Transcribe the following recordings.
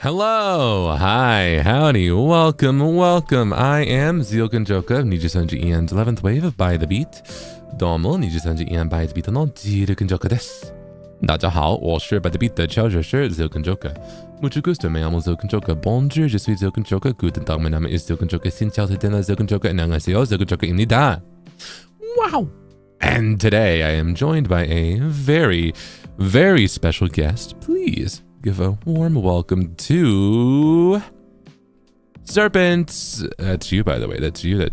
Hello, hi, howdy, welcome. I am Zeal Ginjoka of NIJISANJI EN's 11th wave by the beat. どうも NIJISANJI EN by the beat の Zeal Ginjoka です。大家好，我是 by the beat 的乔治是 Zeal Ginjoka. Mucho gusto, me llamo Zeal Ginjoka. Bonjour, je suis Zeal Ginjoka. Guten Tag, mein Name ist Zeal Ginjoka. Xin chào, c'est Zeal Ginjoka. 안녕하세요, Zeal Ginjoka입니다. Wow! And today I am joined by a very, very special guest. Please give a warm welcome to Serpent. That's you, by the way. That's you.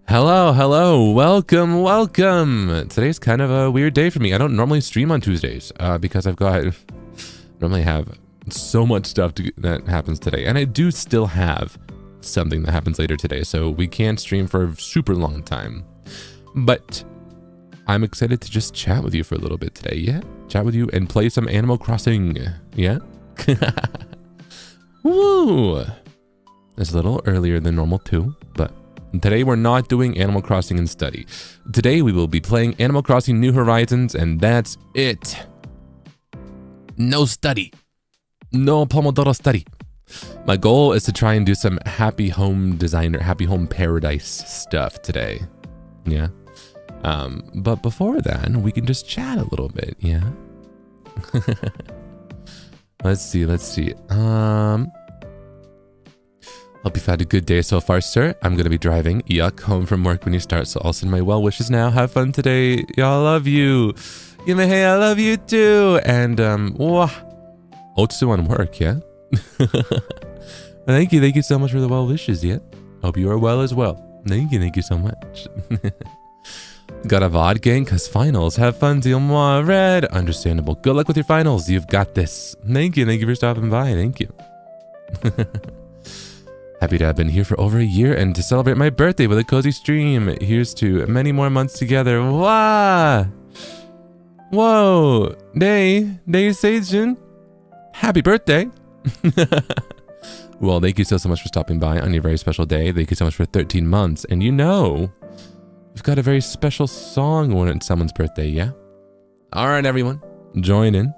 Hello. Welcome. Today's kind of a weird day for me. I don't normally stream on Tuesdays because normally have so much stuff that happens today. And I do still have something that happens later today. So we can't stream for a super long time. But I'm excited to just chat with you for a little bit today, yeah? Chat with you and play some Animal Crossing, yeah? Woo! It's a little earlier than normal too, but today we're not doing Animal Crossing and study. Today we will be playing Animal Crossing New Horizons, and that's it. No study. No Pomodoro study. My goal is to try and do some happy home paradise stuff today, yeah? But before then, we can just chat a little bit, yeah? Let's see. Hope you've had a good day so far, sir. I'm gonna be driving home from work when you start, so I'll send my well wishes now. Have fun today. Y'all love you. Hey, I love you too. And, Otsu on work, yeah? Thank you so much for the well wishes, yeah? Hope you are well as well. Thank you so much. Got a VOD gang? Cause finals. Have fun, Dis-moi Red. Understandable. Good luck with your finals. You've got this. Thank you for stopping by. Thank you. Happy to have been here for over a year and to celebrate my birthday with a cozy stream. Here's to many more months together. Wow! Whoa! Day Seijun. Happy birthday! Well, thank you so much for stopping by on your very special day. Thank you so much for 13 months. And we've got a very special song when it's someone's birthday, yeah? All right, everyone, join in.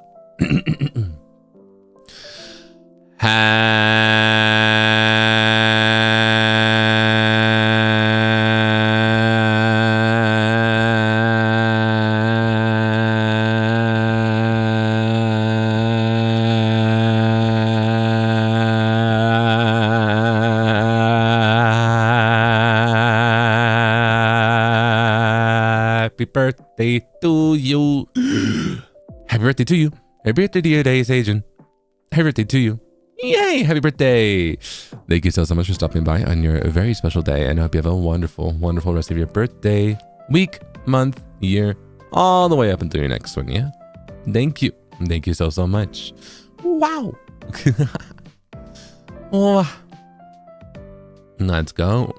Happy birthday to you. Happy birthday to you. Happy birthday to you, Days Agent. Happy birthday to you. Yay! Happy birthday. Thank you so much for stopping by on your very special day. And I hope you have a wonderful, wonderful rest of your birthday, week, month, year, all the way up until your next one, yeah? Thank you. Thank you so much. Wow. Let's go.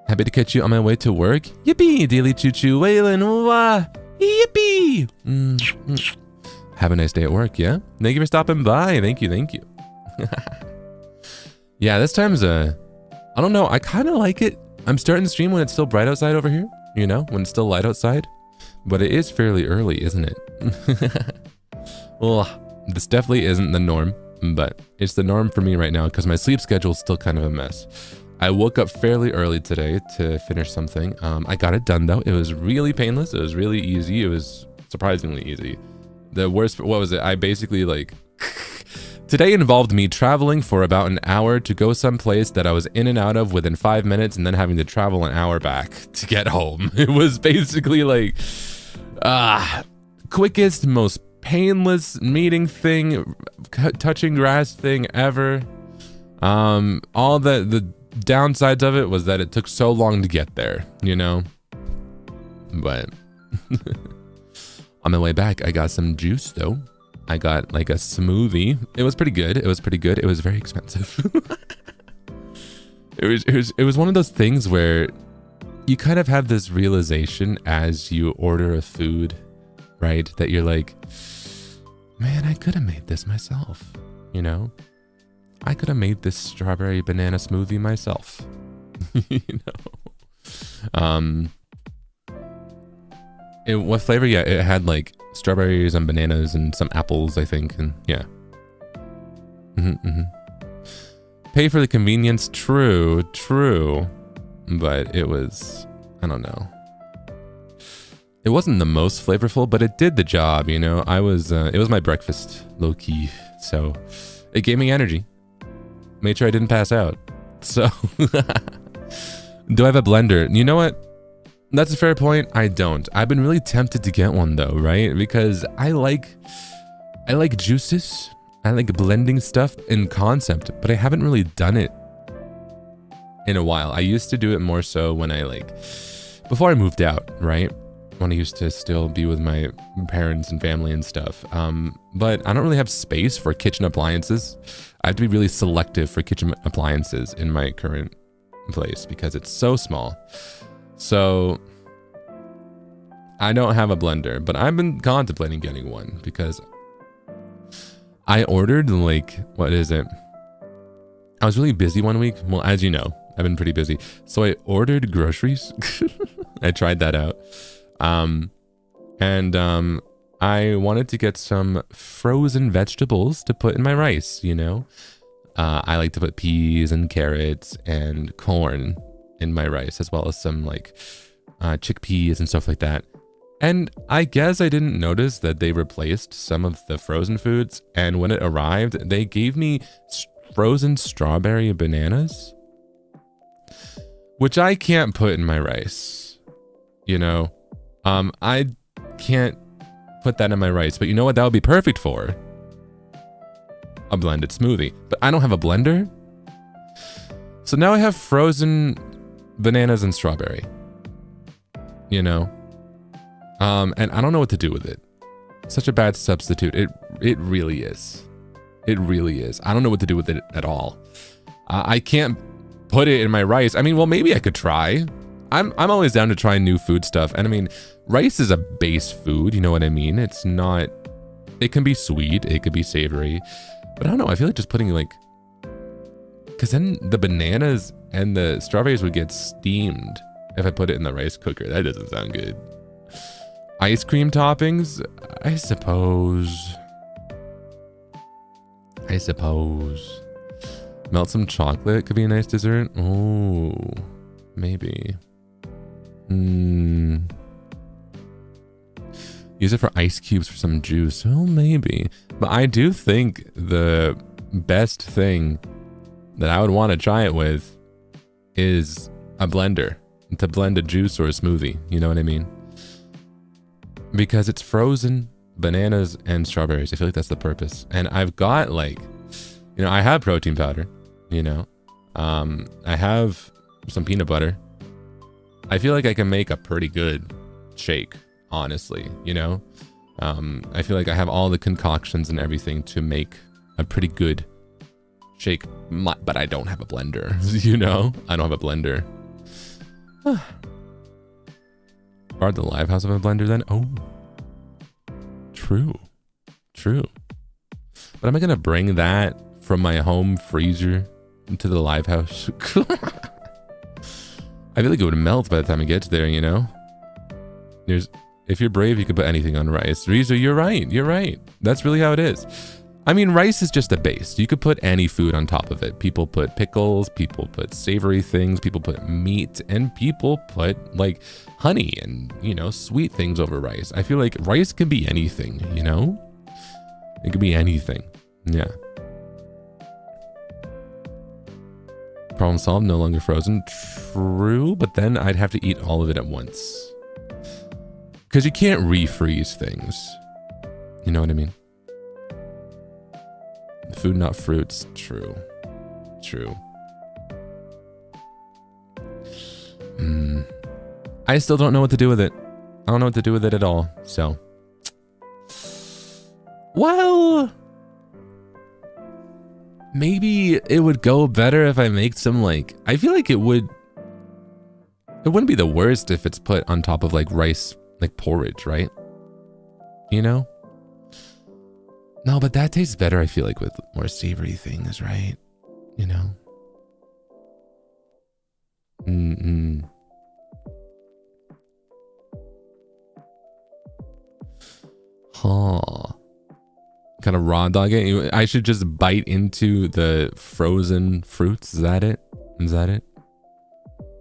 Happy to catch you on my way to work. Yippee! Daily choo-choo Waylon. Yippee! Have a nice day at work, yeah? Thank you for stopping by. Thank you. Yeah, this time's I don't know. I kind of like it. I'm starting to stream when it's still bright outside over here. When it's still light outside. But it is fairly early, isn't it? Well, this definitely isn't the norm. But it's the norm for me right now because my sleep schedule is still kind of a mess. I woke up fairly early today to finish something. I got it done though. It was really painless. It was really easy. It was surprisingly easy. The worst, what was it? I basically Today involved me traveling for about an hour to go someplace that I was in and out of within 5 minutes and then having to travel an hour back to get home. It was basically like, quickest, most painless meeting thing, touching grass thing ever. All the downsides of it was that it took so long to get there, you know? But on my way back, I got some juice though. I got like a smoothie. It was pretty good. It was pretty good. It was very expensive. It was one of those things where you kind of have this realization as you order a food, right? That you're like, man, I could have made this myself, you know? I could have made this strawberry banana smoothie myself, you know? What flavor? Yeah, it had like strawberries and bananas and some apples, I think, and yeah. Pay for the convenience, true, but it was, I don't know. It wasn't the most flavorful, but it did the job, you know? It was my breakfast, low key, so it gave me energy. Made sure I didn't pass out. So, do I have a blender? You know what? That's a fair point. I don't. I've been really tempted to get one though, right? Because I like juices. I like blending stuff in concept, but I haven't really done it in a while. I used to do it more so when before I moved out, right? When I used to still be with my parents and family and stuff. But I don't really have space for kitchen appliances. I have to be really selective for kitchen appliances in my current place because it's so small. So I don't have a blender, but I've been contemplating getting one because I ordered what is it? I was really busy one week. Well, as you know, I've been pretty busy. So I ordered groceries. I tried that out. I wanted to get some frozen vegetables to put in my rice, you know? I like to put peas and carrots and corn in my rice, as well as some chickpeas and stuff like that. And I guess I didn't notice that they replaced some of the frozen foods. And when it arrived, they gave me frozen strawberry bananas, which I can't put in my rice, you know? I can't put that in my rice, but you know what that would be perfect for? A blended smoothie. But I don't have a blender. So now I have frozen bananas and strawberry, you know? And I don't know what to do with it. Such a bad substitute. It really is. It really is. I don't know what to do with it at all. I can't put it in my rice. I mean, well, maybe I could try. I'm always down to try new food stuff. And I mean, rice is a base food, you know what I mean? It's not, it can be sweet, it could be savory, but I don't know, I feel like just putting because then the bananas and the strawberries would get steamed if I put it in the rice cooker. That doesn't sound good. Ice cream toppings, I suppose. Melt some chocolate could be a nice dessert. Oh, maybe. Use it for ice cubes for some juice. Oh, maybe. But I do think the best thing that I would want to try it with is a blender to blend a juice or a smoothie. You know what I mean? Because it's frozen bananas and strawberries. I feel like that's the purpose. And I've got I have protein powder, you know. I have some peanut butter. I feel like I can make a pretty good shake, honestly, you know? I feel like I have all the concoctions and everything to make a pretty good shake, but I don't have a blender, you know? I don't have a blender. Borrowed the live house of a blender then? Oh, true. But am I gonna bring that from my home freezer into the live house? I feel like it would melt by the time it gets there, you know? If you're brave, you can put anything on rice. Rizu, you're right. That's really how it is. I mean, rice is just a base. You could put any food on top of it. People put pickles, people put savory things, people put meat, and people put honey and, you know, sweet things over rice. I feel like rice can be anything, you know? It could be anything. Yeah. Problem solved, no longer frozen. True, but then I'd have to eat all of it at once. Because you can't refreeze things. You know what I mean? Food, not fruits. True. True. I still don't know what to do with it. I don't know what to do with it at all, so. Well, maybe it would go better if I make some, like, I feel like it wouldn't be the worst if it's put on top of like rice, like porridge, right? You know? No, but that tastes better, I feel like, with more savory things, right? You know? Huh. Kind of raw dog it? I should just bite into the frozen fruits? Is that it? Is that it?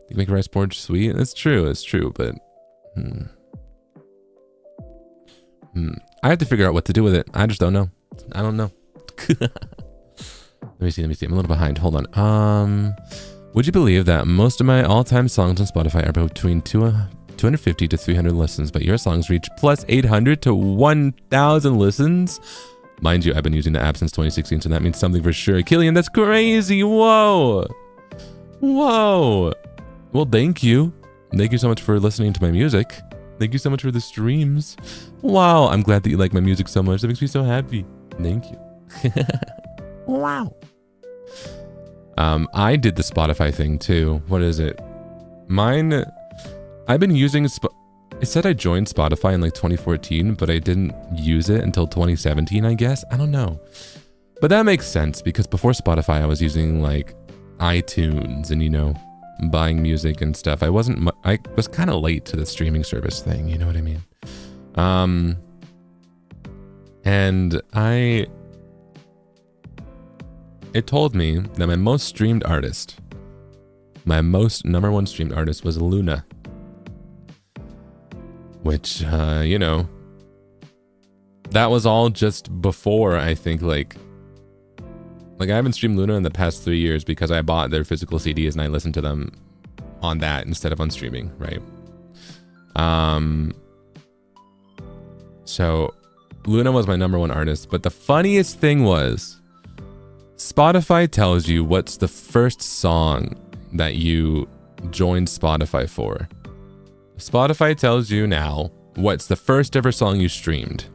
You make rice porridge sweet? That's true, but... I have to figure out what to do with it. I just don't know. I don't know. Let me see. I'm a little behind. Hold on. Would you believe that most of my all-time songs on Spotify are between 250 to 300 listens, but your songs reach plus 800 to 1,000 listens? Mind you, I've been using the app since 2016, so that means something for sure. Killian, that's crazy. Whoa. Whoa. Well, thank you. Thank you so much for listening to my music. Thank you so much for the streams. Wow, I'm glad that you like my music so much. That makes me so happy. Thank you. Wow. I did the Spotify thing too. What is it? Mine, I've been using, it said I joined Spotify in like 2014, but I didn't use it until 2017, I guess. I don't know. But that makes sense because before Spotify, I was using like iTunes and, you know, buying music and stuff. I was kind of late to the streaming service thing, you know what I mean? And it told me that my most streamed artist, my most #1 streamed artist was Luna. Which, you know, that was all just before, I think, like I haven't streamed Luna in the past 3 years because I bought their physical CDs and I listened to them on that instead of on streaming, right? So Luna was my #1 artist, but the funniest thing was Spotify tells you what's the first song that you joined Spotify for. Spotify tells you now what's the first ever song you streamed.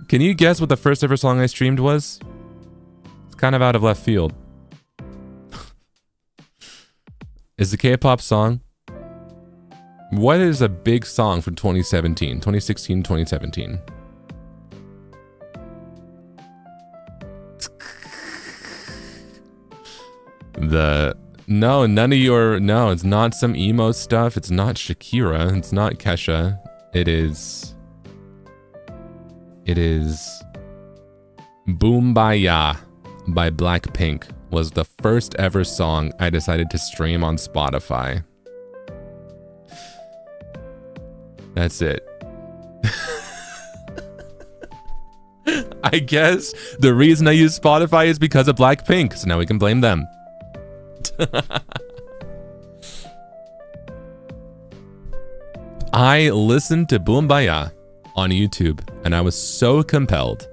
Can you guess what the first ever song I streamed was? It's kind of out of left field. It's a K-pop song. What is a big song from 2017, 2016, 2017? No, none of your, no, it's not some emo stuff. It's not Shakira. It's not Kesha. It is Boombaya by Blackpink was the first ever song I decided to stream on Spotify. That's it. I guess the reason I use Spotify is because of Blackpink, so now we can blame them. I listened to Boombaya on YouTube and I was so compelled.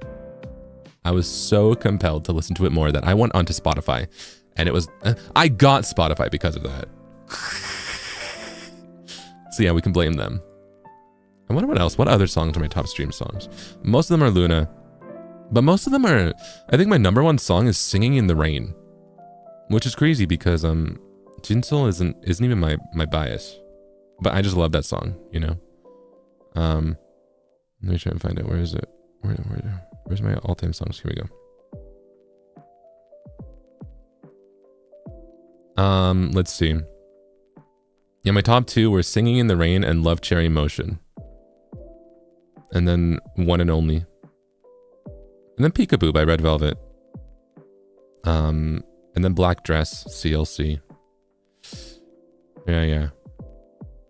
I was so compelled to listen to it more that I went onto Spotify and it was, I got Spotify because of that. So yeah, we can blame them. I wonder what else, what other songs are my top stream songs? Most of them are Luna, but most of them are, I think my #1 song is Singing in the Rain, which is crazy because Jinsol isn't even my bias, but I just love that song, you know. Let me try and find it. Where is it? Where's my all-time songs? Here we go. Let's see. Yeah, my top 2 were Singing in the Rain and Love Cherry Motion. And then One and Only. And then Peekaboo by Red Velvet. And then Black Dress, CLC. Yeah.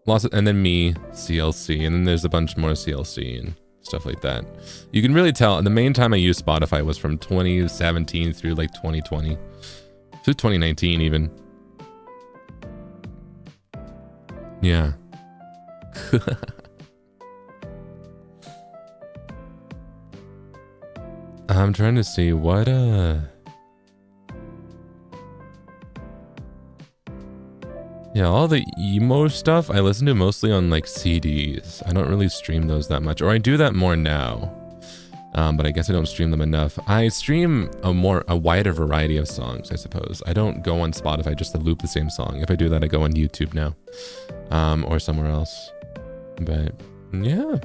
And then Me, CLC. And then there's a bunch more CLC and stuff like that. You can really tell. The main time I used Spotify was from 2017 through like 2020. Through 2019 even. Yeah. I'm trying to see what yeah, all the emo stuff I listen to mostly on like CDs. I don't really stream those that much, or I do that more now. But I guess I don't stream them enough. I stream a wider variety of songs, I suppose. I don't go on Spotify just to loop the same song. If I do that, I go on YouTube now, or somewhere else. But yeah.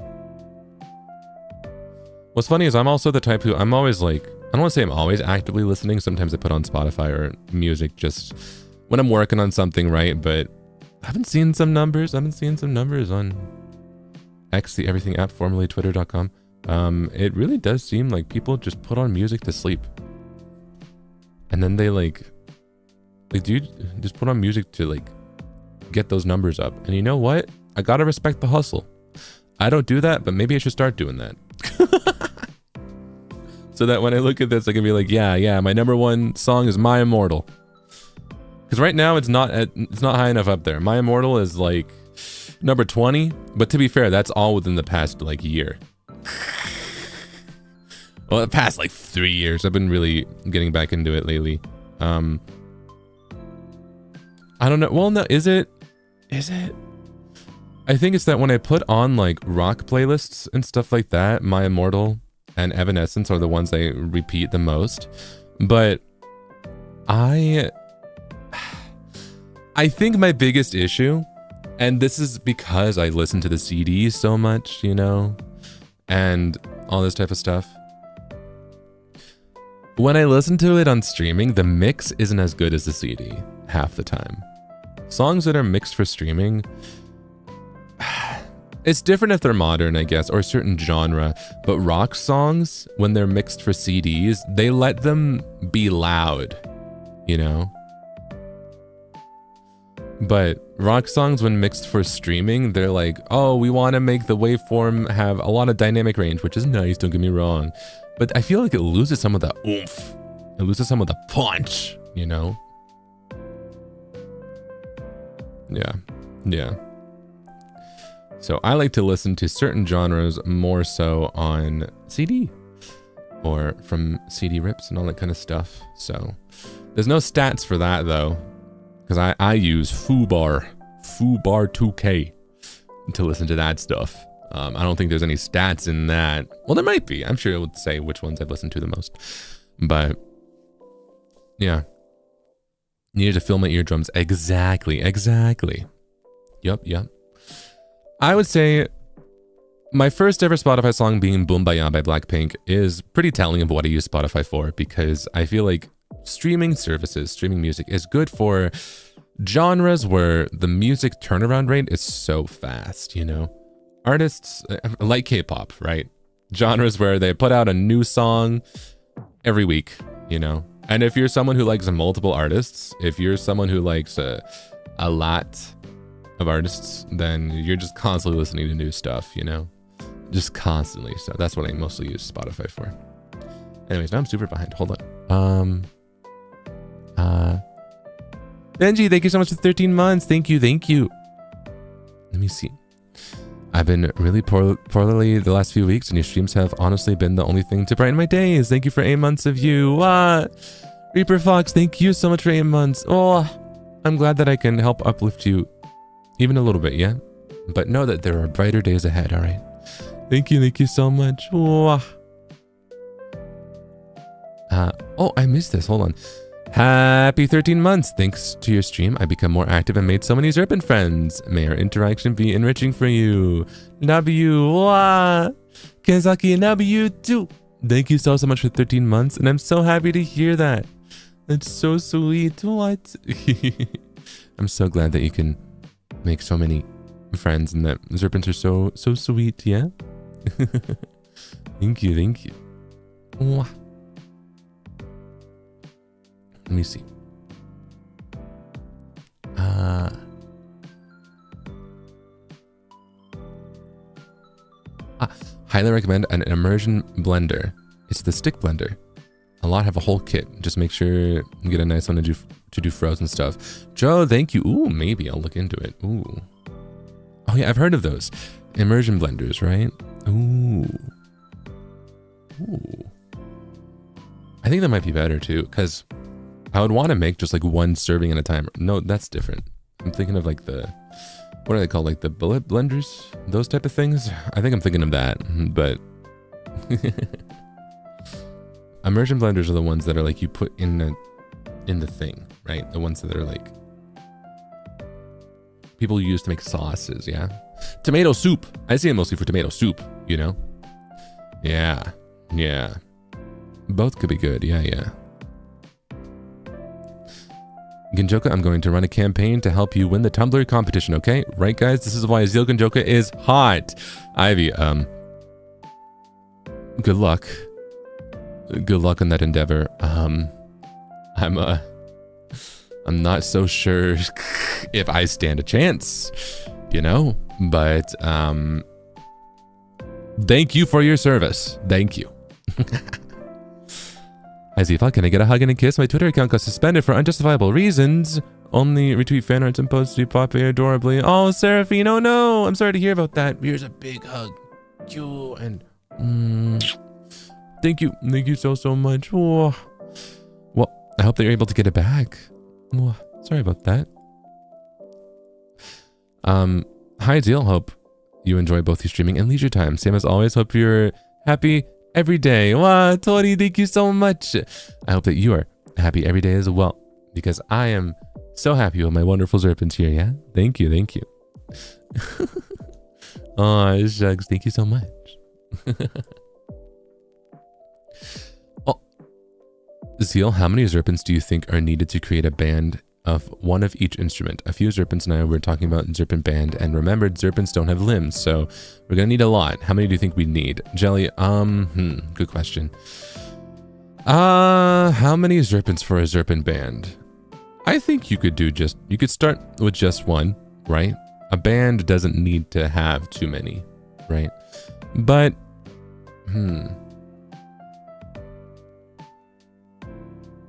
What's funny is I'm also the type who I'm always like, I don't want to say I'm always actively listening. Sometimes I put on Spotify or music just when I'm working on something, right? But I haven't seen some numbers. I've been seeing some numbers on X, the everything app, formerly twitter.com. It really does seem like people just put on music to sleep. And then they do just put on music to like get those numbers up. And you know what? I gotta respect the hustle. I don't do that, but maybe I should start doing that. So that when I look at this, I can be like, yeah, my number one song is My Immortal. Because right now it's not high enough up there. My Immortal is like number 20, but to be fair, that's all within the past like year. Well, the past like 3 years. I've been really getting back into it lately. I don't know. Well, no, is it? I think it's that when I put on like rock playlists and stuff like that, My Immortal and Evanescence are the ones I repeat the most. But I think my biggest issue, and this is because I listen to the CDs so much, you know, and all this type of stuff. When I listen to it on streaming, the mix isn't as good as the CD half the time. Songs that are mixed for streaming, it's different if they're modern, I guess, or a certain genre, but rock songs, when they're mixed for CDs, they let them be loud, you know? But rock songs, when mixed for streaming, they're like, oh, we want to make the waveform have a lot of dynamic range, which is nice, don't get me wrong. But I feel like it loses some of the oomph. It loses some of the punch, you know? Yeah. So I like to listen to certain genres more so on CD or from CD rips and all that kind of stuff. So there's no stats for that though, because I use Foobar 2K to listen to that stuff. I don't think there's any stats in that. Well, there might be. I'm sure it would say which ones I've listened to the most. But yeah. Needed to fill my eardrums. Exactly. Yup. I would say my first ever Spotify song being Boombaya by Blackpink is pretty telling of what I use Spotify for, because I feel like streaming music is good for genres where the music turnaround rate is so fast, you know? Artists like K-pop, right? Genres where they put out a new song every week, you know? And if you're someone who likes multiple artists, if you're someone who likes a lot of artists, then you're just constantly listening to new stuff, you know? Just constantly. So that's what I mostly use Spotify for. Anyways, now I'm super behind. Hold on. Benji, thank you so much for 13 months. Thank you. Let me see. I've been really poorly the last few weeks, and your streams have honestly been the only thing to brighten my days. Thank you for 8 months of you. Reaper Fox, thank you so much for 8 months. Oh, I'm glad that I can help uplift you even a little bit, yeah? But know that there are brighter days ahead, all right? Thank you so much. Oh, I missed this. Hold on. Happy 13 months. Thanks to your stream, I become more active and made so many Serpent friends. May our interaction be enriching for you. Love you. Kenzaki, love you too. Thank you so much for 13 months, and I'm so happy to hear that. That's so sweet. What? I'm so glad that you can make so many friends and that Serpents are so sweet, yeah? Thank you. Let me see. Highly recommend an immersion blender. It's the stick blender. A lot have a whole kit. Just make sure you get a nice one to do frozen stuff. Joe, thank you. Ooh, maybe I'll look into it. Ooh. Oh yeah, I've heard of those. Immersion blenders, right? Ooh. Ooh. I think that might be better too, because I would want to make just like one serving at a time. No, that's different. I'm thinking of like the, what are they called? Like the bullet blenders? Those type of things? I think I'm thinking of that, but immersion blenders are the ones that are like you put in the thing, right? The ones that are like people use to make sauces, yeah? Tomato soup. I see it mostly for tomato soup, you know? Yeah. Yeah. Both could be good. Yeah, yeah. Ginjoka, I'm going to run a campaign to help you win the Tumblr competition, okay? Right, guys? This is why Zeal Ginjoka is hot. Ivy, good luck. Good luck in that endeavor. I'm not so sure if I stand a chance, you know? But, thank you for your service. Thank you. Hi Zifa, can I get a hug and a kiss? My Twitter account got suspended for unjustifiable reasons. Only retweet fan arts and posts to be popular adorably. Oh, Seraphine, oh no! I'm sorry to hear about that. Here's a big hug. You and thank you. Thank you so much. Oh. Well, I hope that you're able to get it back. Oh, sorry about that. Hi Zeal, hope you enjoy both your streaming and leisure time. Same as always, hope you're happy every day. Wow, Tori, thank you so much. I hope that you are happy every day as well, because I am so happy with my wonderful Zerpents here, yeah? Thank you, thank you. Oh, shucks, thank you so much. Oh, Zeal, how many Zerpents do you think are needed to create a band of one of each instrument? A few Zerpents and I were talking about Zerpent band, and remembered Zerpents don't have limbs, so we're gonna need a lot. How many do you think we need? Jelly, good question. How many Zerpents for a Zerpent band? I think you could start with just one, right? A band doesn't need to have too many, right? But,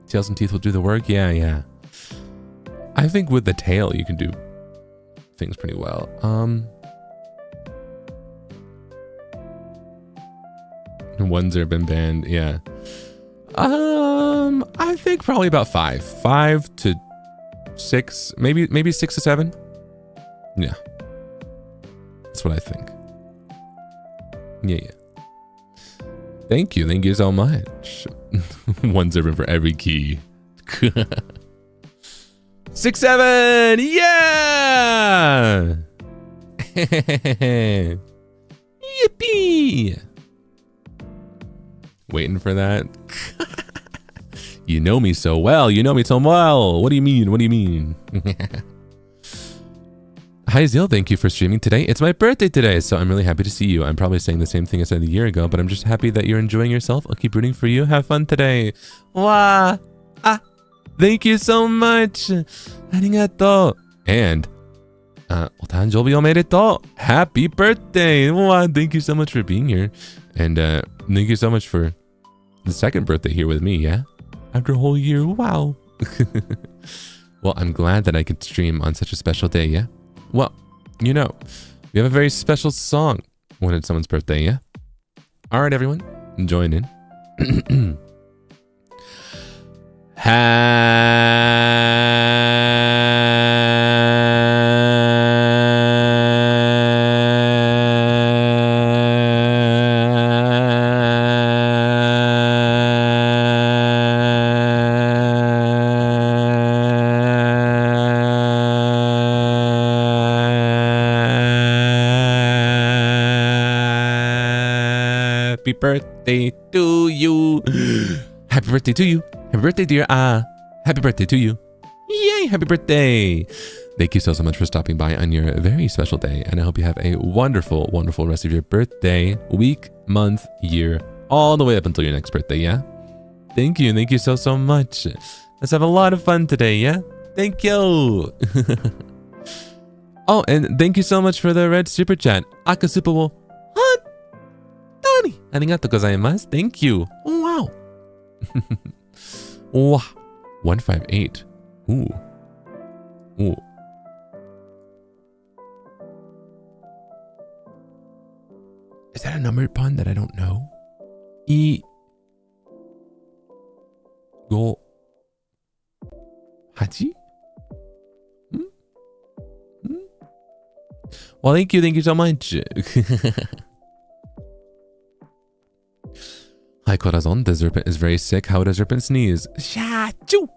Tails and teeth will do the work? Yeah. I think with the tail, you can do things pretty well. One Zerpent band, yeah. I think probably about 5 to 6, maybe 6 to 7. Yeah, that's what I think. Yeah. Thank you so much. One Zerpent for every key. 6, 7, yeah! Yippee! Waiting for that. You know me so well. What do you mean? Hi Zeal, thank you for streaming today. It's my birthday today, so I'm really happy to see you. I'm probably saying the same thing I said a year ago, but I'm just happy that you're enjoying yourself. I'll keep rooting for you. Have fun today. Wow. Thank you so much. Arigato. And, お誕生日おめでとう. Happy birthday. Wow, thank you so much for being here. And thank you so much for the second birthday here with me, yeah? After a whole year, wow. Well, I'm glad that I could stream on such a special day, yeah? Well, you know, we have a very special song when it's someone's birthday, yeah? All right, everyone, join in. Happy birthday to you. Happy birthday to you. Happy birthday, dear. Happy birthday to you. Yay, happy birthday. Thank you so much for stopping by on your very special day. And I hope you have a wonderful, wonderful rest of your birthday, week, month, year, all the way up until your next birthday, yeah? Thank you. Thank you so much. Let's have a lot of fun today, yeah? Thank you. Oh, and thank you so much for the red super chat. Akasupa wo Arigatou gozaimasu. Thank you. Wow. Oh, 158. Ooh. Ooh. Is that a numbered pun that I don't know? Go. Hachi? Well, thank you so much. Hi, Corazon. The Serpent is very sick. How would a serpent sneeze? Shachoo!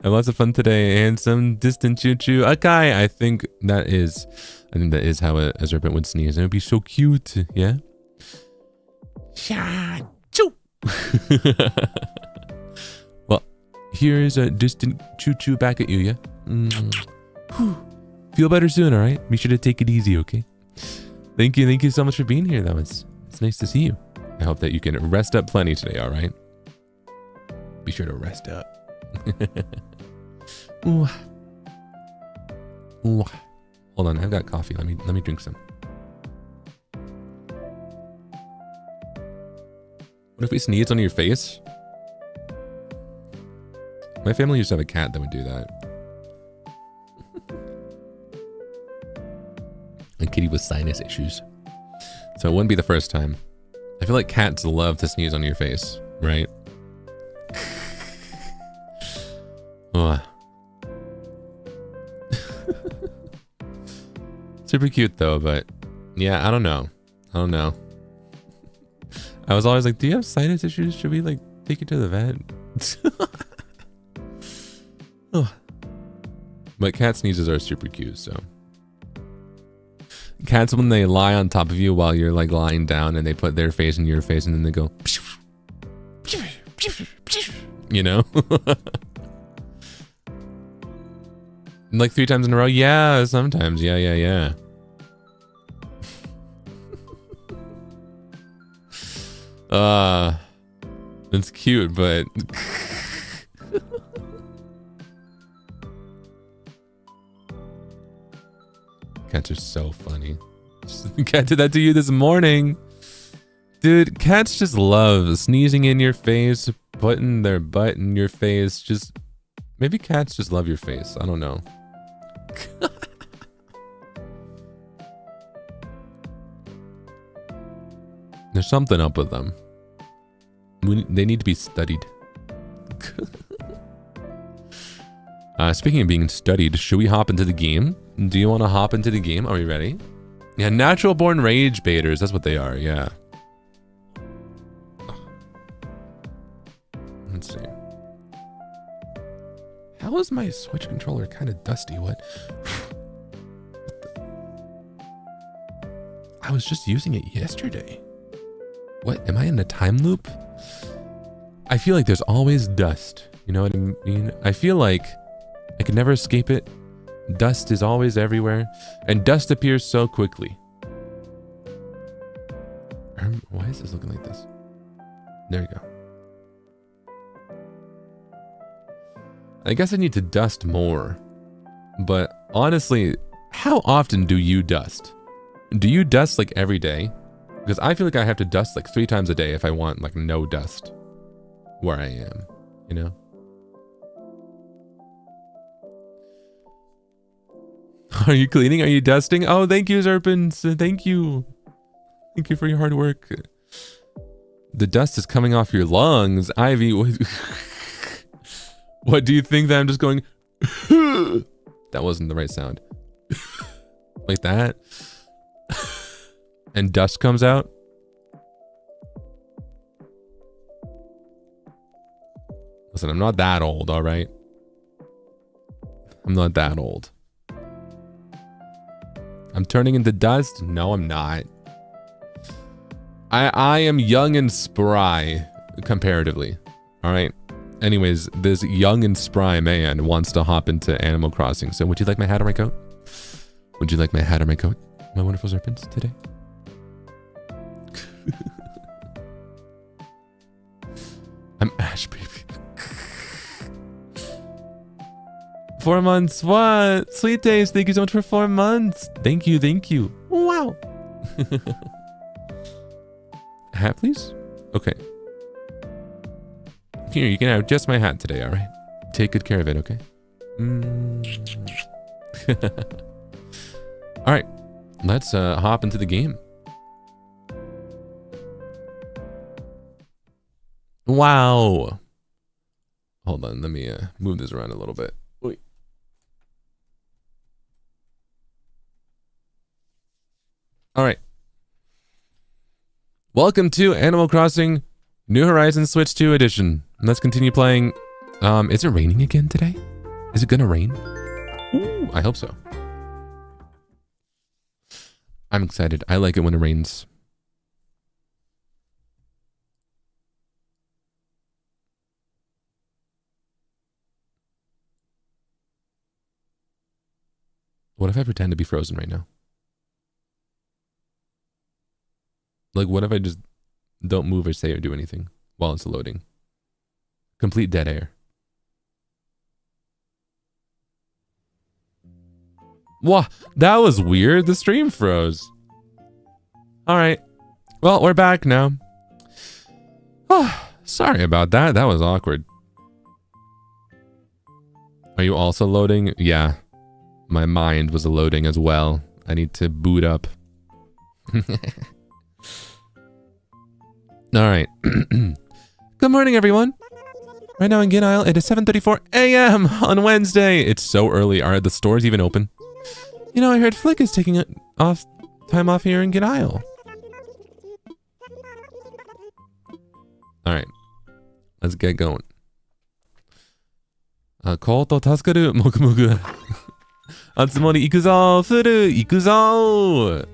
Have lots of fun today and some distant choo-choo. Okay, I think that is how a serpent would sneeze. It would be so cute, yeah? Shachoo! Well, here's a distant choo-choo back at you, yeah? Feel better soon, all right? Be sure to take it easy, okay? Thank you so much for being here, though. It's nice to see you. I hope that you can rest up plenty today, all right? Be sure to rest up. Ooh. Ooh. Hold on, I've got coffee. Let me drink some. What if we sneeze on your face? My family used to have a cat that would do that. A kitty with sinus issues. So it wouldn't be the first time. I feel like cats love to sneeze on your face, right? Super cute though, but yeah, I don't know. I was always like, do you have sinus issues? Should we like take you to the vet? But cat sneezes are super cute, so. Cats, when they lie on top of you while you're like lying down and they put their face in your face and then they go, you know? Like 3 times in a row? Yeah, sometimes. Yeah. It's cute, but cats are so funny. Cat did that to you this morning. Dude, cats just love sneezing in your face, putting their butt in your face. Just maybe cats just love your face. I don't know. There's something up with them. They need to be studied. Speaking of being studied, should we hop into the game? Do you want to hop into the game? Are we ready? Yeah, natural born rage baiters. That's what they are, yeah. Let's see. How is my Switch controller kind of dusty? What? I was just using it yesterday. What? Am I in a time loop? I feel like there's always dust. You know what I mean? I feel like I can never escape it. Dust is always everywhere. And dust appears so quickly. Why is this looking like this? There you go. I guess I need to dust more. But honestly, how often do you dust? Do you dust like every day? Because I feel like I have to dust like 3 times a day if I want like no dust where I am, you know? Are you cleaning? Are you dusting? Oh, thank you, Zerpins. Thank you. Thank you for your hard work. The dust is coming off your lungs. Ivy, what do you think that I'm just going? That wasn't the right sound. Like that. And dust comes out. Listen, I'm not that old, all right? I'm not that old. I'm turning into dust? No, I'm not. I am young and spry, comparatively. All right. Anyways, this young and spry man wants to hop into Animal Crossing. So would you like my hat or my coat? Would you like my hat or my coat, my wonderful serpents, today? I'm Ash, baby. 4 months, what? Sweet days, thank you so much for 4 months. Thank you. Wow. Hat, please? Okay. Here, you can have just my hat today, alright? Take good care of it, okay? Alright, let's hop into the game. Wow. Hold on, let me move this around a little bit. Wait. Alright. Welcome to Animal Crossing New Horizons Switch 2 edition. Let's continue playing. Is it raining again today? Is it gonna rain? Ooh, I hope so. I'm excited. I like it when it rains. What if I pretend to be frozen right now? Like, what if I just don't move or say or do anything while it's loading? Complete dead air. Wow, that was weird. The stream froze. All right. Well, we're back now. Oh, sorry about that. That was awkward. Are you also loading? Yeah. My mind was loading as well. I need to boot up. All right. Good morning, everyone. Right now in Gin Isle, it is 7:34 a.m. on Wednesday. It's so early. Are the stores even open? You know, I heard Flick is taking time off here in Gin Isle. All right. Let's get going. Koto Tasukaru Mokumoku. Atsumori ikuzo! Furu ikuzo!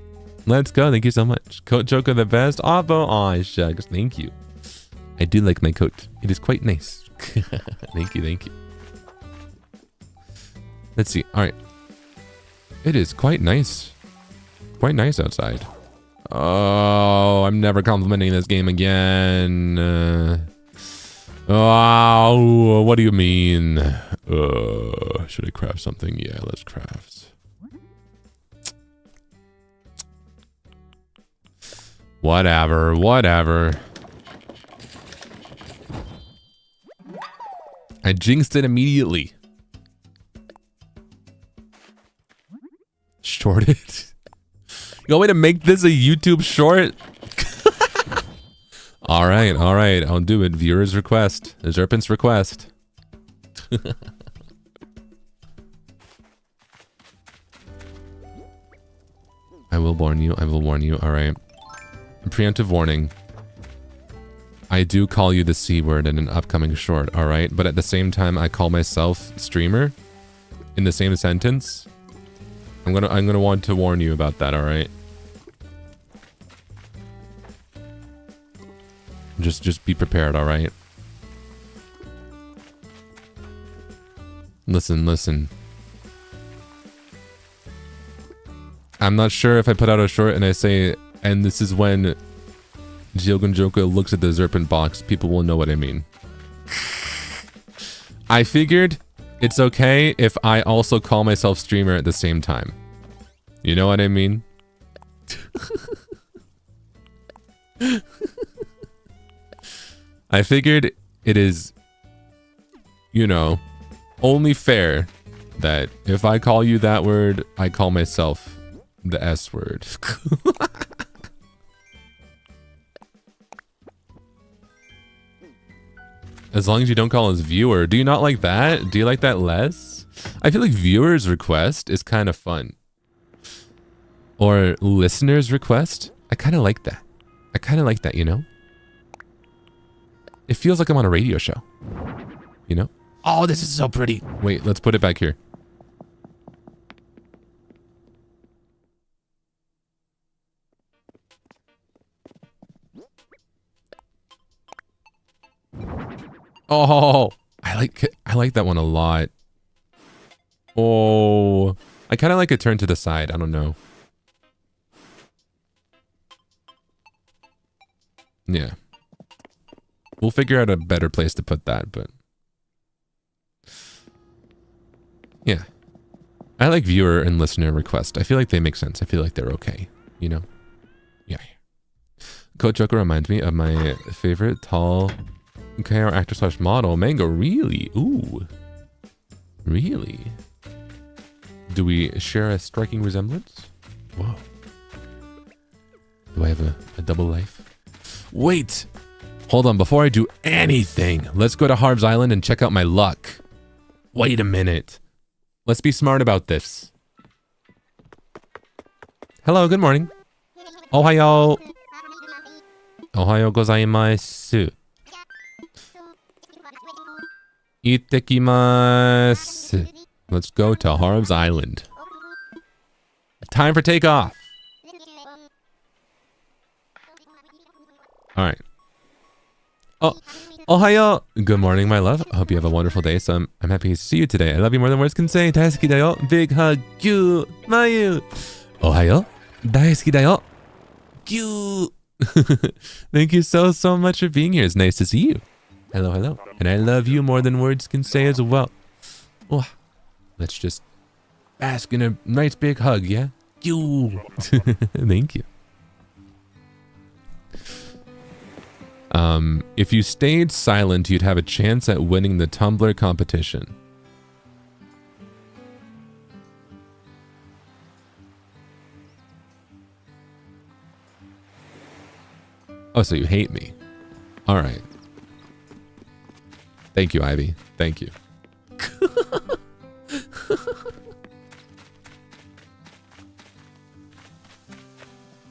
Let's go. Thank you so much. Coat Joker the best. Oppo. Aw, shucks. Thank you. I do like my coat. It is quite nice. Thank you. Thank you. Let's see. All right. It is quite nice. Quite nice outside. Oh, I'm never complimenting this game again. Oh, what do you mean? Should I craft something? Yeah, let's craft. Whatever, whatever. I jinxed it immediately. Short it. You want me to make this a YouTube short? All right, I'll do it. Viewer's request. Zerpent's request. I will warn you. I will warn you. All right. Preemptive warning. I do call you the C word in an upcoming short, all right? But at the same time, I call myself streamer in the same sentence. I'm gonna want to warn you about that, all right? Just be prepared, all right? Listen. I'm not sure if I put out a short and I say, and this is when Zeal Ginjoka looks at the Zerpent box, people will know what I mean. I figured it's okay if I also call myself streamer at the same time. You know what I mean? I figured it is, you know, only fair that if I call you that word, I call myself the S word. As long as you don't call us viewer. Do you not like that? Do you like that less? I feel like viewer's request is kind of fun. Or listener's request. I kind of like that. I kind of like that, you know? It feels like I'm on a radio show. You know? Oh, this is so pretty. Wait, let's put it back here. Oh, I like that one a lot. Oh, I kind of like it turned to the side. I don't know. Yeah. We'll figure out a better place to put that, but yeah. I like viewer and listener request. I feel like they make sense. I feel like they're okay, you know? Yeah. Coach Joker reminds me of my favorite tall KR actor slash model. Mango, really? Ooh. Really? Do we share a striking resemblance? Whoa. Do I have a double life? Wait! Hold on, before I do anything, let's go to Harb's Island and check out my luck. Wait a minute. Let's be smart about this. Hello, good morning. Ohayo. Ohayo gozaimasu. Ittekimasu. Let's go to Harb's Island. Time for takeoff. All right. Oh, ohayo. Good morning, my love. I hope you have a wonderful day. So I'm happy to see you today. I love you more than words can say. Daisuki da yo. Big hug. Gyu. Mayu. Ohayo. Daisuki da yo. Gyu. Thank you so much for being here. It's nice to see you. Hello, hello. And I love you more than words can say as well. Oh, let's just bask in a nice big hug, yeah? Gyu. Thank you. If you stayed silent, you'd have a chance at winning the Tumblr competition. Oh, so you hate me. All right. Thank you, Ivy. Thank you.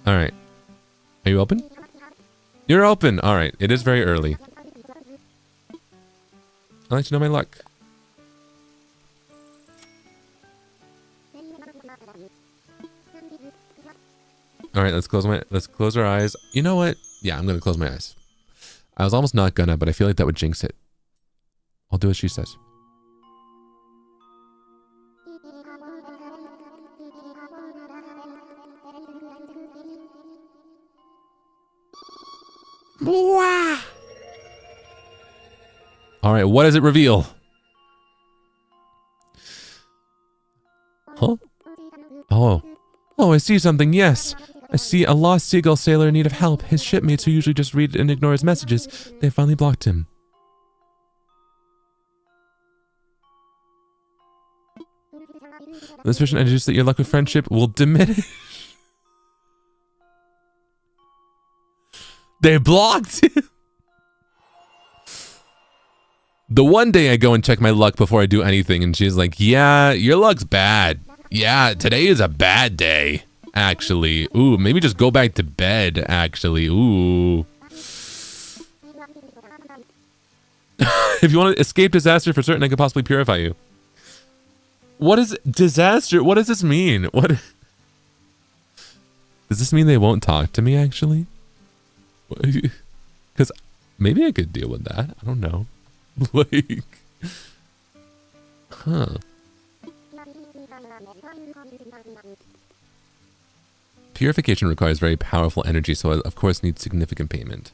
All right. Are you open? You're open. All right. It is very early. I'd like to know my luck. All right. Let's close our eyes. You know what? Yeah, I'm going to close my eyes. I was almost not gonna, but I feel like that would jinx it. I'll do as she says. All right, what does it reveal? Huh? Oh, I see something, yes. I see a lost seagull sailor in need of help. His shipmates, who usually just read and ignore his messages, they finally blocked him. This vision introduced that your luck with friendship will diminish. They blocked him. The one day I go and check my luck before I do anything, and she's like, yeah, your luck's bad. Yeah, today is a bad day, actually. Ooh, maybe just go back to bed, actually. Ooh. If you want to escape disaster for certain, I could possibly purify you. What is disaster? What does this mean? What? Does this mean they won't talk to me, actually? Because maybe I could deal with that. I don't know. Like, huh. Purification requires very powerful energy, so it, of course, needs significant payment.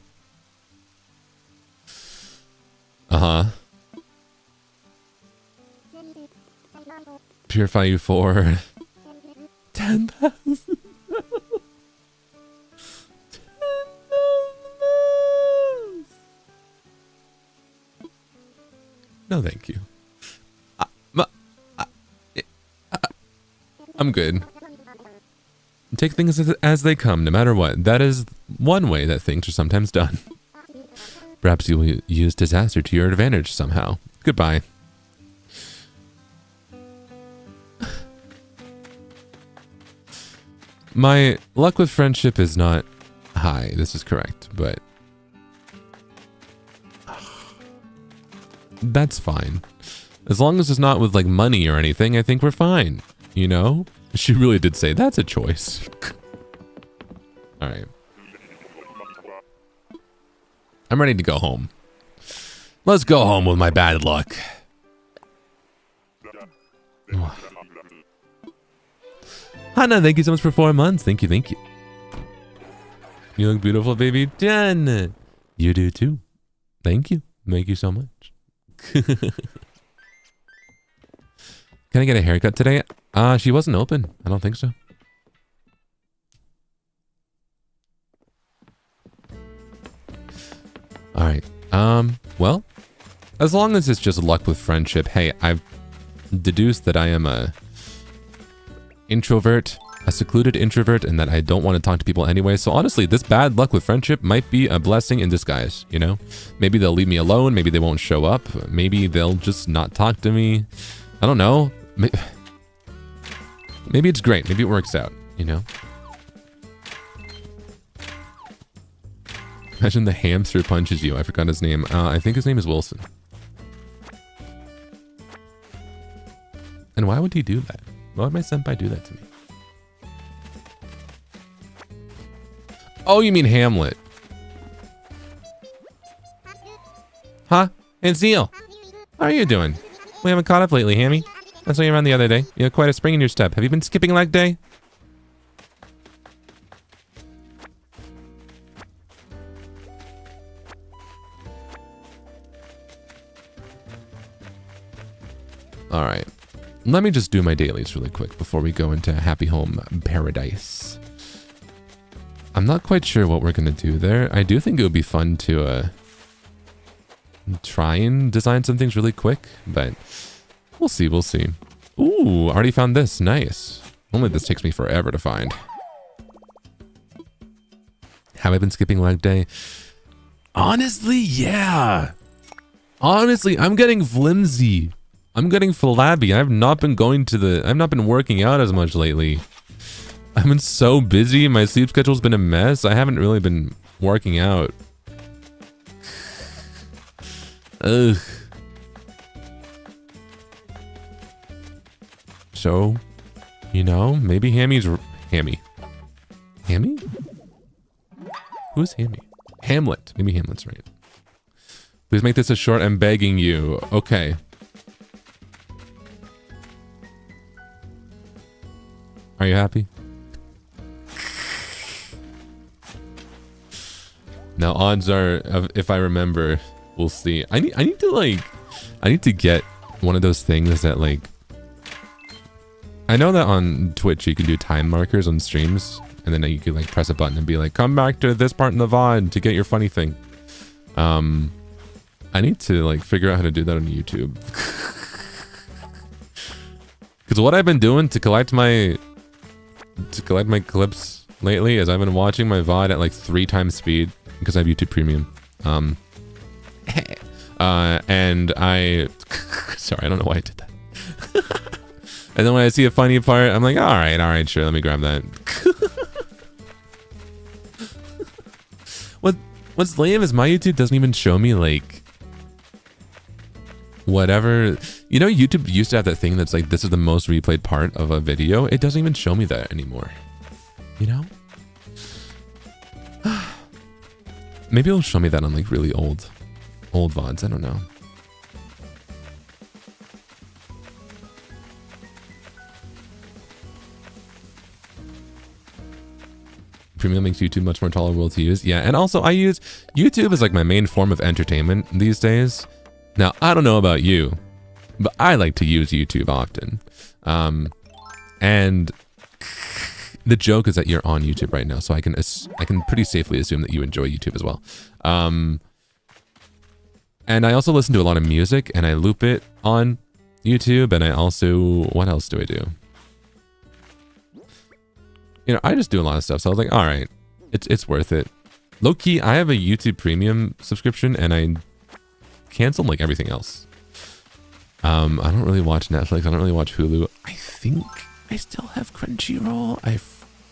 Uh-huh. Purify you for 10,000. No, thank you. I'm good. Take things as they come, no matter what. That is one way that things are sometimes done. Perhaps you will use disaster to your advantage somehow. Goodbye. My luck with friendship is not high. This is correct, but that's fine. As long as it's not with like money or anything, I think we're fine. You know? She really did say that's a choice. All right. I'm ready to go home. Let's go home with my bad luck. Hannah, thank you so much for 4 months. Thank you, thank you. You look beautiful, baby. Jen. You do too. Thank you. Thank you so much. Can I get a haircut today? She wasn't open. I don't think so. All right. Well, as long as it's just luck with friendship. Hey, I've deduced that I am a introvert, a secluded introvert, and that I don't want to talk to people anyway. So honestly, this bad luck with friendship might be a blessing in disguise, you know? Maybe they'll leave me alone. Maybe they won't show up. Maybe they'll just not talk to me. I don't know. Maybe it's great. Maybe it works out, you know? Imagine the hamster punches you. I forgot his name. I think his name is Wilson. And why would he do that? Why would my senpai do that to me? Oh, you mean Hamlet. Huh? It's Zeal. How are you doing? We haven't caught up lately, Hammy. I saw you around the other day. You had quite a spring in your step. Have you been skipping leg day? Alright. Let me just do my dailies really quick before we go into Happy Home Paradise. I'm not quite sure what we're going to do there. I do think it would be fun to try and design some things really quick, but we'll see, we'll see. Ooh, already found this. Nice. Only this takes me forever to find. Have I been skipping leg day? Honestly, yeah. Honestly, I'm getting flimsy. I'm getting flabby. I've not been working out as much lately. I've been so busy. My sleep schedule's been a mess. I haven't really been working out. Ugh. So, you know, maybe Hammy? Hammy? Who's Hammy? Hamlet. Maybe Hamlet's right. Please make this a short. I'm begging you. Okay. Are you happy? Now, odds are, if I remember, we'll see. I need to get one of those things that, like, I know that on Twitch you can do time markers on streams, and then you can, like, press a button and be like, come back to this part in the VOD to get your funny thing. I need to, like, figure out how to do that on YouTube. Because what I've been doing to collect my clips lately is I've been watching my VOD at like 3 times speed because I have YouTube Premium. And sorry, I don't know why I did that. And then when I see a funny part, I'm like, all right, sure, let me grab that. What's lame is my YouTube doesn't even show me, like, whatever. You know, YouTube used to have that thing that's like, this is the most replayed part of a video. It doesn't even show me that anymore. You know? Maybe it'll show me that on, like, really old VODs. I don't know. Premium makes YouTube much more tolerable to use. Yeah, and also I use YouTube as like my main form of entertainment these days. Now, I don't know about you, but I like to use YouTube often. And the joke is that you're on YouTube right now, so I can pretty safely assume that you enjoy YouTube as well. And I also listen to a lot of music, and I loop it on YouTube, and I also... What else do I do? You know, I just do a lot of stuff, so I was like, all right, it's worth it. Low-key, I have a YouTube Premium subscription, and I canceled, like, everything else. I don't really watch Netflix. I don't really watch Hulu. I think I still have Crunchyroll.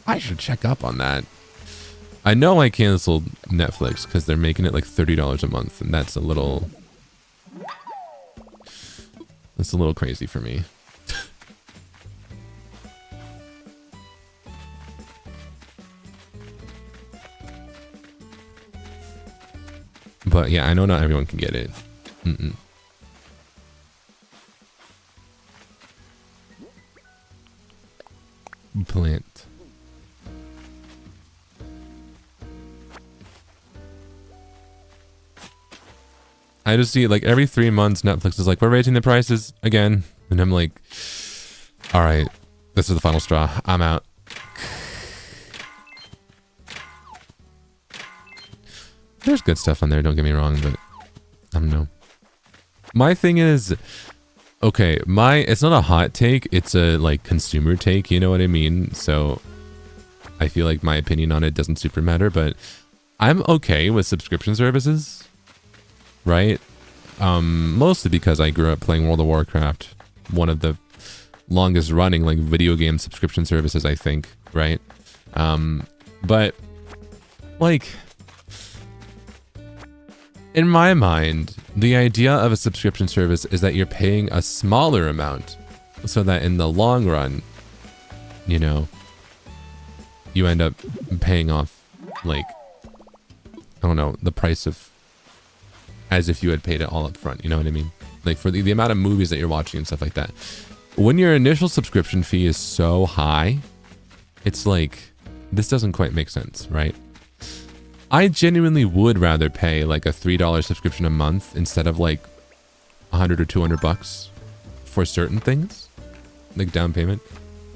I should check up on that. I know I canceled Netflix because they're making it like $30 a month, and that's a little crazy for me. But yeah, I know not everyone can get it. Plant. I just see like every 3 months Netflix is like, we're raising the prices again. And I'm like, all right, this is the final straw. I'm out. There's good stuff on there, don't get me wrong, but I don't know. My thing is, okay, it's not a hot take, it's a like consumer take, you know what I mean? So I feel like my opinion on it doesn't super matter, but I'm okay with subscription services, right? Mostly because I grew up playing World of Warcraft, one of the longest running like video game subscription services, I think, right? But like, in my mind, the idea of a subscription service is that you're paying a smaller amount so that in the long run, you know, you end up paying off, like, I don't know, the price of, as if you had paid it all up front, you know what I mean? Like for the amount of movies that you're watching and stuff like that. When your initial subscription fee is so high, it's like, this doesn't quite make sense, right? I genuinely would rather pay like a $3 subscription a month instead of like 100 or 200 bucks for certain things, like down payment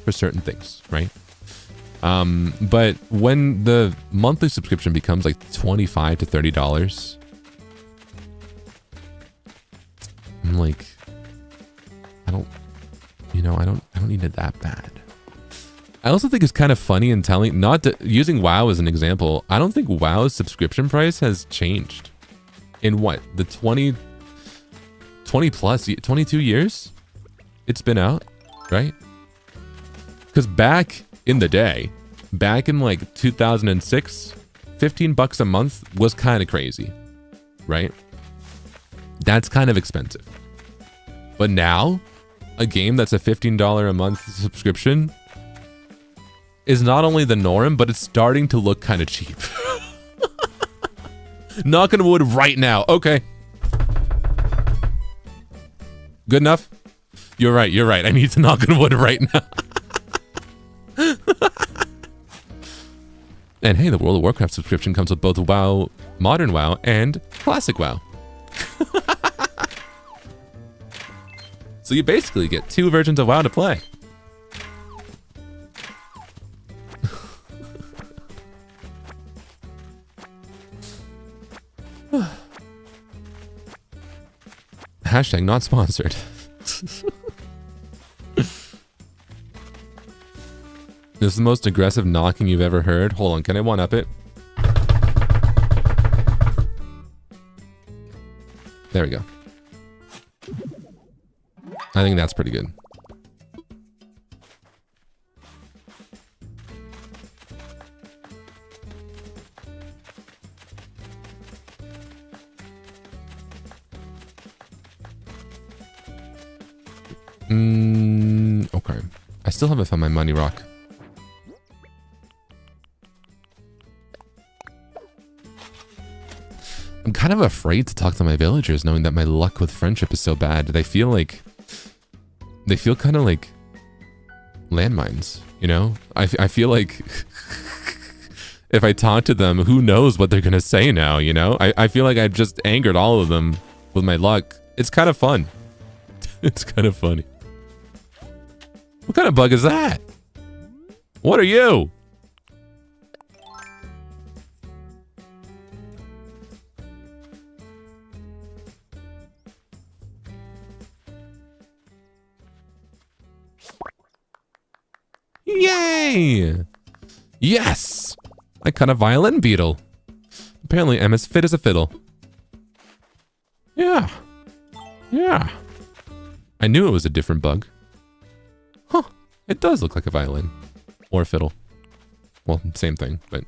for certain things, right? But when the monthly subscription becomes like $25 to $30, I'm like, I don't need it that bad. I also think it's kind of funny and telling, using WoW as an example, I don't think WoW's subscription price has changed in what, the 22 years it's been out, right? Because back in the day, back in like 2006, 15 bucks a month was kind of crazy, right? That's kind of expensive. But now, a game that's a $15 a month subscription is not only the norm, but it's starting to look kind of cheap. Knock on wood right now. Okay. Good enough? You're right. I need to knock on wood right now. And hey, the World of Warcraft subscription comes with both WoW, Modern WoW, and Classic WoW. So you basically get 2 versions of WoW to play. Hashtag not sponsored. This is the most aggressive knocking you've ever heard. Hold on, can I one-up it? There we go. I think that's pretty good. Okay. I still haven't found my money rock. I'm kind of afraid to talk to my villagers knowing that my luck with friendship is so bad. They feel kind of like landmines, you know? I feel like if I talk to them, who knows what they're gonna say now, you know? I feel like I've just angered all of them with my luck. It's kind of fun. It's kind of funny. What kind of bug is that? What are you? Yay! Yes! I caught a violin beetle. Apparently I'm as fit as a fiddle. Yeah. Yeah. I knew it was a different bug. Huh. It does look like a violin. Or a fiddle. Well, same thing, but...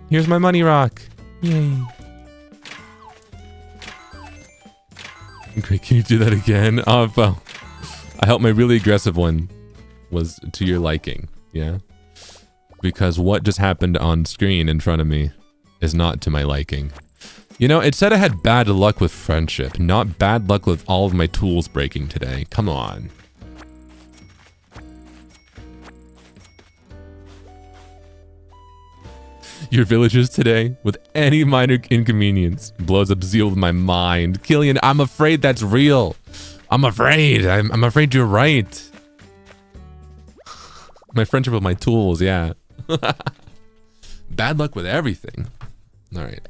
Here's my money rock. Yay. Great, can you do that again? Oh, well, I hope my really aggressive one was to your liking, yeah? Because what just happened on screen in front of me is not to my liking. You know, it said I had bad luck with friendship, not bad luck with all of my tools breaking today. Come on. Your villagers today, with any minor inconvenience, blows up Zeal with my mind. Killian, I'm afraid that's real. I'm afraid. I'm afraid you're right. My friendship with my tools, yeah. Bad luck with everything. All right.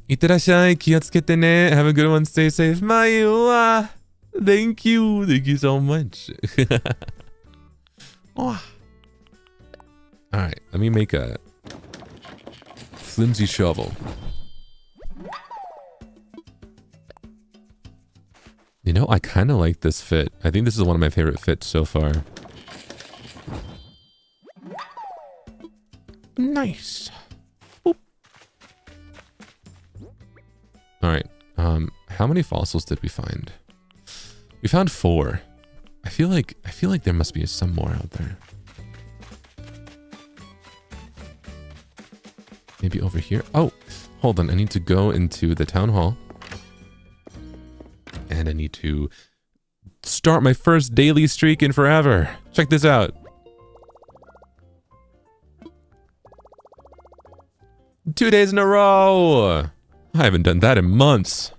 いってらっしゃい。気をつけてね。Have a good one. Stay safe. まゆは。Thank you. Thank you so much. All right. Let me make a flimsy shovel. You know, I kind of like this fit. I think this is one of my favorite fits so far. Nice. Boop. All right. How many fossils did we find? We found 4. I feel like there must be some more out there. Maybe over here. Oh, hold on. I need to go into the town hall. And I need to start my first daily streak in forever. Check this out. 2 days in a row. I haven't done that in months.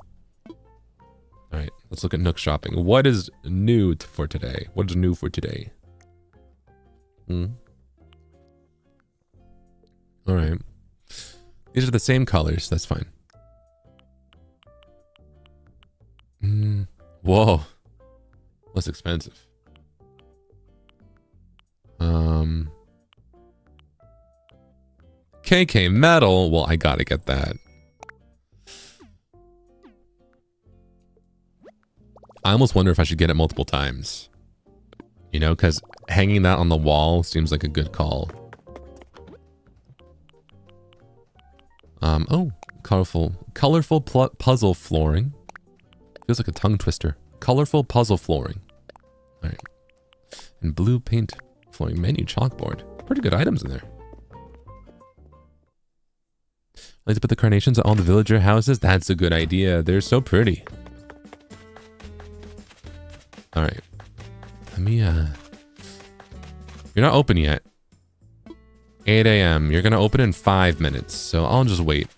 All right, let's look at Nook shopping. What is new for today? What is new for today? All right. These are the same colors. That's fine. Whoa. Less expensive. KK metal. Well, I gotta get that. I almost wonder if I should get it multiple times. You know, because hanging that on the wall seems like a good call. Oh, colorful puzzle flooring. Feels like a tongue twister. Colorful puzzle flooring. All right. And blue paint flooring menu chalkboard. Pretty good items in there. I like to put the carnations on all the villager houses. That's a good idea. They're so pretty. All right. Let me, You're not open yet. 8 a.m. You're going to open in 5 minutes. So I'll just wait.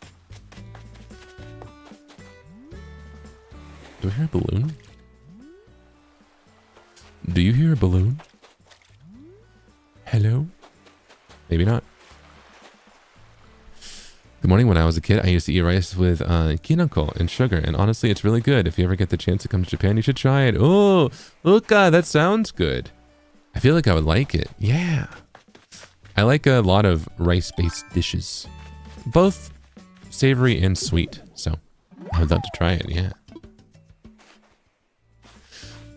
Do I hear a balloon? Do you hear a balloon? Hello? Maybe not. Good morning. When I was a kid, I used to eat rice with kinako and sugar. And honestly, it's really good. If you ever get the chance to come to Japan, you should try it. Oh, Uka, that sounds good. I feel like I would like it. Yeah. I like a lot of rice-based dishes. Both savory and sweet. So I would love to try it, yeah.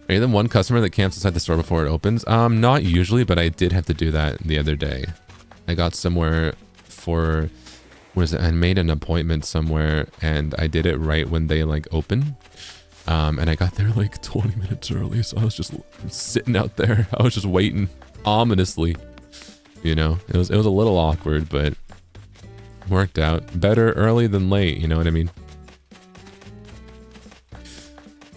Are you the one customer that camps inside the store before it opens? Not usually, but I did have to do that the other day. I got somewhere for, I made an appointment somewhere and I did it right when they like open. And I got there like 20 minutes early, so I was just sitting out there. I was just waiting ominously. You know, it was a little awkward, but worked out. Better early than late, you know what I mean?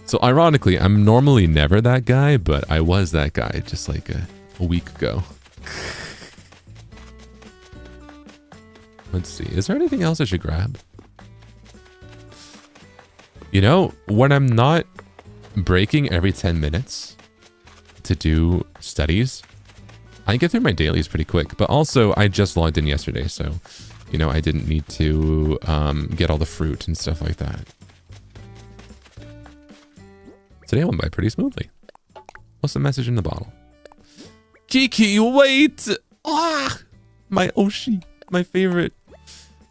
So ironically, I'm normally never that guy, but I was that guy just like a week ago. Let's see. Is there anything else I should grab? You know, when I'm not breaking every 10 minutes to do studies, I get through my dailies pretty quick. But also, I just logged in yesterday, so, you know, I didn't need to get all the fruit and stuff like that. Today I went by pretty smoothly. What's the message in the bottle? Kiki, wait! Ah, my Oshi, my favorite.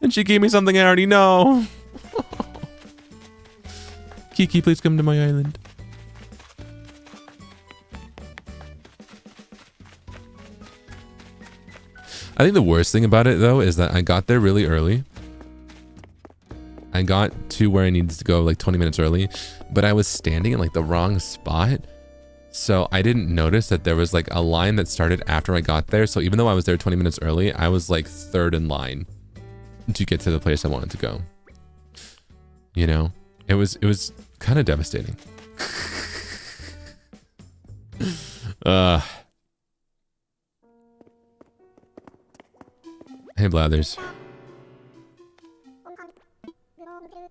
And she gave me something I already know. Kiki, please come to my island. I think the worst thing about it, though, is that I got there really early. I got to where I needed to go like 20 minutes early, but I was standing in like the wrong spot. So I didn't notice that there was like a line that started after I got there. So even though I was there 20 minutes early, I was like third in line to get to the place I wanted to go. You know, it was kind of devastating. Hey, Blathers.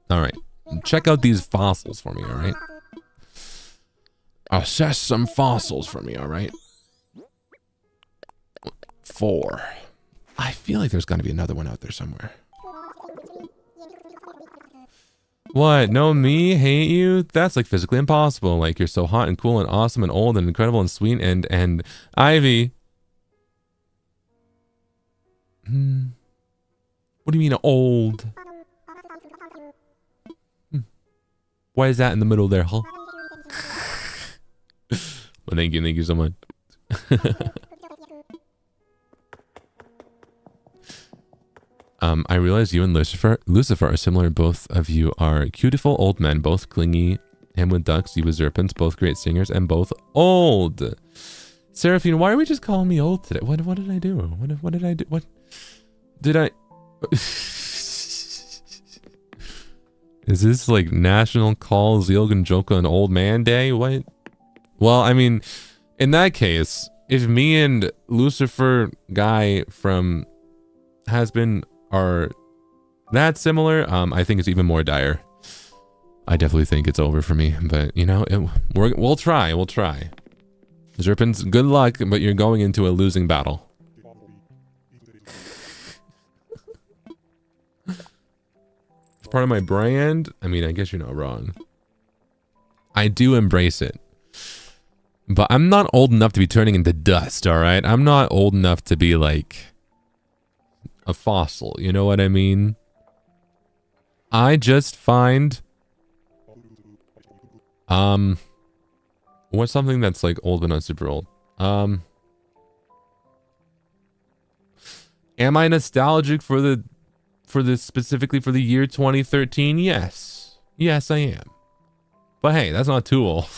All right, check out these fossils for me, all right? Assess some fossils for me, all right? 4. I feel like there's got to be another one out there somewhere. What? No, me? Hate you? That's like physically impossible. Like, you're so hot and cool and awesome and old and incredible and sweet and Ivy. What do you mean old? Why is that in the middle there, huh? Well, thank you so much. I realize you and Lucifer are similar. Both of you are beautiful old men, both clingy. Him with ducks, you with serpents, both great singers, and both old. Seraphine, why are we just calling me old today? What did I do? What did I do? What did I? Is this like National Call Zeal Ginjoka an Old Man Day? What? Well, I mean, in that case, if me and Lucifer guy from Has Been are that similar, I think it's even more dire. I definitely think it's over for me, but you know, we'll try. Zerpins, good luck, but you're going into a losing battle. It's part of my brand. I mean, I guess you're not wrong. I do embrace it. But I'm not old enough to be turning into dust, all right? I'm not old enough to be like a fossil, you know what I mean? I just find what's something that's like old but not super old? Am I nostalgic for the specifically for the year 2013? Yes. Yes, I am. But hey, that's not too old.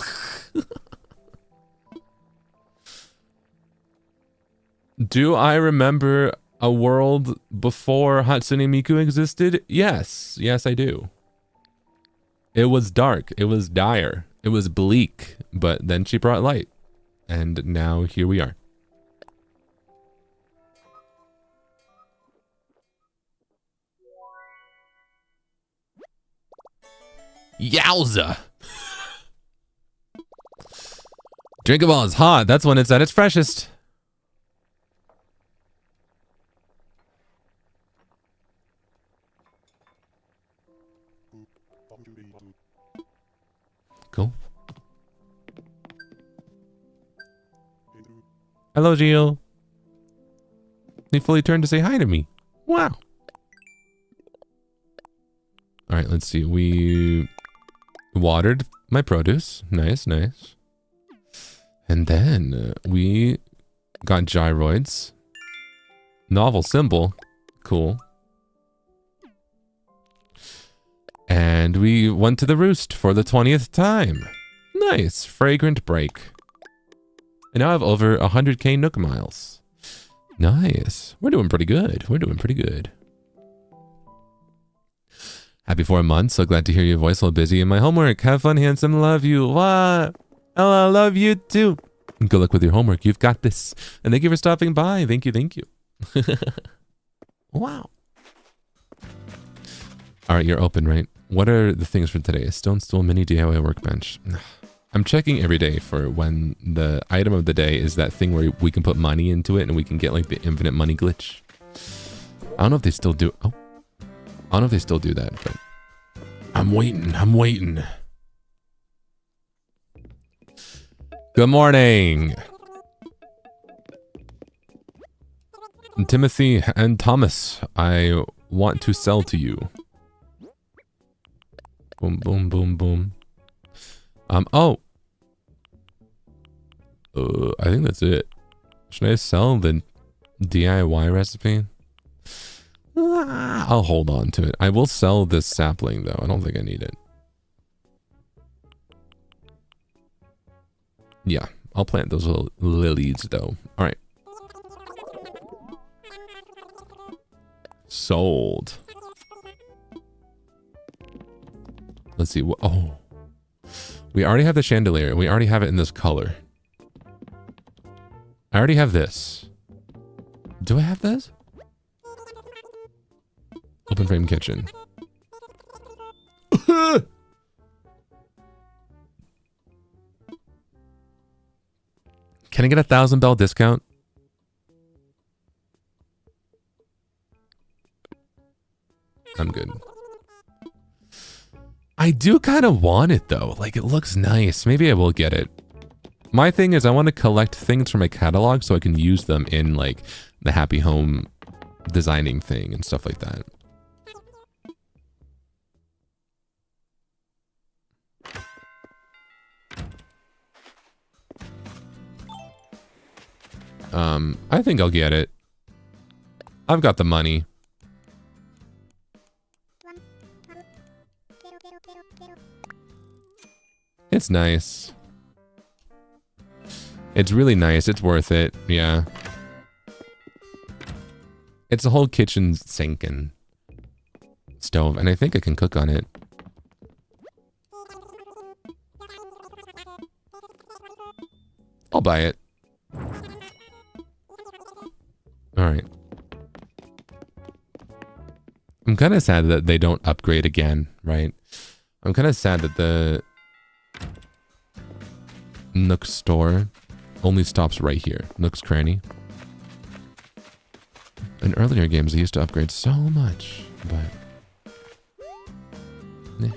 Do I remember a world before Hatsune Miku existed? Yes. Yes, I do. It was dark. It was dire. It was bleak. But then she brought light. And now here we are. Yowza! Drinkable is hot. That's when it's at its freshest. Cool. Hello, Gio. He fully turned to say hi to me. Wow. All right, let's see. We watered my produce. Nice, nice. And then we got gyroids. Novel symbol. Cool. And we went to the roost for the 20th time. Nice. Fragrant break. And now I have over 100k Nook miles. Nice. We're doing pretty good. We're doing pretty good. Happy 4 months. So glad to hear your voice while busy in my homework. Have fun, handsome. Love you. What? Oh, I love you too. Good luck with your homework. You've got this. And thank you for stopping by. Thank you. Thank you. Wow. All right, you're open, right? What are the things for today? Stone Stool Mini DIY Workbench. I'm checking every day for when the item of the day is that thing where we can put money into it and we can get like the infinite money glitch. I don't know if they still do. Oh, I don't know if they still do that, but I'm waiting. I'm waiting. Good morning. Timothy and Thomas, I want to sell to you. Boom, boom, boom, boom. Oh. I think that's it. Should I sell the DIY recipe? I'll hold on to it. I will sell this sapling, though. I don't think I need it. Yeah, I'll plant those little lilies, though. All right. Sold. Let's see. Oh, we already have the chandelier. We already have it in this color. I already have this. Do I have this? Open frame kitchen. Can I get a 1,000 bell discount? I'm good. I do kind of want it though. Like, it looks nice. Maybe I will get it. My thing is I want to collect things from my catalog so I can use them in like the happy home designing thing and stuff like that. I think I'll get it. I've got the money. It's nice. It's really nice. It's worth it. Yeah. It's a whole kitchen sink and stove, and I think I can cook on it. I'll buy it. Alright. I'm kind of sad that they don't upgrade again, right? I'm kind of sad that the Nook store only stops right here. Nook's Cranny. In earlier games, they used to upgrade so much, but... Eh.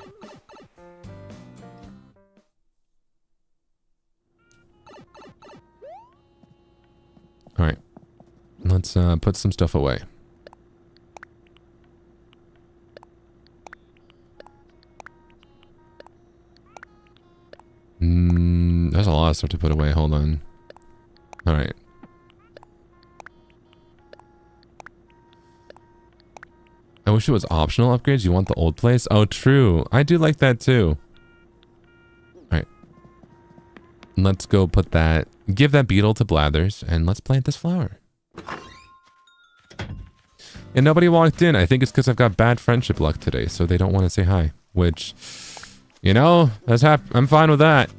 Alright. Let's put some stuff away. There's a lot of stuff to put away. Hold on. Alright. I wish it was optional upgrades. You want the old place? Oh, true. I do like that too. Alright. Let's go put that... Give that beetle to Blathers, and let's plant this flower. And nobody walked in. I think it's because I've got bad friendship luck today, so they don't want to say hi. Which, you know, I'm fine with that.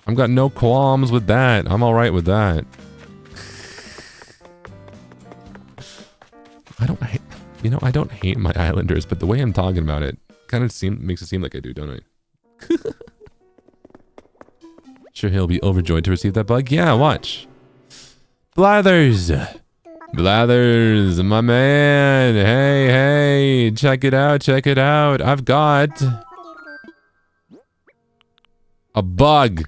I've got no qualms with that. I'm alright with that. I don't hate my islanders, but the way I'm talking about it kind of makes it seem like I do, don't I? Sure he'll be overjoyed to receive that bug? Yeah, watch. Blathers! Blathers, my man! Hey, check it out, check it out. I've got... a bug!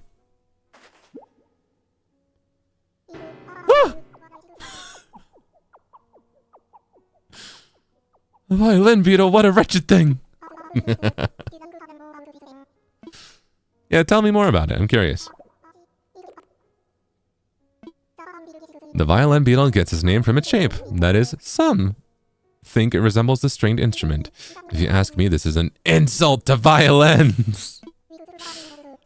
A violin beetle, what a wretched thing! Yeah, tell me more about it, I'm curious. The violin beetle gets its name from its shape. That is, some think it resembles a stringed instrument. If you ask me, this is an insult to violins!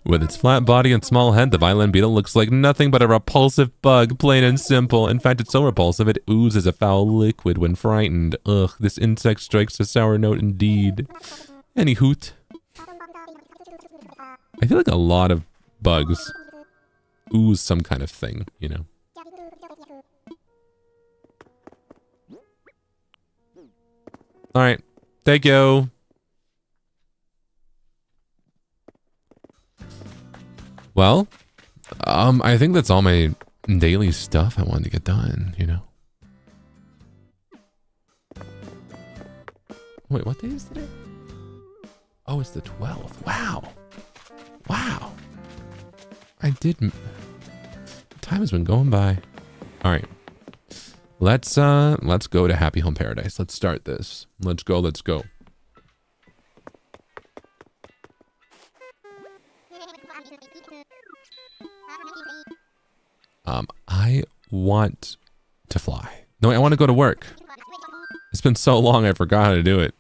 With its flat body and small head, the violin beetle looks like nothing but a repulsive bug, plain and simple. In fact, it's so repulsive it oozes a foul liquid when frightened. Ugh, this insect strikes a sour note indeed. Any hoot. I feel like a lot of bugs ooze some kind of thing, you know? Alright, thank you. Well, I think that's all my daily stuff I wanted to get done, you know? Wait, what day is today? Oh, it's the 12th. Wow. Wow. I didn't... Time has been going by. Alright. Let's go to Happy Home Paradise. Let's start this. Let's go, let's go. I want to fly. No, I want to go to work. It's been so long I forgot how to do it.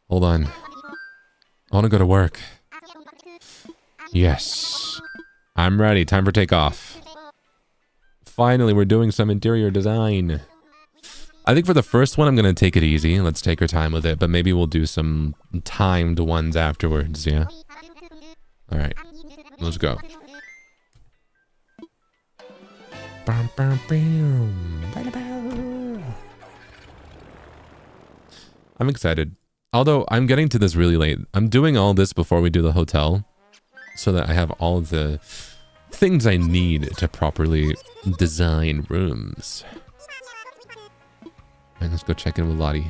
Hold on. I want to go to work. Yes. I'm ready. Time for takeoff. Finally, we're doing some interior design. I think for the first one, I'm going to take it easy. Let's take our time with it, but maybe we'll do some timed ones afterwards, yeah? Alright. Let's go. I'm excited. Although, I'm getting to this really late. I'm doing all this before we do the hotel, so that I have all the things I need to properly design rooms. And Alright, let's go check in with Lottie.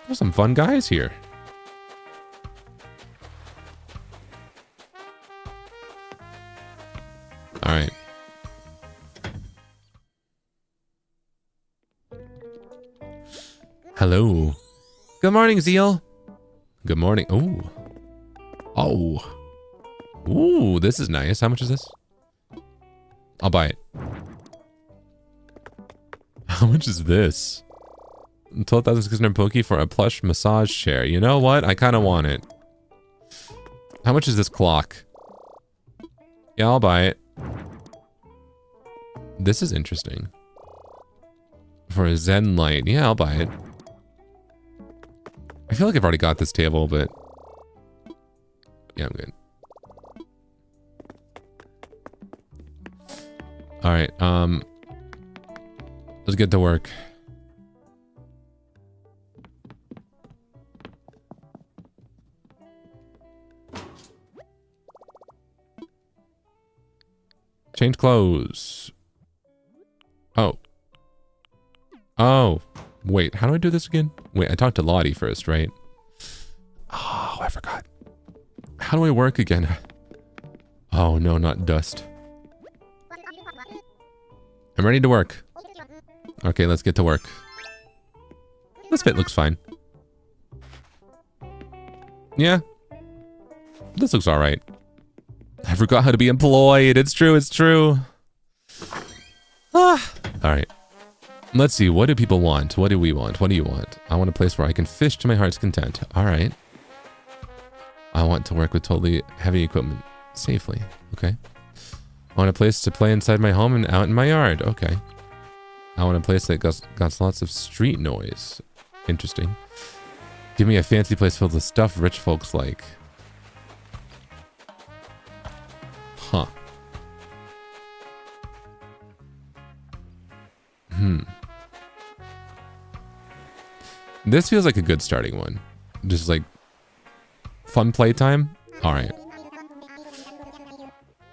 There's some fun guys here. Alright. Hello. Good morning, Zeal. Good morning. Ooh. Oh. Ooh, this is nice. How much is this? I'll buy it. How much is this? 12,600 Poki for a plush massage chair. You know what? I kind of want it. How much is this clock? Yeah, I'll buy it. This is interesting. For a Zen light. Yeah, I'll buy it. I feel like I've already got this table, but... yeah, I'm good. Alright, let's get to work. Change clothes. Oh. Oh. Wait, how do I do this again? Wait, I talked to Lottie first, right? Oh, I forgot. How do I work again? Oh, no, not dust. I'm ready to work. Okay, let's get to work. This fit looks fine. Yeah. This looks alright. I forgot how to be employed. It's true, it's true. Ah. Alright. Let's see, what do people want? What do we want? What do you want? I want a place where I can fish to my heart's content. Alright. I want to work with totally heavy equipment safely. Okay. I want a place to play inside my home and out in my yard. Okay. I want a place that got lots of street noise. Interesting. Give me a fancy place filled with stuff rich folks like. Huh. This feels like a good starting one. Just like fun playtime. Alright.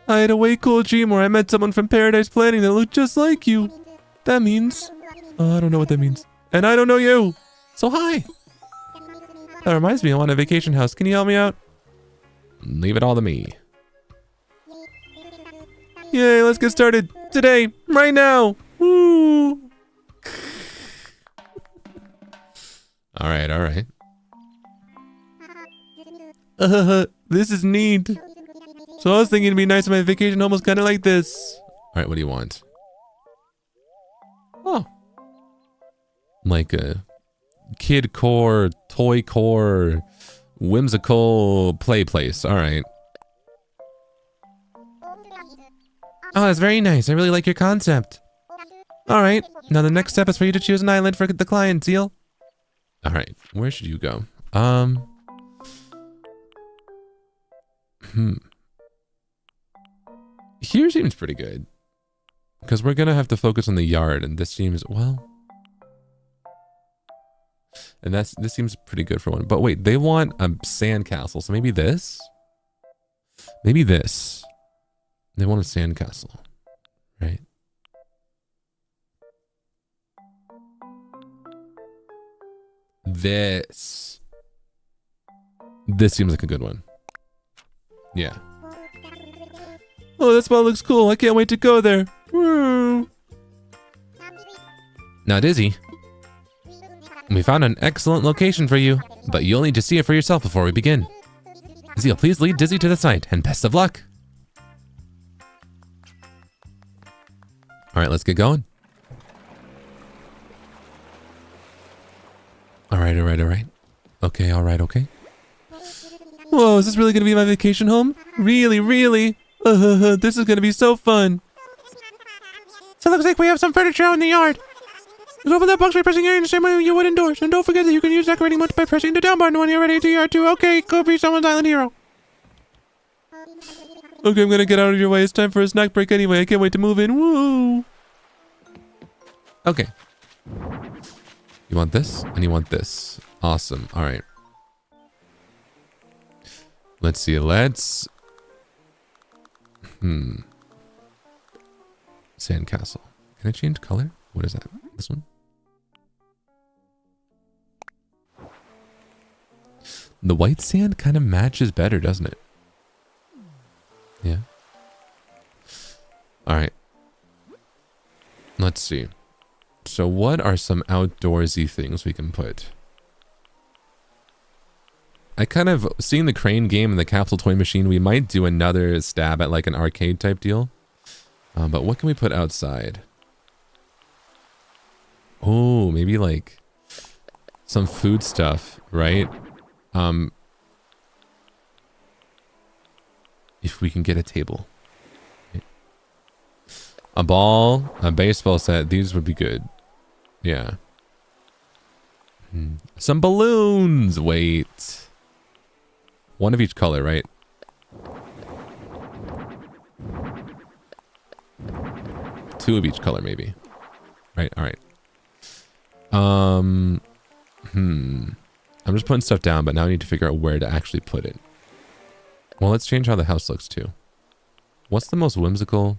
I had a way cool dream where I met someone from Paradise Planning that looked just like you. That means... I don't know what that means. And I don't know you. So hi. That reminds me, I want a vacation house. Can you help me out? Leave it all to me. Yay, let's get started. Today. Right now. Woo. Alright, alright. This is neat. So I was thinking it'd be nice if my vacation home was kind of like this. Alright, what do you want? Oh. Like a kid core, toy core, whimsical play place. Alright. Oh, that's very nice. I really like your concept. Alright. Now the next step is for you to choose an island for the client, Zeal. Alright. Where should you go? Here seems pretty good. Because we're going to have to focus on the yard, and this seems, well... and this seems pretty good for one. But wait, they want a sandcastle, so maybe this? Maybe this. They want a sandcastle, right? This. This seems like a good one. Yeah. Oh, that spot looks cool. I can't wait to go there. Woo. Now, Dizzy, we found an excellent location for you, but you'll need to see it for yourself before we begin. Zeal, please lead Dizzy to the site, and best of luck. Alright, let's get going. Alright. Okay, alright, okay. Whoa, is this really gonna be my vacation home? Really? This is gonna be so fun. So it looks like we have some furniture out in the yard. Just open that box by pressing A in the same way you would indoors. And don't forget that you can use decorating mode by pressing the down button when you're ready to yard too. Okay, go be someone's island hero. Okay, I'm gonna get out of your way. It's time for a snack break anyway. I can't wait to move in. Woo! Okay. You want this? And you want this. Awesome. Alright. Let's see. Sandcastle. Can I change color? What is that? This one? The white sand kind of matches better, doesn't it? Yeah. All right. Let's see. So what are some outdoorsy things we can put? I kind of, seeing the crane game and the capsule toy machine, we might do another stab at like an arcade type deal. But what can we put outside? Oh, maybe like some food stuff, right? If we can get a table. A ball, a baseball set, these would be good. Yeah. Some balloons, wait. One of each color, right? Two of each color, maybe. Right, all right. I'm just putting stuff down, but now I need to figure out where to actually put it. Well, let's change how the house looks too. What's the most whimsical?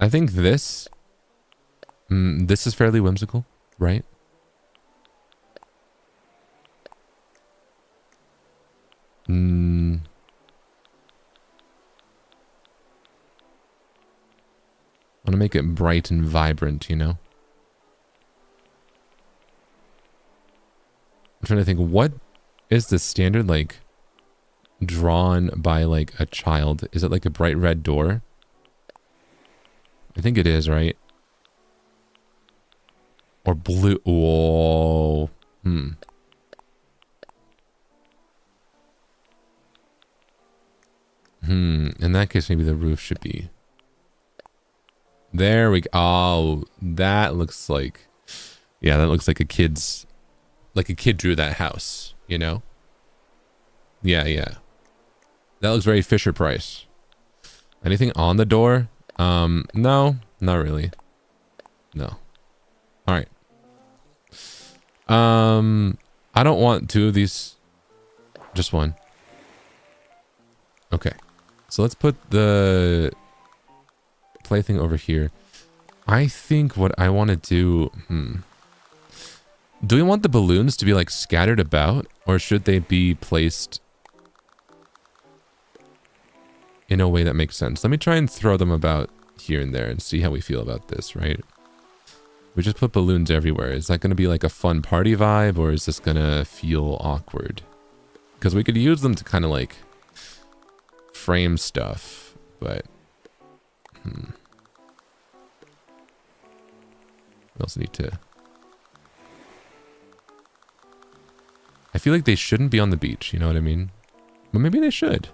I think this is fairly whimsical, right? I want to make it bright and vibrant, you know? I'm trying to think, what is the standard, like, drawn by, like, a child? Is it like a bright red door? I think it is, right? Or blue. Whoa. In that case, maybe the roof should be. There we go. Oh, that looks like. Yeah, that looks like a kid's. Like a kid drew that house, you know? Yeah, yeah. That looks very Fisher Price. Anything on the door? No, not really. No. All right. I don't want two of these. Just one. Okay. So let's put the plaything over here. I think what I want to do... Do we want the balloons to be like scattered about? Or should they be placed in a way that makes sense? Let me try and throw them about here and there and see how we feel about this, right? We just put balloons everywhere. Is that going to be like a fun party vibe, or is this going to feel awkward? Because we could use them to kind of like frame stuff, but we also need to... I feel like they shouldn't be on the beach, you know what I mean? But maybe they should.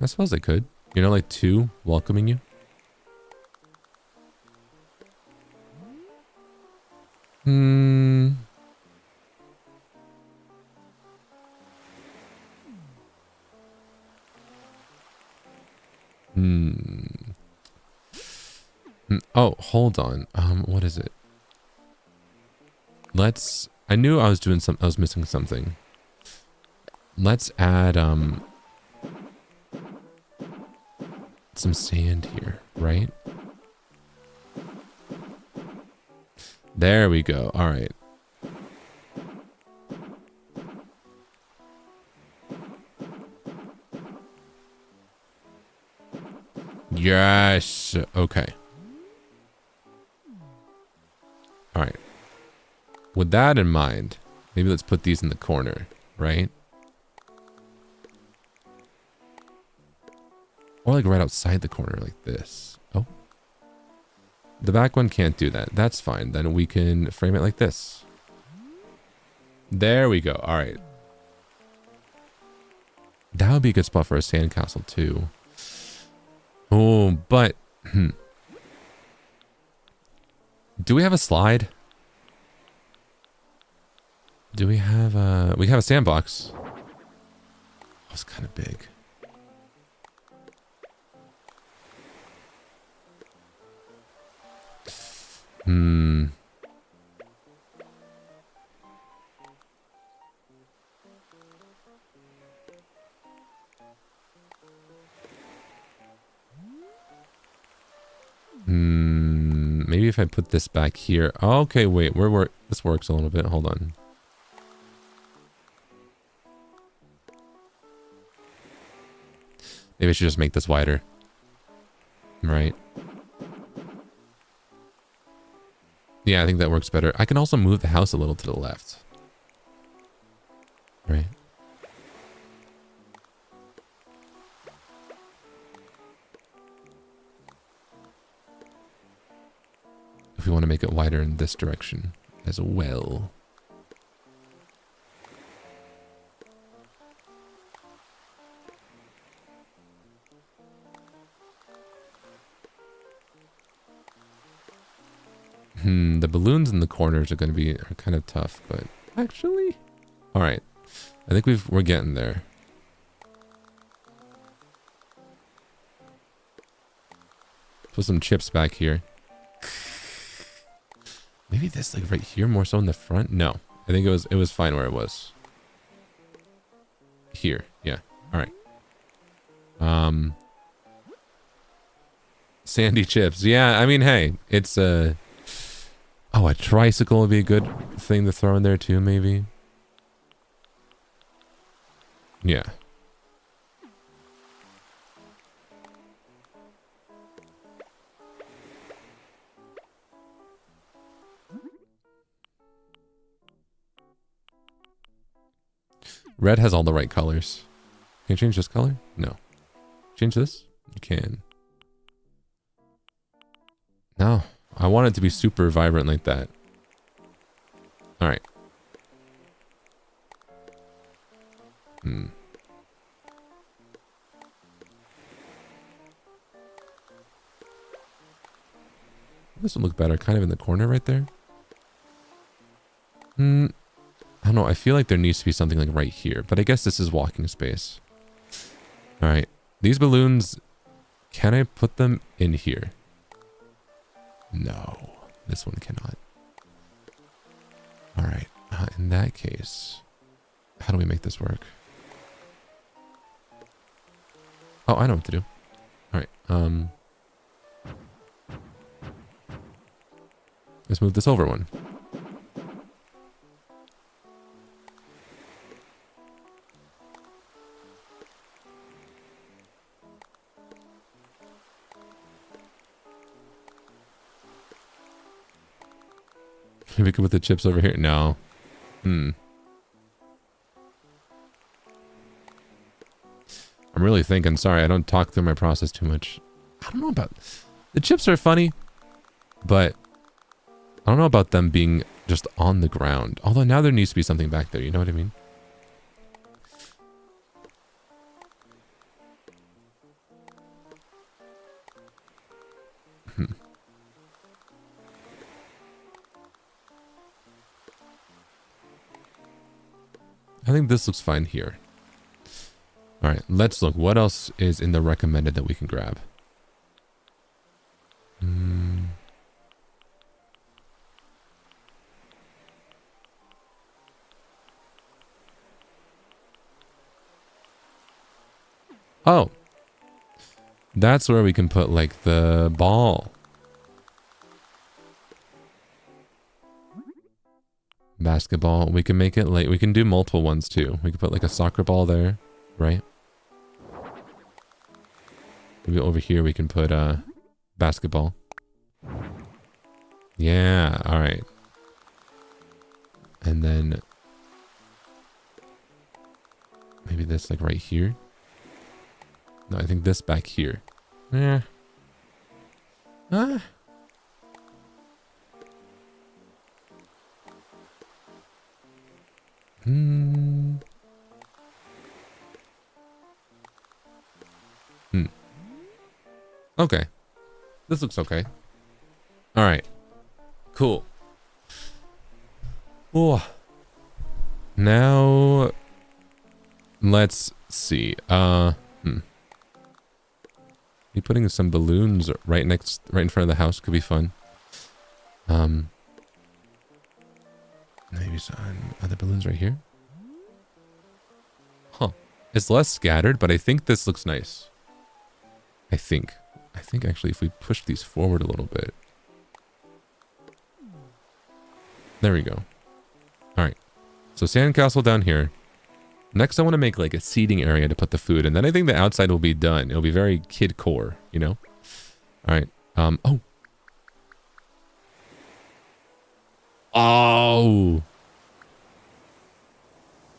I suppose they could. You know, like two welcoming you. Oh, hold on. What is it? Let's... I knew I was doing some... I was missing something. Let's add, some sand here, right? There we go. All right. Yes. Okay. All right. With that in mind, maybe let's put these in the corner, right? Or like right outside the corner like this. Oh. The back one can't do that. That's fine. Then we can frame it like this. There we go. All right. That would be a good spot for a sandcastle too. Oh, but... Do we have a slide? Do we have a sandbox? Oh, it's kind of big. Maybe if I put this back here. Oh, okay, wait, this works a little bit. Hold on. Maybe I should just make this wider. Right. Yeah, I think that works better. I can also move the house a little to the left. Right. If we want to make it wider in this direction as well. The balloons in the corners are going to are kind of tough, but actually, all right. I think we're getting there. Put some chips back here. Maybe this like right here more so in the front. No, I think it was fine where it was. Here, yeah. All right. Sandy chips. Yeah, I mean, hey, it's oh, a tricycle would be a good thing to throw in there too, maybe. Yeah. Red has all the right colors. Can you change this color? No. Change this? You can. No. I want it to be super vibrant like that. Alright. This would look better, kind of in the corner right there. I don't know, I feel like there needs to be something like right here, but I guess this is walking space. Alright, these balloons, can I put them in here? No, this one cannot. Alright, in that case, how do we make this work? Oh, I know what to do. Alright, let's move this over one. Maybe we could put the chips over here. No. I'm really thinking. Sorry, I don't talk through my process too much. I don't know about... The chips are funny, but I don't know about them being just on the ground. Although now there needs to be something back there. You know what I mean? I think this looks fine here. All right, let's look. What else is in the recommended that we can grab? Oh, that's where we can put like the ball. Basketball. We can make it like, we can do multiple ones too. We can put like a soccer ball there, right? Maybe over here we can put basketball. Yeah, all right. And then maybe this like right here. No, I think this back here. Yeah. Okay. This looks okay. All right. Cool. Oh. Now, let's see. Maybe putting some balloons right in front of the house could be fun. Maybe some other balloons right here. Huh. It's less scattered, but I think this looks nice. I think actually if we push these forward a little bit. There we go. All right. So sandcastle down here. Next, I want to make like a seating area to put the food, and then I think the outside will be done. It'll be very kid core, you know? All right. Oh. Oh.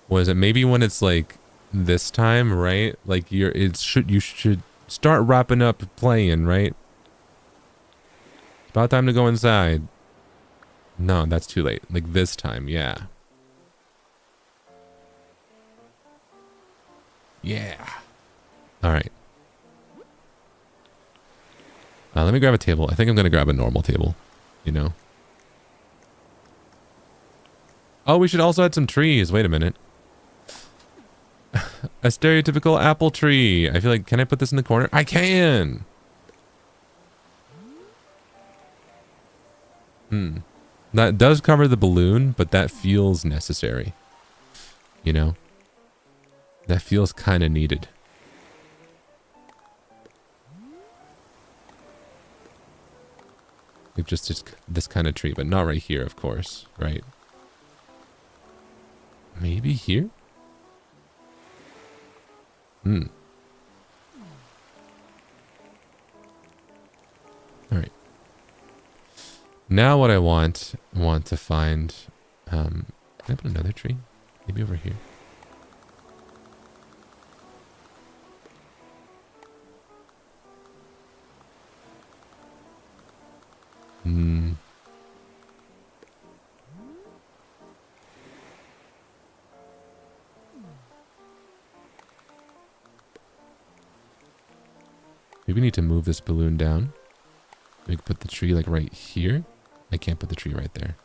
Was it maybe when it's like this time, right? Like you should start wrapping up playing, right? It's about time to go inside. No, that's too late. Like this time, yeah. Yeah. All right. Let me grab a table. I think I'm going to grab a normal table, you know. Oh, we should also add some trees. Wait a minute. A stereotypical apple tree. I feel like, can I put this in the corner? I can. That does cover the balloon, but that feels necessary. You know? That feels kind of needed. Like just this kind of tree, but not right here, of course, right? Maybe here? All right. Now what I want to find, can I put another tree? Maybe over here. Maybe we need to move this balloon down. We can put the tree like right here. I can't put the tree right there.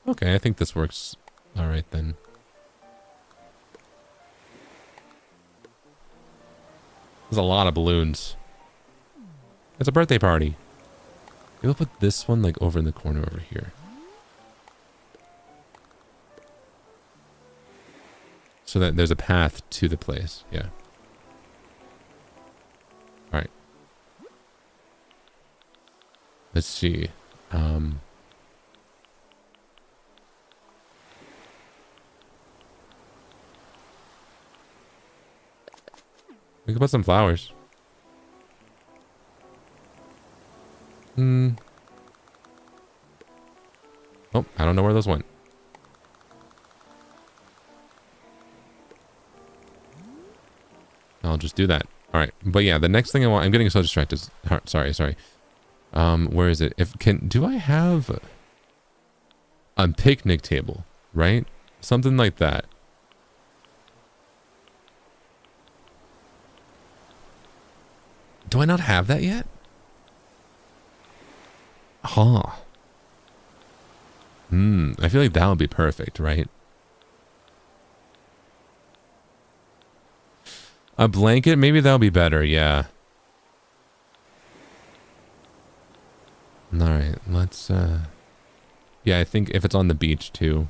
Okay, I think this works all right then. There's a lot of balloons. It's a birthday party. Maybe we'll put this one like over in the corner over here. So that there's a path to the place. Yeah. All right. Let's see. We can put some flowers. Oh, I don't know where those went. I'll just do that. All right. But yeah, the next thing I want, I'm getting so distracted. Sorry. Where is it? Do I have a picnic table, right? Something like that. Do I not have that yet? Huh. I feel like that would be perfect, right? A blanket? Maybe that'll be better, yeah. Alright, let's, yeah, I think if it's on the beach, too.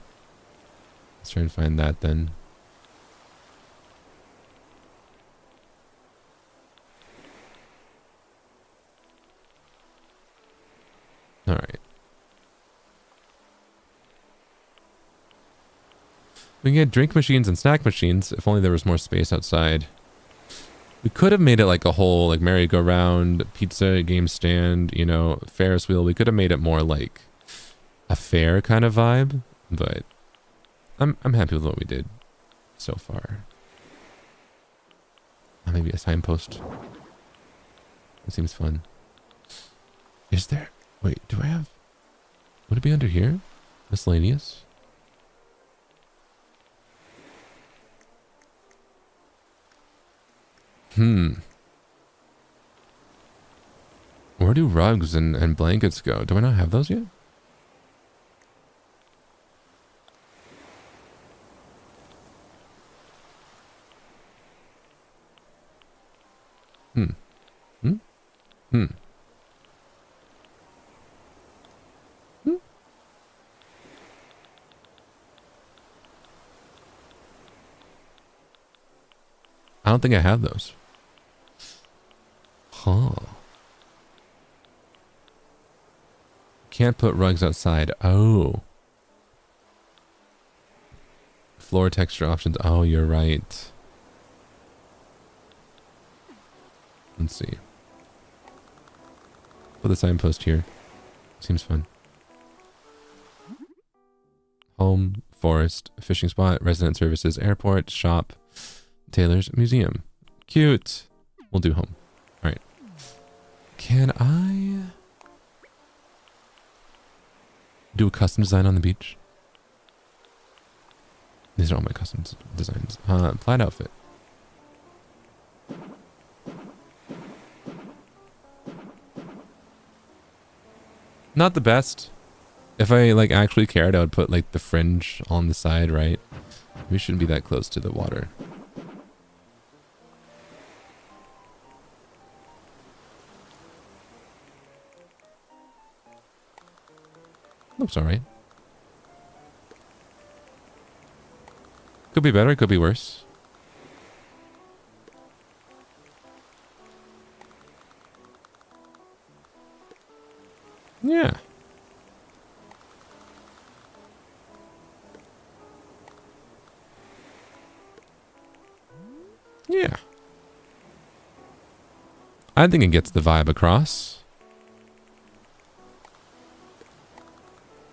Let's try and find that, then. Alright. We can get drink machines and snack machines, if only there was more space outside. We could have made it like a whole, like, merry-go-round, pizza, game stand, you know, Ferris wheel. We could have made it more like a fair kind of vibe, but I'm happy with what we did so far. Maybe a signpost. That seems fun. Is there... Wait, do I have... Would it be under here? Miscellaneous? Where do rugs and blankets go? Do I not have those yet? I don't think I have those. Huh. Can't put rugs outside. Oh. Floor texture options. Oh, you're right. Let's see. Put the signpost here. Seems fun. Home, forest, fishing spot, resident services, airport, shop, tailor's, museum. Cute. We'll do home. All right. Can I do a custom design on the beach? These are all my custom designs. Plaid outfit. Not the best. If I like actually cared, I would put like the fringe on the side, right? We shouldn't be that close to the water. Looks alright. Could be better, could be worse. Yeah. Yeah. I think it gets the vibe across.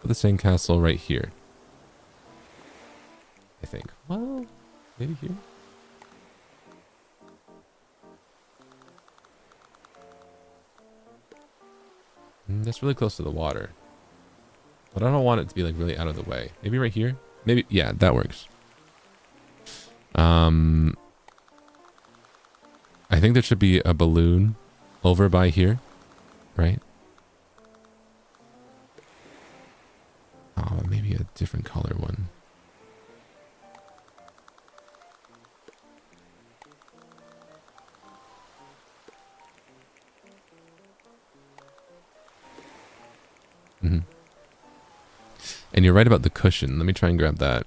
Put the sandcastle right here. I think. Well, maybe here. That's really close to the water. But I don't want it to be like really out of the way. Maybe right here? Maybe, yeah, that works. I think there should be a balloon over by here, right? Oh, maybe a different color one. Mm-hmm. And you're right about the cushion. Let me try and grab that.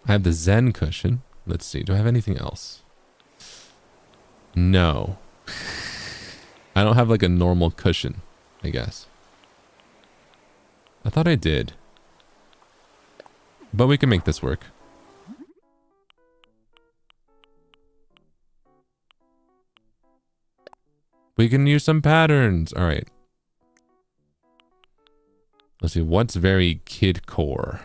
I have the Zen cushion. Let's see. Do I have anything else? No. I don't have like a normal cushion, I guess. I thought I did. But we can make this work. We can use some patterns. All right. Let's see. What's very kidcore?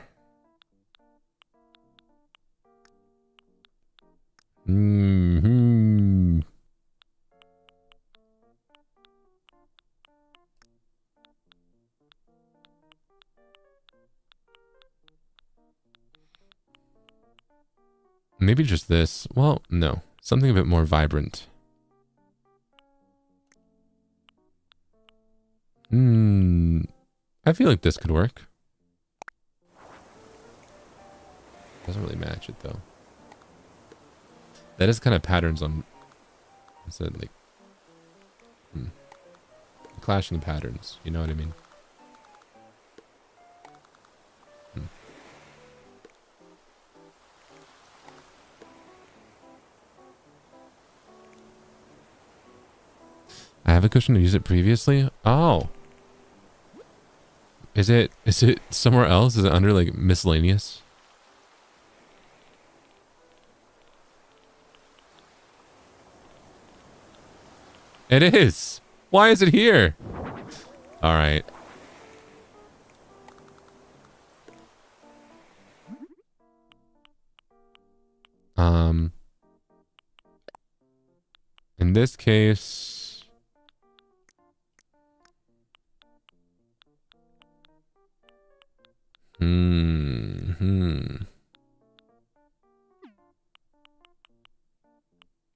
Mm-hmm. Maybe just this. Well, no. Something a bit more vibrant. I feel like this could work. Doesn't really match it though. That is kind of patterns on. Is it like clashing patterns? You know what I mean? I have a cushion to use it previously. Oh. Is it somewhere else? Is it under like miscellaneous? It is. Why is it here? All right. In this case,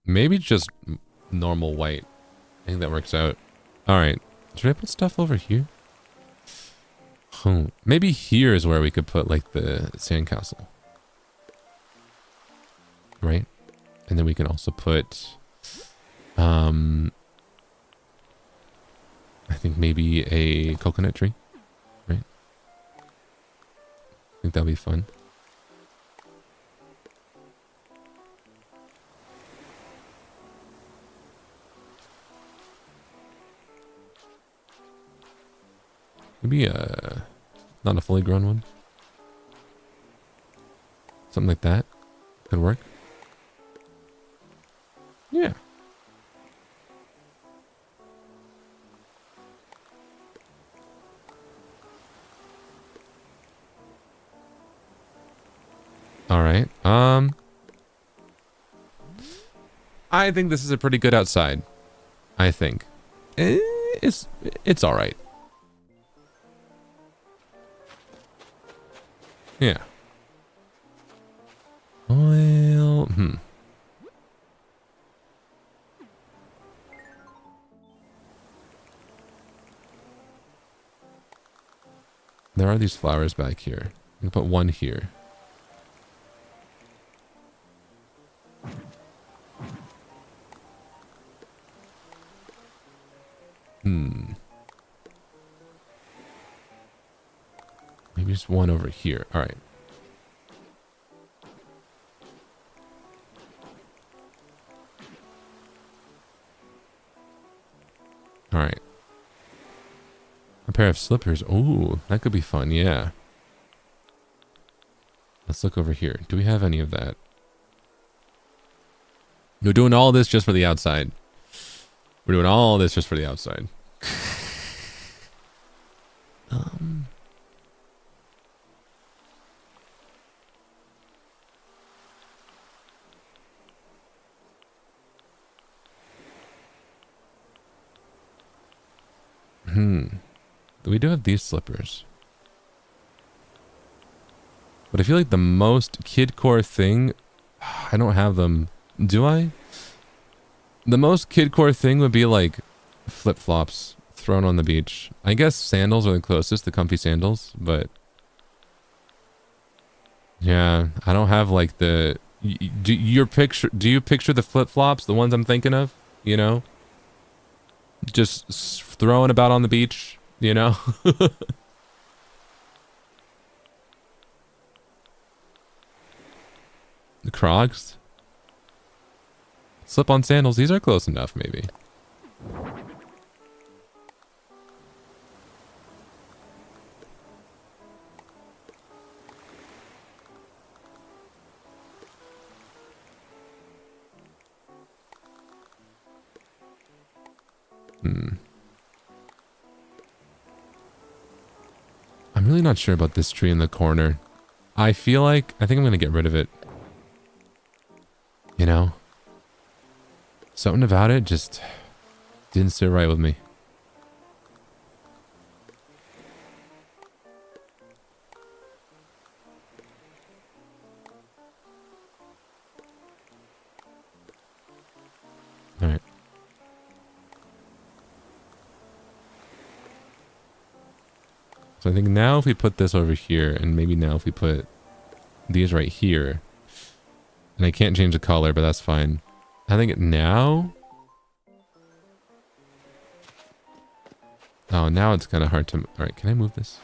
maybe just normal white. I think that works out. All right. Should I put stuff over here? Maybe here is where we could put like the sandcastle. Right? And then we can also put, I think maybe a coconut tree, right? I think that'll be fun. Maybe not a fully grown one. Something like that could work. Yeah. All right. I think this is a pretty good outside. I think it's all right. Yeah. Well, There are these flowers back here. I'm gonna put one here. Maybe just one over here. All right. All right. A pair of slippers. Ooh, that could be fun. Yeah. Let's look over here. Do we have any of that? We're doing all this just for the outside. We're doing all this just for the outside. We do have these slippers. But I feel like the most kidcore thing... I don't have them. Do I? The most kidcore thing would be like flip-flops thrown on the beach. I guess sandals are the closest, the comfy sandals, but... Yeah, I don't have like the... Do you picture the flip-flops, the ones I'm thinking of? You know? Just throwing about on the beach, you know? The Crocs? Slip-on sandals, these are close enough, maybe. I'm really not sure about this tree in the corner. I think I'm gonna get rid of it. You know? Something about it just didn't sit right with me. All right. So I think now if we put this over here, and maybe now if we put these right here, and I can't change the color, but that's fine. I think now... Oh, now it's kind of hard to... Alright, can I move this?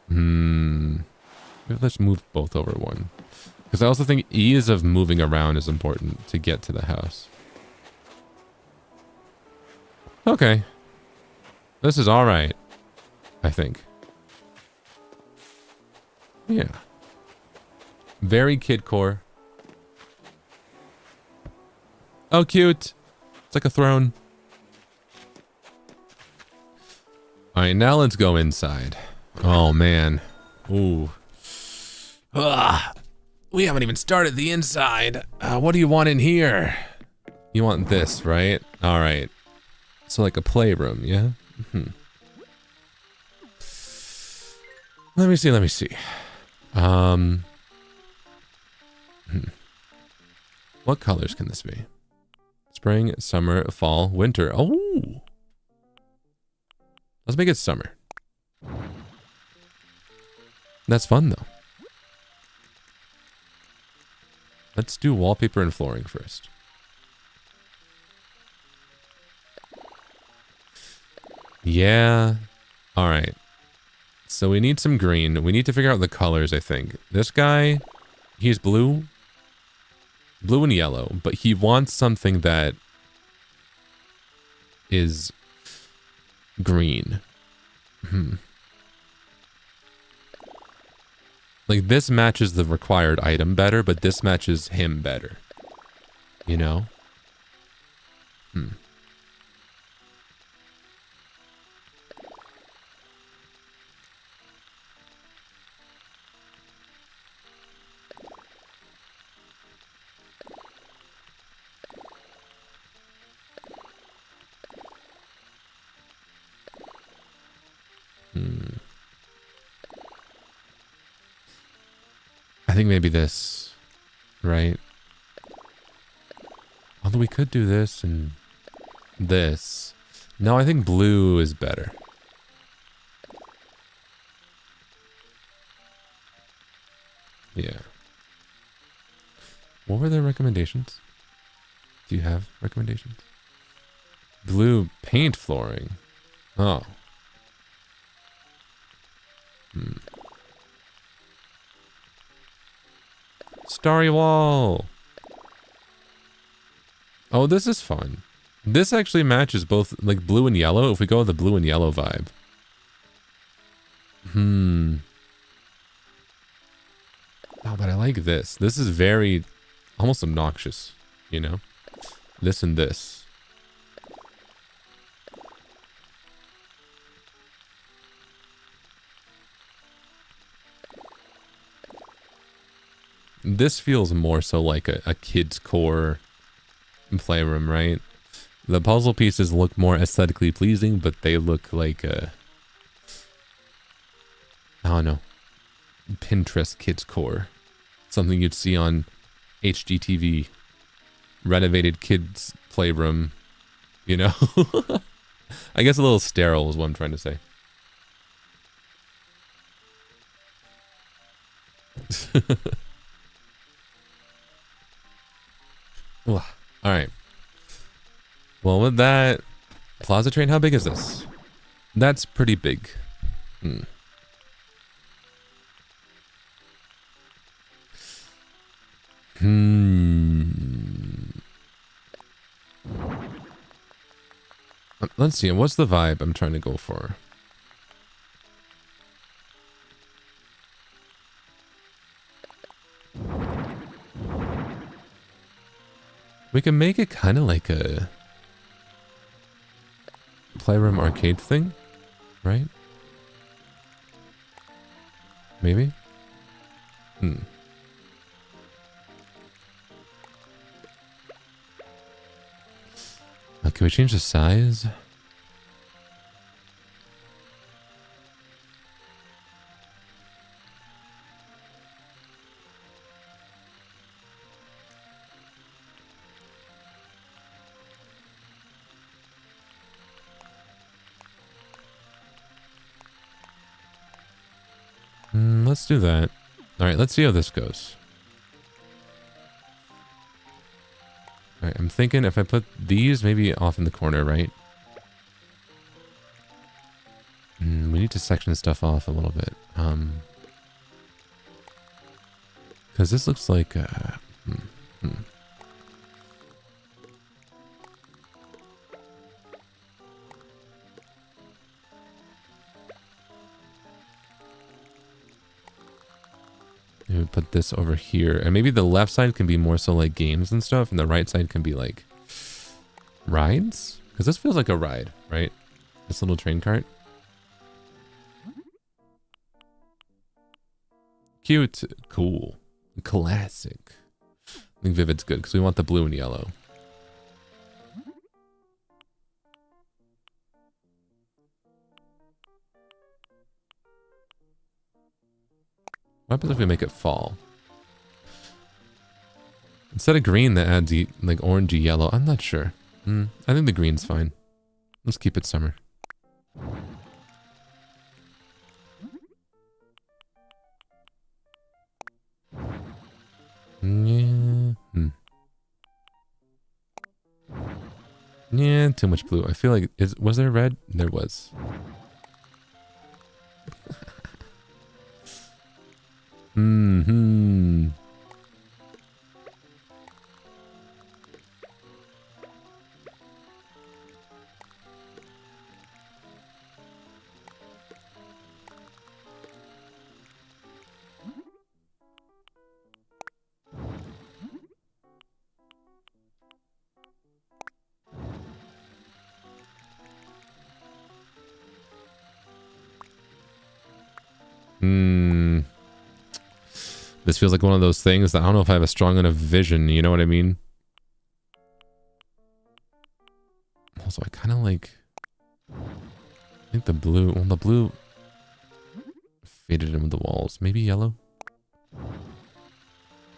Maybe let's move both over one. Because I also think ease of moving around is important to get to the house. Okay. This is alright. I think. Yeah. Very kidcore. Oh, cute. It's like a throne. Alright, now let's go inside. Oh, man. Ooh. Ugh. We haven't even started the inside. What do you want in here? You want this, right? Alright. So like a playroom, yeah? Let me see. What colors can this be? Spring, summer, fall, winter. Oh! Let's make it summer. That's fun, though. Let's do wallpaper and flooring first. Yeah. All right. So we need some green. We need to figure out the colors, I think. This guy, he's blue. Blue and yellow. But he wants something that is green. Like, this matches the required item better, but this matches him better. You know? I think maybe this, right? Although we could do this and this. No, I think blue is better. Yeah. What were their recommendations? Do you have recommendations? Blue paint flooring. Oh. Starry wall. Oh, this is fun. This actually matches both, like, blue and yellow. If we go with the blue and yellow vibe. Oh, but I like this. This is very, almost obnoxious, you know? This and this. This feels more so like a kid's core playroom, right? The puzzle pieces look more aesthetically pleasing, but they look like I don't know, Pinterest kids core. Something you'd see on HGTV. Renovated kids playroom, you know? I guess a little sterile is what I'm trying to say. All right. Well, with that, Plaza Train, how big is this? That's pretty big. Let's see. What's the vibe I'm trying to go for? We can make it kind of like a playroom arcade thing, right? Maybe? Can we change the size? Let's do that. All right, let's see how this goes. All right, I'm thinking if I put these maybe off in the corner, right? We need to section stuff off a little bit. Because this looks like... Maybe put this over here. And maybe the left side can be more so like games and stuff. And the right side can be like rides. Because this feels like a ride, right? This little train cart. Cute. Cool. Classic. I think Vivid's good because we want the blue and yellow. What happens if we make it fall? Instead of green, that adds like orangey yellow. I'm not sure. I think the green's fine. Let's keep it summer. Yeah. Yeah, too much blue. I feel like was there red? There was. This feels like one of those things that I don't know if I have a strong enough vision, you know what I mean? Also, I kind of like... I think the blue... Well, the blue faded in with the walls. Maybe yellow?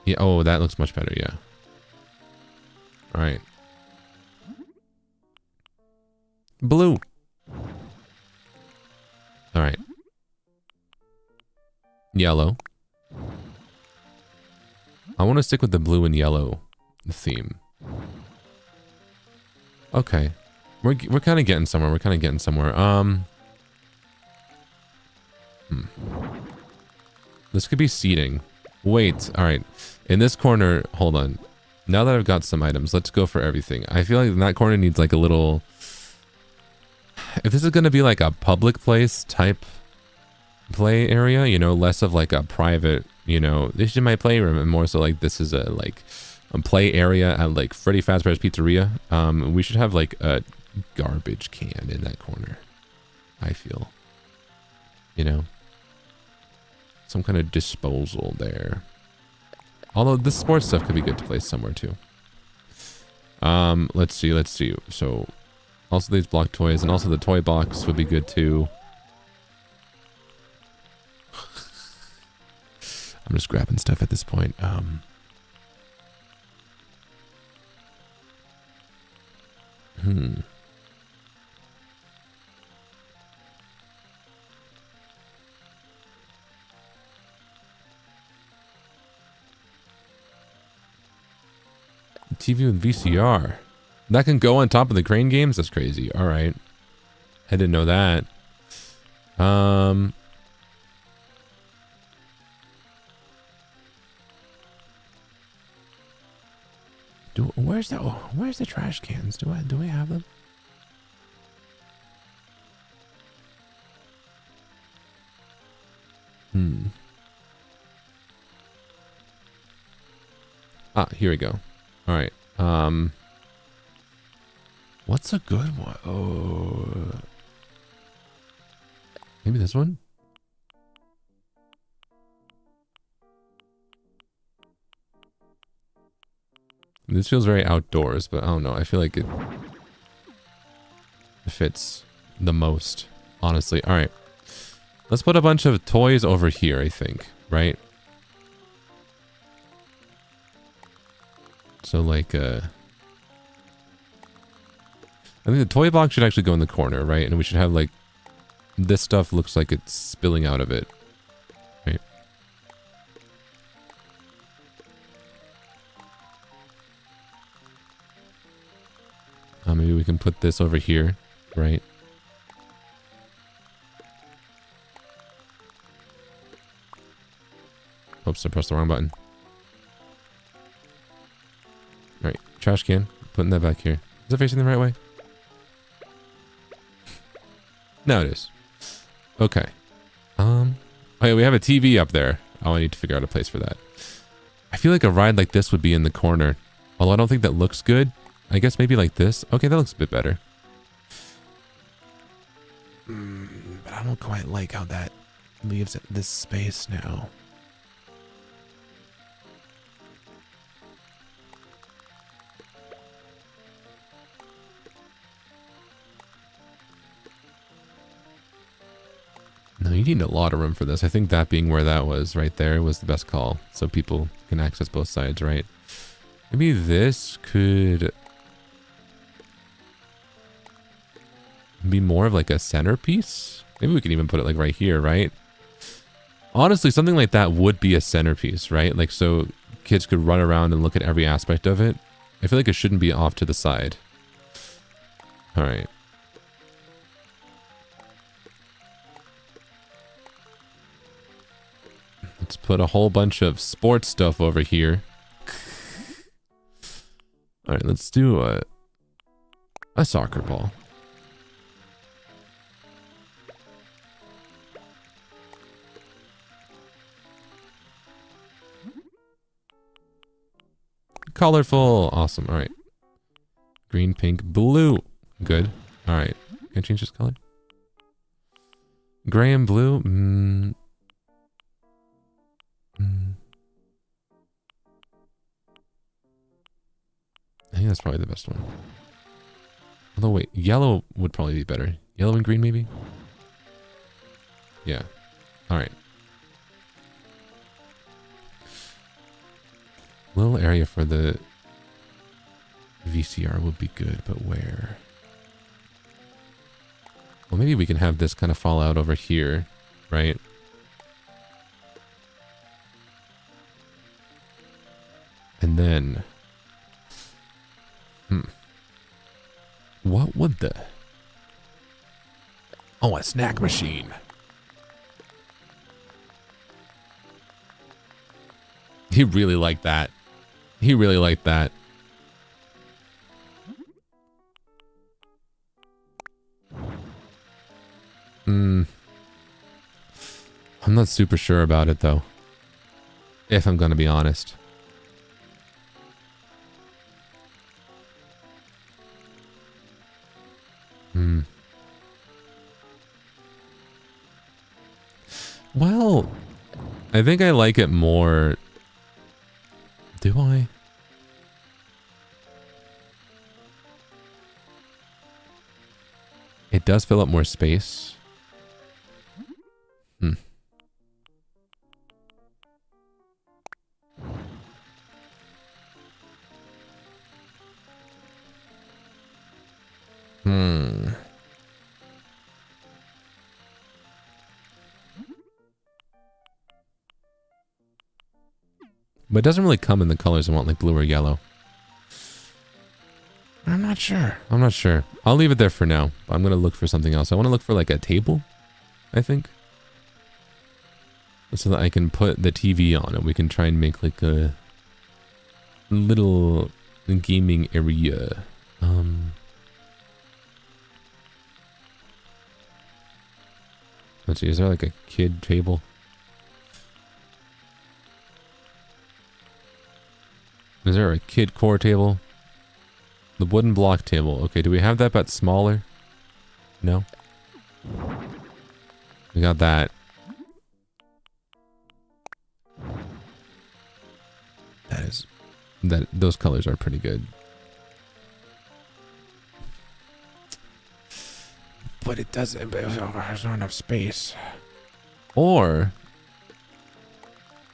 Yeah, oh, that looks much better, yeah. Alright. Blue! Alright. Yellow. I want to stick with the blue and yellow theme. Okay. We're kind of getting somewhere. This could be seating. Wait, alright. In this corner, hold on. Now that I've got some items, let's go for everything. I feel like that corner needs like a little... If this is going to be like a public place type play area, you know, less of like a private, you know, this is my playroom, and more so like this is a play area at like Freddy Fazbear's Pizzeria. We should have like a garbage can in that corner, I feel, you know, some kind of disposal there. Although the sports stuff could be good to place somewhere too. Let's see. So also these block toys, and also the toy box would be good too. I'm just grabbing stuff at this point. TV with VCR. That can go on top of the crane games? That's crazy. All right. I didn't know that. Where's the trash cans? Do we have them? Ah, here we go. All right. What's a good one? Oh, maybe this one. This feels very outdoors, but I don't know. I feel like it fits the most, honestly. All right. Let's put a bunch of toys over here, I think, right? So like, I think the toy box should actually go in the corner, right? And we should have like, this stuff looks like it's spilling out of it, right? Maybe we can put this over here, right? Oops, I pressed the wrong button. Alright, trash can. Putting that back here. Is it facing the right way? No, it is. Okay. Oh yeah, we have a TV up there. Oh, I need to figure out a place for that. I feel like a ride like this would be in the corner. Although I don't think that looks good. I guess maybe like this. Okay, that looks a bit better. But I don't quite like how that leaves this space now. No, you need a lot of room for this. I think that being where that was right there was the best call. So people can access both sides, right? Maybe this could be more of like a centerpiece. Maybe we can even put it like right here, right? Honestly, something like that would be a centerpiece, right? Like, so kids could run around and look at every aspect of it. I feel like it shouldn't be off to the side. All right. Let's put a whole bunch of sports stuff over here. All right, let's do a soccer ball. Colorful. Awesome. All right. Green, pink, blue. Good. All right. Can I change this color? Gray and blue. I think that's probably the best one. Although, wait. Yellow would probably be better. Yellow and green, maybe? Yeah. All right. Little area for the VCR would be good, but where? Well, maybe we can have this kind of fall out over here, right? And then... What would the... Oh, a snack machine. He really liked that. He really liked that. I'm not super sure about it though, if I'm gonna be honest. Well, I think I like it more. Do I? It does fill up more space. But it doesn't really come in the colors I want, like blue or yellow. I'm not sure. I'm not sure. I'll leave it there for now. I'm going to look for something else. I want to look for like a table, I think. So that I can put the TV on it. We can try and make like a little gaming area. Let's see, is there like a kid table? Is there a kid core table? The wooden block table. Okay, do we have that but smaller? No? We got that. Those colors are pretty good. But it doesn't, there's not enough space. Or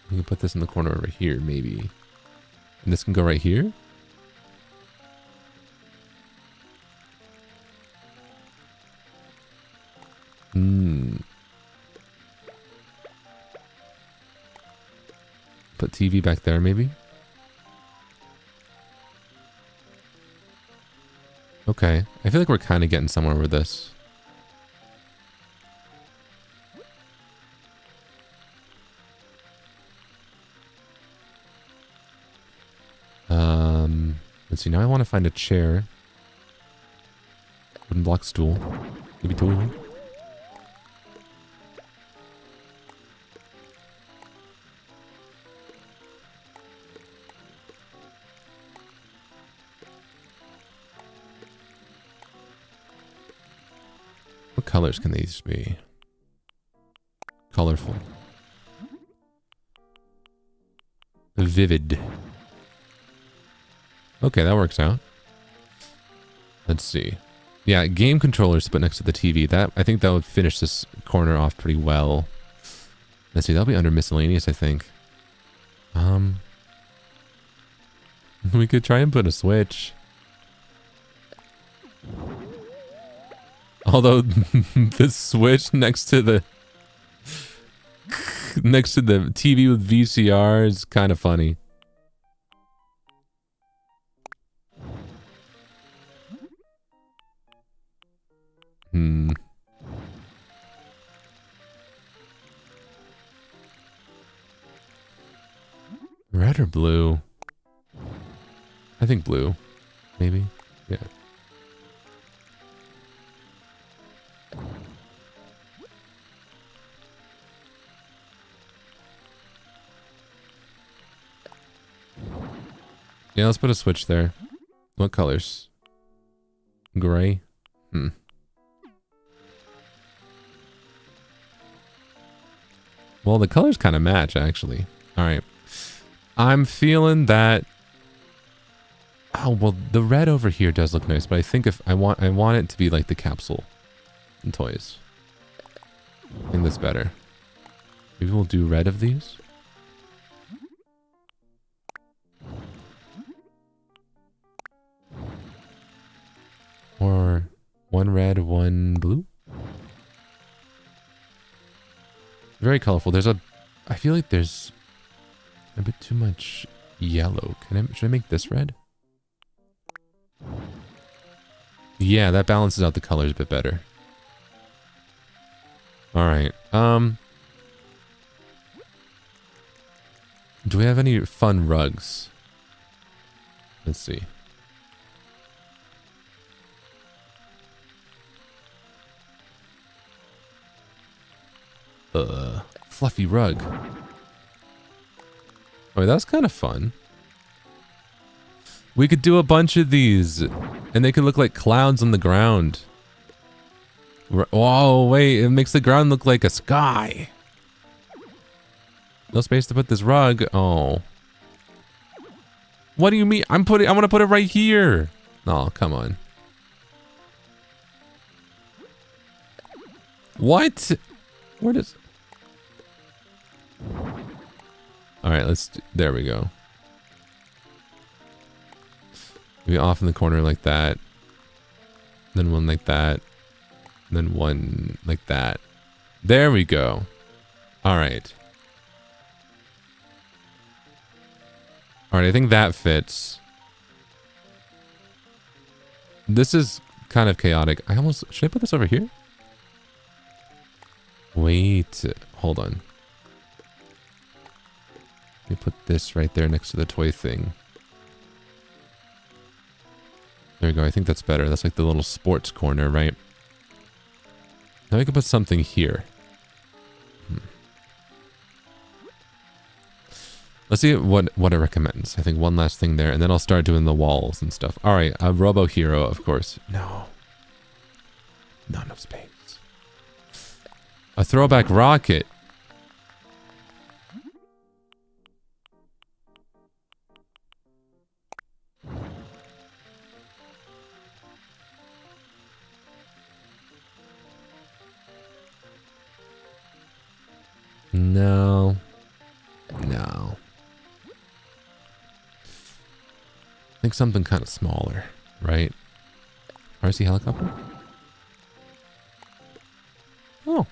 we can put this in the corner over here, maybe. And this can go right here. Put TV back there, maybe. Okay, I feel like we're kind of getting somewhere with this. Let's see, now I want to find a chair. Wooden block stool. Maybe two of them. What colors can these be? Colorful. Vivid. Okay, that works out. Let's see. Yeah, game controllers to put next to the TV. That, I think that would finish this corner off pretty well. Let's see, that'll be under miscellaneous, I think. We could try and put a switch. Although the switch next to the TV with VCR is kind of funny. Red or blue? I think blue. Maybe. Yeah. Yeah, let's put a switch there. What colors? Gray? Well, the colors kind of match, actually. All right. I'm feeling that... Oh, well, the red over here does look nice, but I think if I want it to be like the capsule and toys. I think that's better. Maybe we'll do red of these. Or one red, one blue. Very colorful. I feel like there's a bit too much yellow. Should I make this red? Yeah, that balances out the colors a bit better. All right. Do we have any fun rugs? Let's see. Fluffy rug. Oh, that's kind of fun. We could do a bunch of these, and they could look like clouds on the ground. Whoa, wait, it makes the ground look like a sky. No space to put this rug. Oh. What do you mean? I want to put it right here. Oh, come on. What? Where does... Alright, there we go. Maybe off in the corner like that. Then one like that. Then one like that. There we go. Alright. Alright, I think that fits. This is kind of chaotic. Should I put this over here? Wait, hold on. Let me put this right there next to the toy thing. There we go. I think that's better. That's like the little sports corner, right? Now we can put something here. Let's see what it recommends. I think one last thing there, and then I'll start doing the walls and stuff. All right, a Robo Hero, of course. No. Not enough space. A throwback rocket. No. No. I think something kind of smaller, right? RC helicopter? Oh.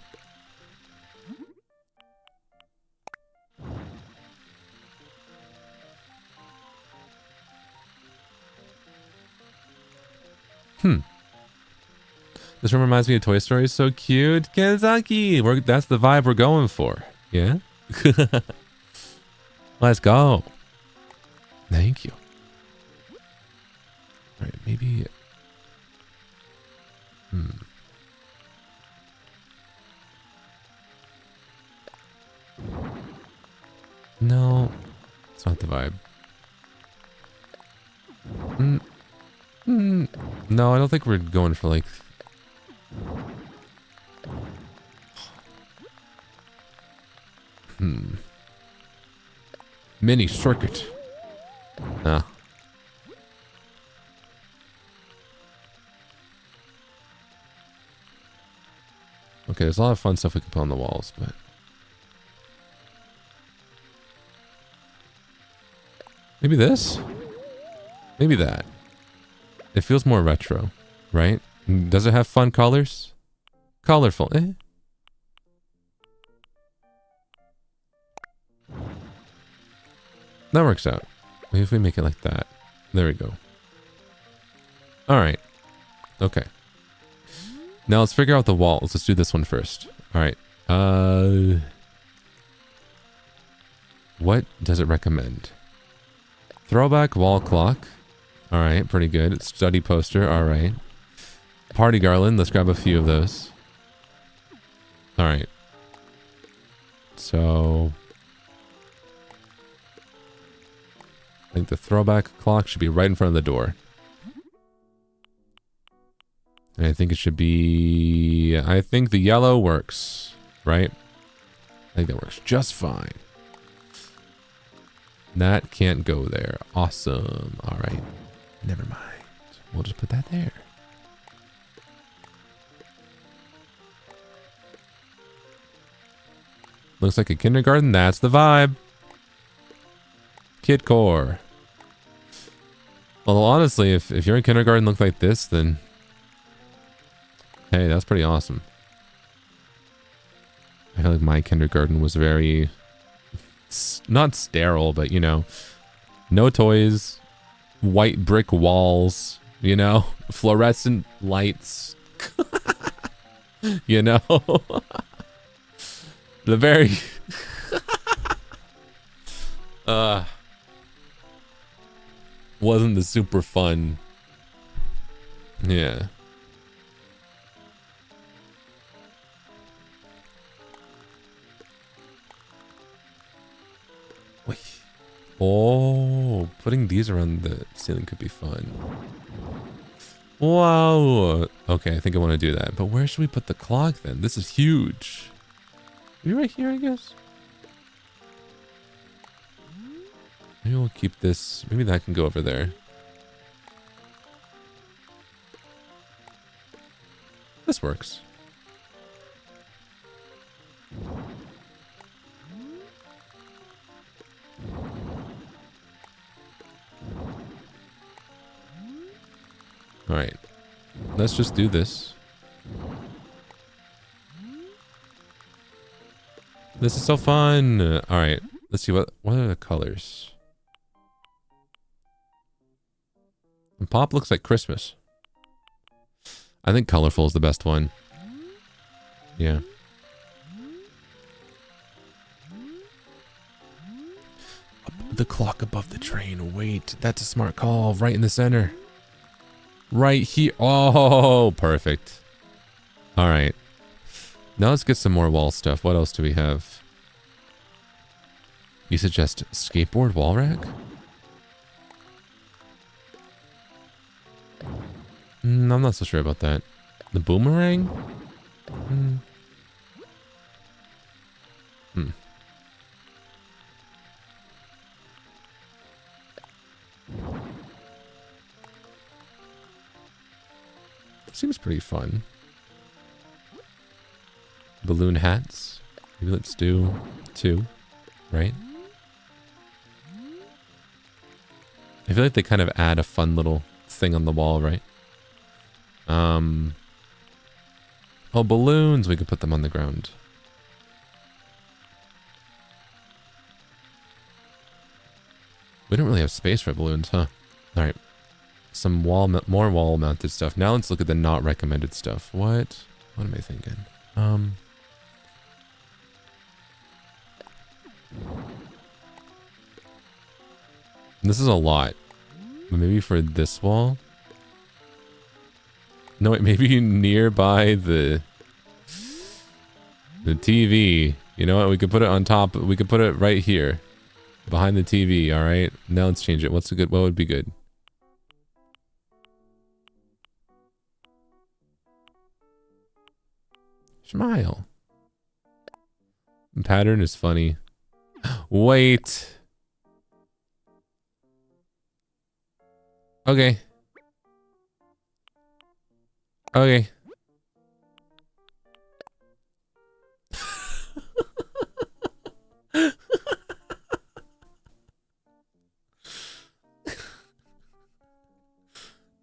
This room reminds me of Toy Story. So cute. Kenzaki! That's the vibe we're going for. Yeah? Let's go. Thank you. Alright, maybe... No. It's not the vibe. No, I don't think we're going for like... Mini circuit. Ah. Okay, there's a lot of fun stuff we can put on the walls, but... Maybe this? Maybe that. It feels more retro, right? Does it have fun colors? Colorful, eh? That works out. Maybe if we make it like that. There we go. Alright. Okay. Now let's figure out the walls. Let's do this one first. Alright. What does it recommend? Throwback wall clock. Alright, pretty good. Study poster. Alright. Party garland. Let's grab a few of those. Alright. So... I think the throwback clock should be right in front of the door. And I think it should be... I think the yellow works, right? I think that works just fine. That can't go there. Awesome. All right. Never mind. We'll just put that there. Looks like a kindergarten. That's the vibe. Kid core. Although honestly, if you're in kindergarten look like this, then hey, that's pretty awesome. I feel like my kindergarten was very not sterile, but you know, no toys, white brick walls, you know, fluorescent lights. You know, the very wasn't the super fun. Yeah. Wait. Oh, putting these around the ceiling could be fun. Wow. Okay, I think I want to do that. But where should we put the clock then? This is huge. Maybe right here, I guess. Maybe we'll keep this. Maybe that can go over there. This works. All right. Let's just do this. This is so fun. All right. Let's see what are the colors. And pop looks like Christmas. I think colorful is the best one. Yeah. The clock above the train. Wait, that's a smart call. Right in the center. Right here. Oh, perfect. All right. Now let's get some more wall stuff. What else do we have? You suggest skateboard wall rack? I'm not so sure about that. The boomerang? Seems pretty fun. Balloon hats. Maybe let's do 2, right? I feel like they kind of add a fun little thing on the wall, right? Oh, balloons. We could put them on the ground. We don't really have space for balloons, huh? All right. Some more wall mounted stuff. Now let's look at the not recommended stuff. What am I thinking? This is a lot. Maybe for this wall? No, wait, maybe nearby the TV. You know what? We could put it on top. We could put it right here. Behind the TV, alright? Now let's change it. What would be good? Smile. Pattern is funny. Wait. Okay. Okay.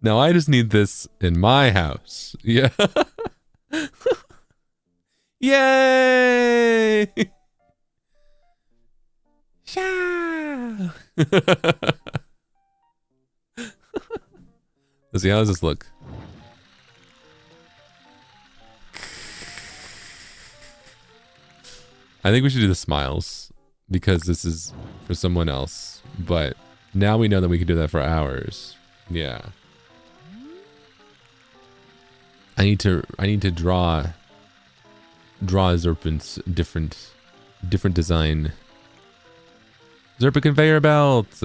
Now I just need this in my house. Yeah. Yay! Yeah. Let's see, how does this look? I think we should do the smiles because this is for someone else. But now we know that we can do that for ours. Yeah. I need to draw Zerpent's different design. Zerpent conveyor belt.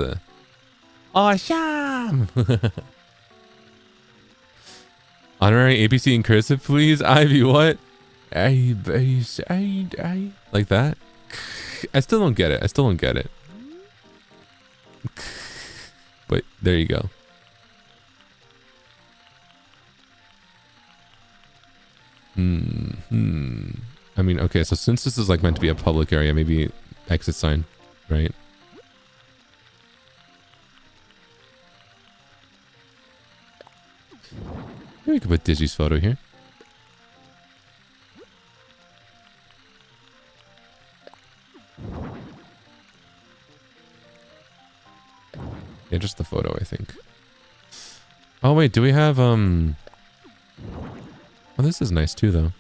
Awesome. Honorary APC in cursive, please. Ivy, what? Like that? I still don't get it. But there you go. I mean, okay, so since this is like meant to be a public area, maybe exit sign, right? Maybe we could put Digi's photo here. Yeah, just the photo, I think. Oh wait, do we have oh, this is nice too though.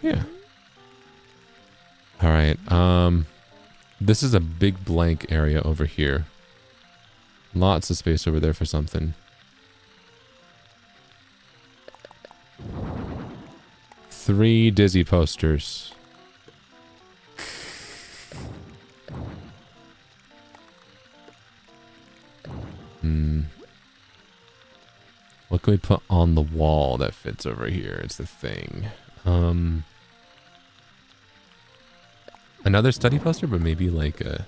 Yeah. All right. This is a big blank area over here. Lots of space over there for something. 3 Dizzy posters. What can we put on the wall that fits over here? It's the thing. Another study poster, but maybe like a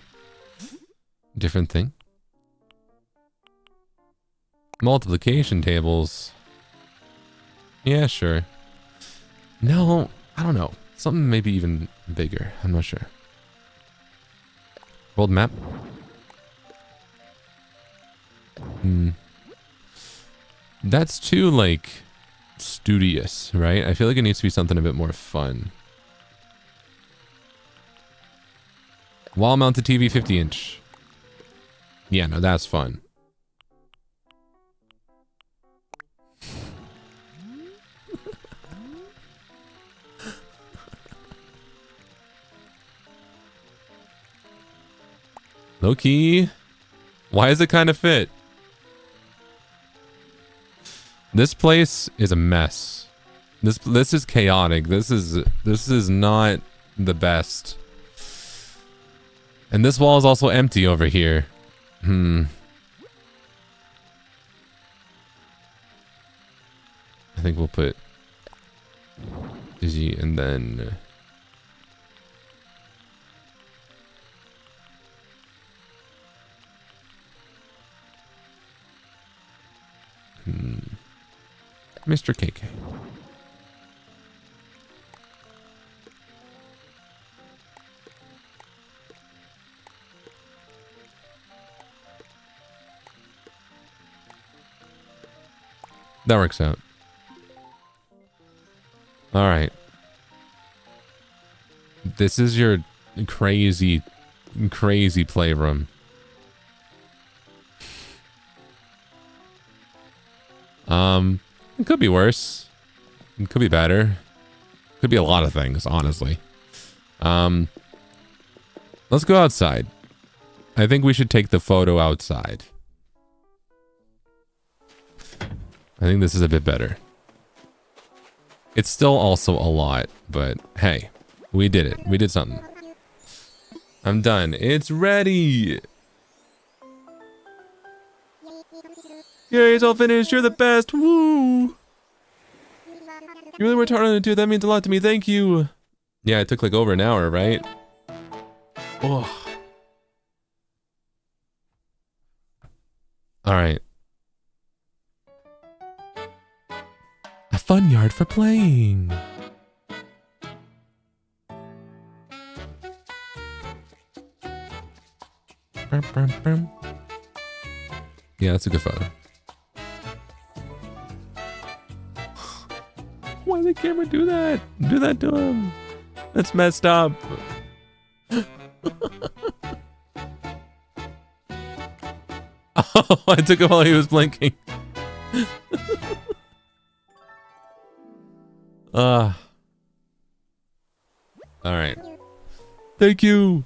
different thing. Multiplication tables. Yeah, sure. No, I don't know. Something maybe even bigger. I'm not sure. World map. That's too, like, studious, right? I feel like it needs to be something a bit more fun. Wall-mounted TV 50-inch. Yeah, no, that's fun. Low-key. Why does it kind of fit? This place is a mess. This is chaotic. This is not the best. And this wall is also empty over here. I think we'll put Digi and then Mr. KK. That works out. All right. This is your crazy playroom. It could be worse. It could be better. Could be a lot of things, honestly. Let's go outside. I think we should take the photo outside. I think this is a bit better. It's still also a lot, but hey, we did it. We did something. I'm done. It's ready. Yay, it's all finished. You're the best. Woo! You really worked hard on it, dude. That means a lot to me. Thank you. Yeah, it took like over an hour, right? Oh. All right. A fun yard for playing. Yeah, that's a good photo. Why did the camera do that? Do that to him. That's messed up. Oh, I took it while he was blinking. Alright. Thank you.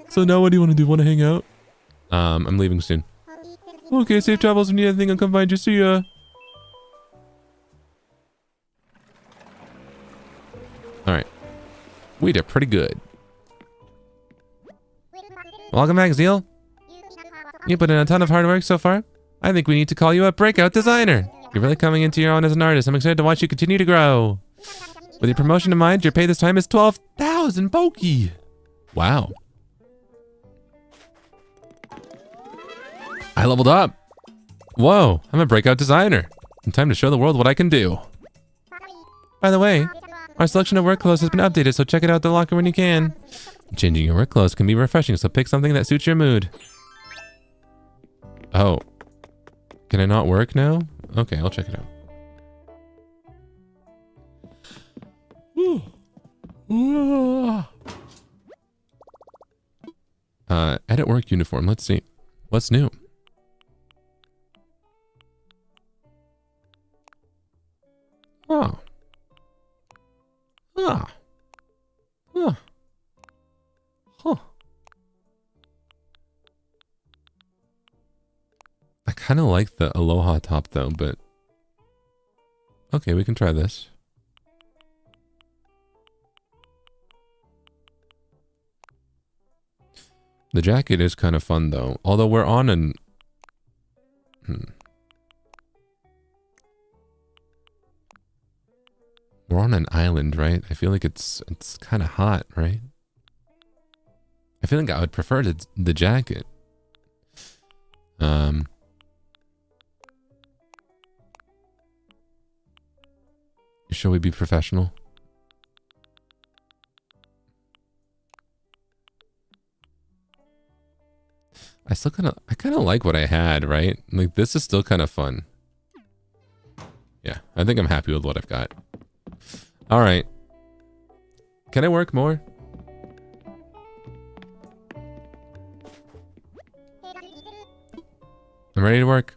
So now what do you want to do? Want to hang out? I'm leaving soon. Okay, safe travels. If you need anything, I'll come find you. See ya. Alright. We did pretty good. Welcome back, Zeal. You put in a ton of hard work so far. I think we need to call you a breakout designer. You're really coming into your own as an artist. I'm excited to watch you continue to grow. With your promotion in mind, your pay this time is 12,000 Poki. Wow. I leveled up. Whoa, I'm a breakout designer. Time to show the world what I can do. By the way, our selection of work clothes has been updated, so check it out at the locker when you can. Changing your work clothes can be refreshing, so pick something that suits your mood. Oh. Can I not work now? Okay, I'll check it out. Edit work uniform. Let's see. What's new? Oh. Ah. Huh. Huh. I kind of like the Aloha top though, but okay, we can try this. The jacket is kind of fun though, although we're on an we're on an island, right? I feel like it's kind of hot, right? I feel like I would prefer the jacket. Shall we be professional? I kind of like what I had, right? Like this is still kind of fun. Yeah, I think I'm happy with what I've got. All right. Can I work more? I'm ready to work.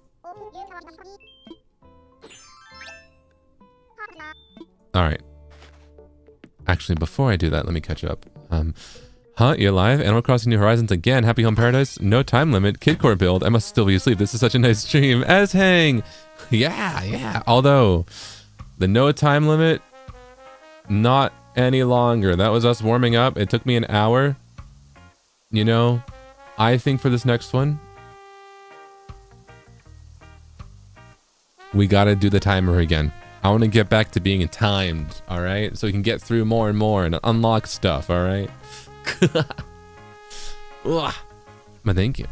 All right. Actually, before I do that, let me catch up. Huh? You're live? Animal Crossing New Horizons again. Happy Home Paradise. No time limit. Kidcore build. I must still be asleep. This is such a nice stream. As hang. Yeah. Although, the no time limit, not any longer. That was us warming up. It took me an hour. You know, I think for this next one, we gotta do the timer again. I want to get back to being timed, all right? So we can get through more and more and unlock stuff, all right? But thank you.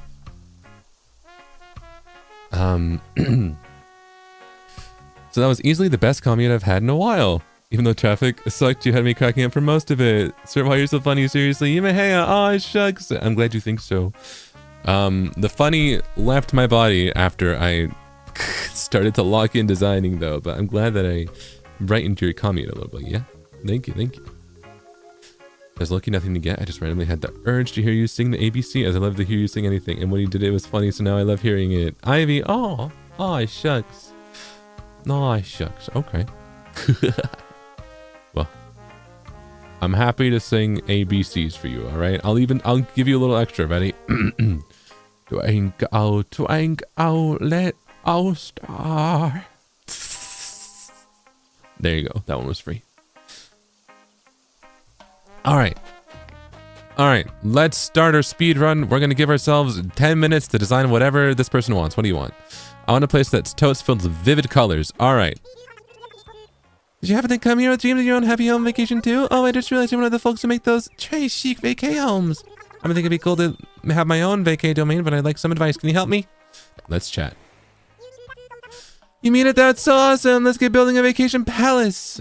So that was easily the best commute I've had in a while. Even though traffic sucked, you had me cracking up for most of it. Sir, why you're so funny? Seriously, Yimehea. Oh, shucks. I'm glad you think so. The funny left my body after I started to lock in designing though, but I'm glad that I brightened your comment a little bit. Yeah, thank you. There's lucky nothing to get. I just randomly had the urge to hear you sing the ABC, as I love to hear you sing anything, and when you did it, it was funny, so now I love hearing it. Ivy, oh shucks. Okay. Well, I'm happy to sing ABCs for you, all right? I'll give you a little extra. Ready? Twinkle, let our star. There you go. That one was free. All right. Let's start our speed run. We're going to give ourselves 10 minutes to design whatever this person wants. What do you want? I want a place that's toast filled with vivid colors. All right. Did you happen to come here with dreams of your own happy home vacation too? Oh, I just realized you're one of the folks who make those très chic vacay homes. I think it'd be cool to have my own vacay domain, but I'd like some advice. Can you help me? Let's chat. You mean it? That's so awesome. Let's get building a vacation palace.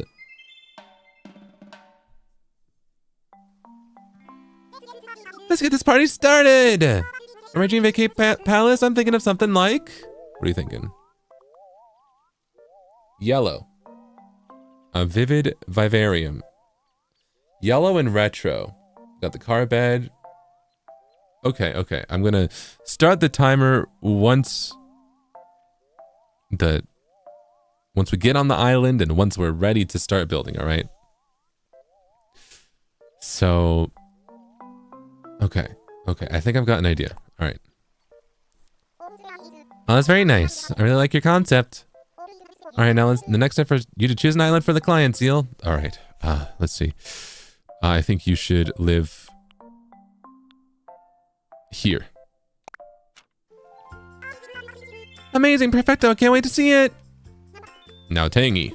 Let's get this party started. Arranging vacate palace? I'm thinking of something like... What are you thinking? Yellow. A vivid vivarium. Yellow and retro. Got the car bed. Okay, okay. I'm gonna start the timer once we get on the island and once we're ready to start building, all right? So, okay. Okay, I think I've got an idea. All right. Oh, that's very nice. I really like your concept. All right, now the next step for you to choose an island for the client, Zeal. All right. Let's see. I think you should live here. Amazing, perfecto. Can't wait to see it. Now, Tangy.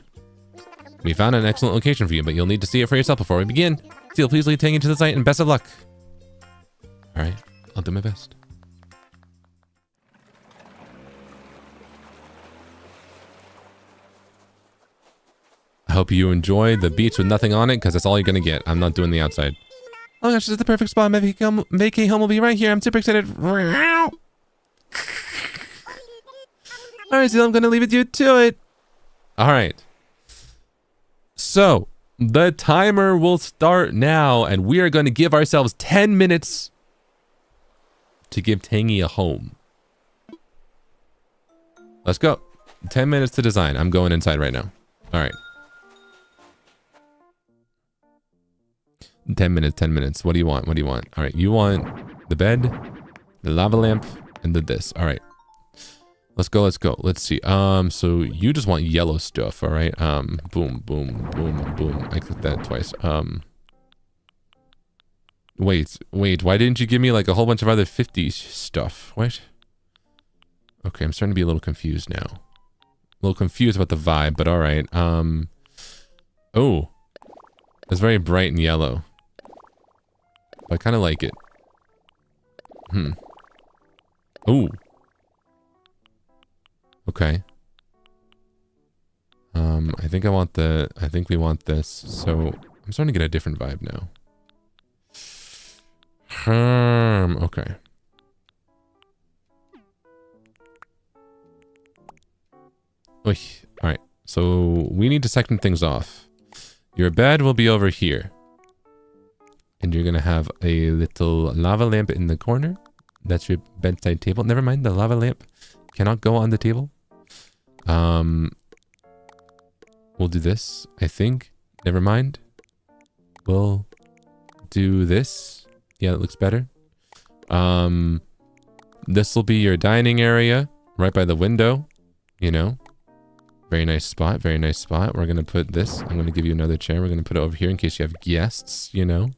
We found an excellent location for you, but you'll need to see it for yourself before we begin. Zeal, please lead Tangy to the site and best of luck. All right, I'll do my best. I hope you enjoy the beach with nothing on it, because that's all you're gonna get. I'm not doing the outside. Oh gosh, this is the perfect spot. Vacate home will be right here. I'm super excited. All right, Zeal, I'm gonna leave it to you to it. All right. So the timer will start now, and we are going to give ourselves 10 minutes to give Tangy a home. Let's go. 10 minutes to design. I'm going inside right now. All right. 10 minutes, 10 minutes. What do you want? What do you want? All right. You want the bed, the lava lamp, and this. All right. Let's go. Let's go. Let's see. So you just want yellow stuff. All right. Boom, boom, boom, boom. I clicked that twice. Wait. Why didn't you give me like a whole bunch of other 50s stuff? What? Okay, I'm starting to be a little confused now. A little confused about the vibe, but all right. Oh, it's very bright and yellow. I kind of like it. Oh. Okay. I think we want this. So I'm starting to get a different vibe now. Okay. All right. So we need to section things off. Your bed will be over here. And you're going to have a little lava lamp in the corner. That's your bedside table. Never mind, the lava lamp cannot go on the table. We'll do this, I think. Never mind. We'll do this. Yeah, that looks better. This will be your dining area right by the window, you know. Very nice spot, very nice spot. We're going to put this. I'm going to give you another chair. We're going to put it over here in case you have guests, you know.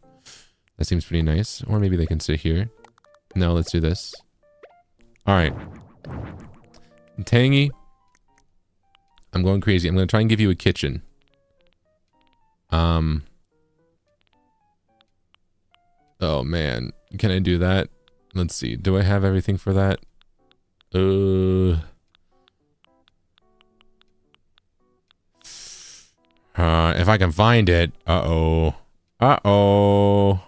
That seems pretty nice. Or maybe they can sit here. No, let's do this. All right. Tangy. I'm going crazy. I'm going to try and give you a kitchen. Oh, man. Can I do that? Let's see. Do I have everything for that? If I can find it. Uh-oh. Uh-oh.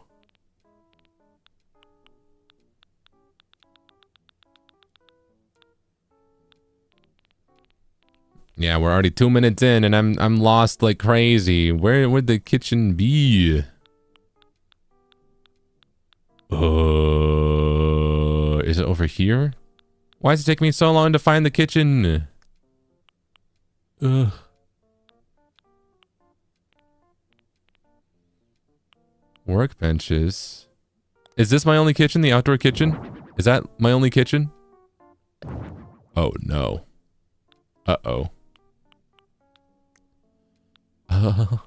Yeah, we're already 2 minutes in and I'm lost like crazy. Where would the kitchen be? Is it over here? Why does it take me so long to find the kitchen? Workbenches. Is this my only kitchen? The outdoor kitchen? Is that my only kitchen? Oh no. Uh-oh. Uh-oh.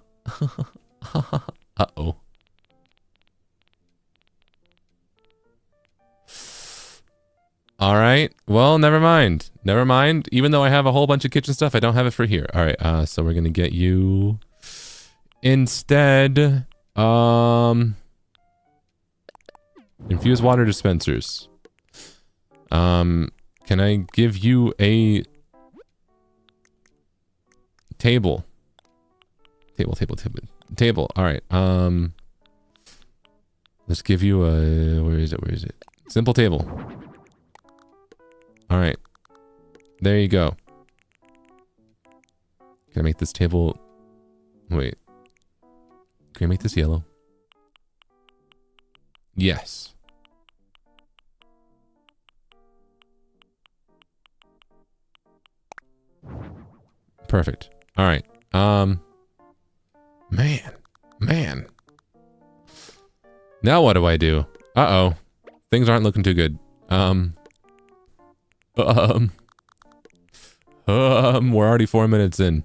All right. Well, never mind. Never mind. Even though I have a whole bunch of kitchen stuff, I don't have it for here. All right. So we're going to get you instead. Infused water dispensers. Can I give you a table? Table. All right. Let's give you a, where is it? Simple table. All right. There you go. Can I make this table... Wait. Can I make this yellow? Yes. Perfect. All right. Man. Now what do I do? Uh-oh. Things aren't looking too good. We're already 4 minutes in.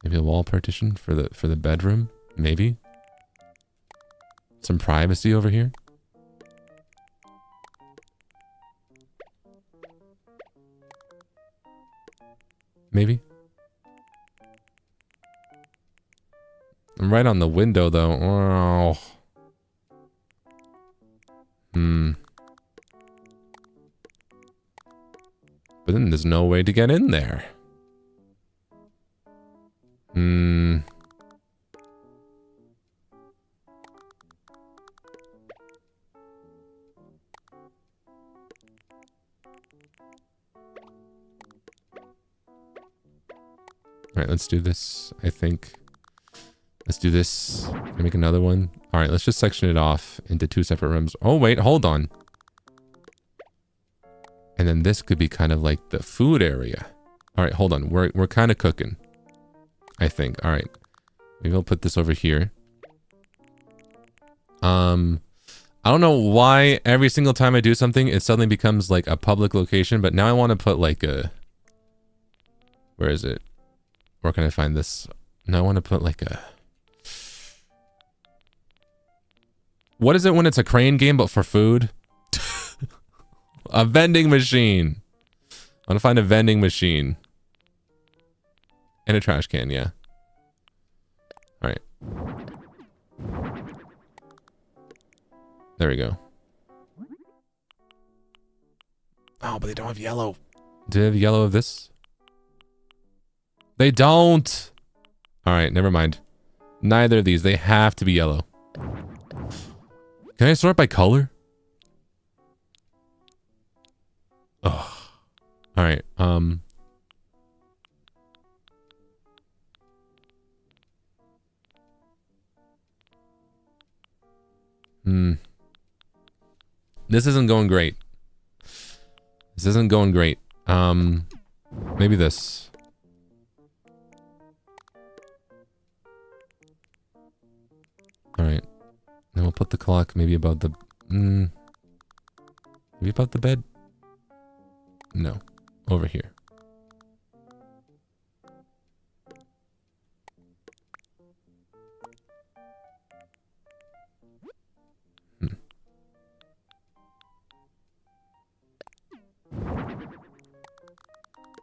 Maybe a wall partition for the bedroom? Maybe. Some privacy over here? Maybe. I'm right on the window though. Oh. But then there's no way to get in there. Alright, let's do this, I think. Let's do this. Can I make another one? Alright, let's just section it off into 2 separate rooms. Oh, wait, hold on. And then this could be kind of like the food area. Alright, hold on. We're kind of cooking. I think. Alright. Maybe I'll put this over here. I don't know why every single time I do something, it suddenly becomes like a public location, but now I want to put like a... Where is it? Where can I find this? Now I want to put like a... What is it when it's a crane game but for food? A vending machine. I want to find a vending machine. And a trash can, yeah. Alright. There we go. Oh, but they don't have yellow. Do they have yellow of this? They don't! Alright, never mind. Neither of these. They have to be yellow. Can I sort by color? Oh. Alright, This isn't going great. This isn't going great. Maybe this. Alright. Then we'll put the clock maybe above the... maybe above the bed? No. Over here.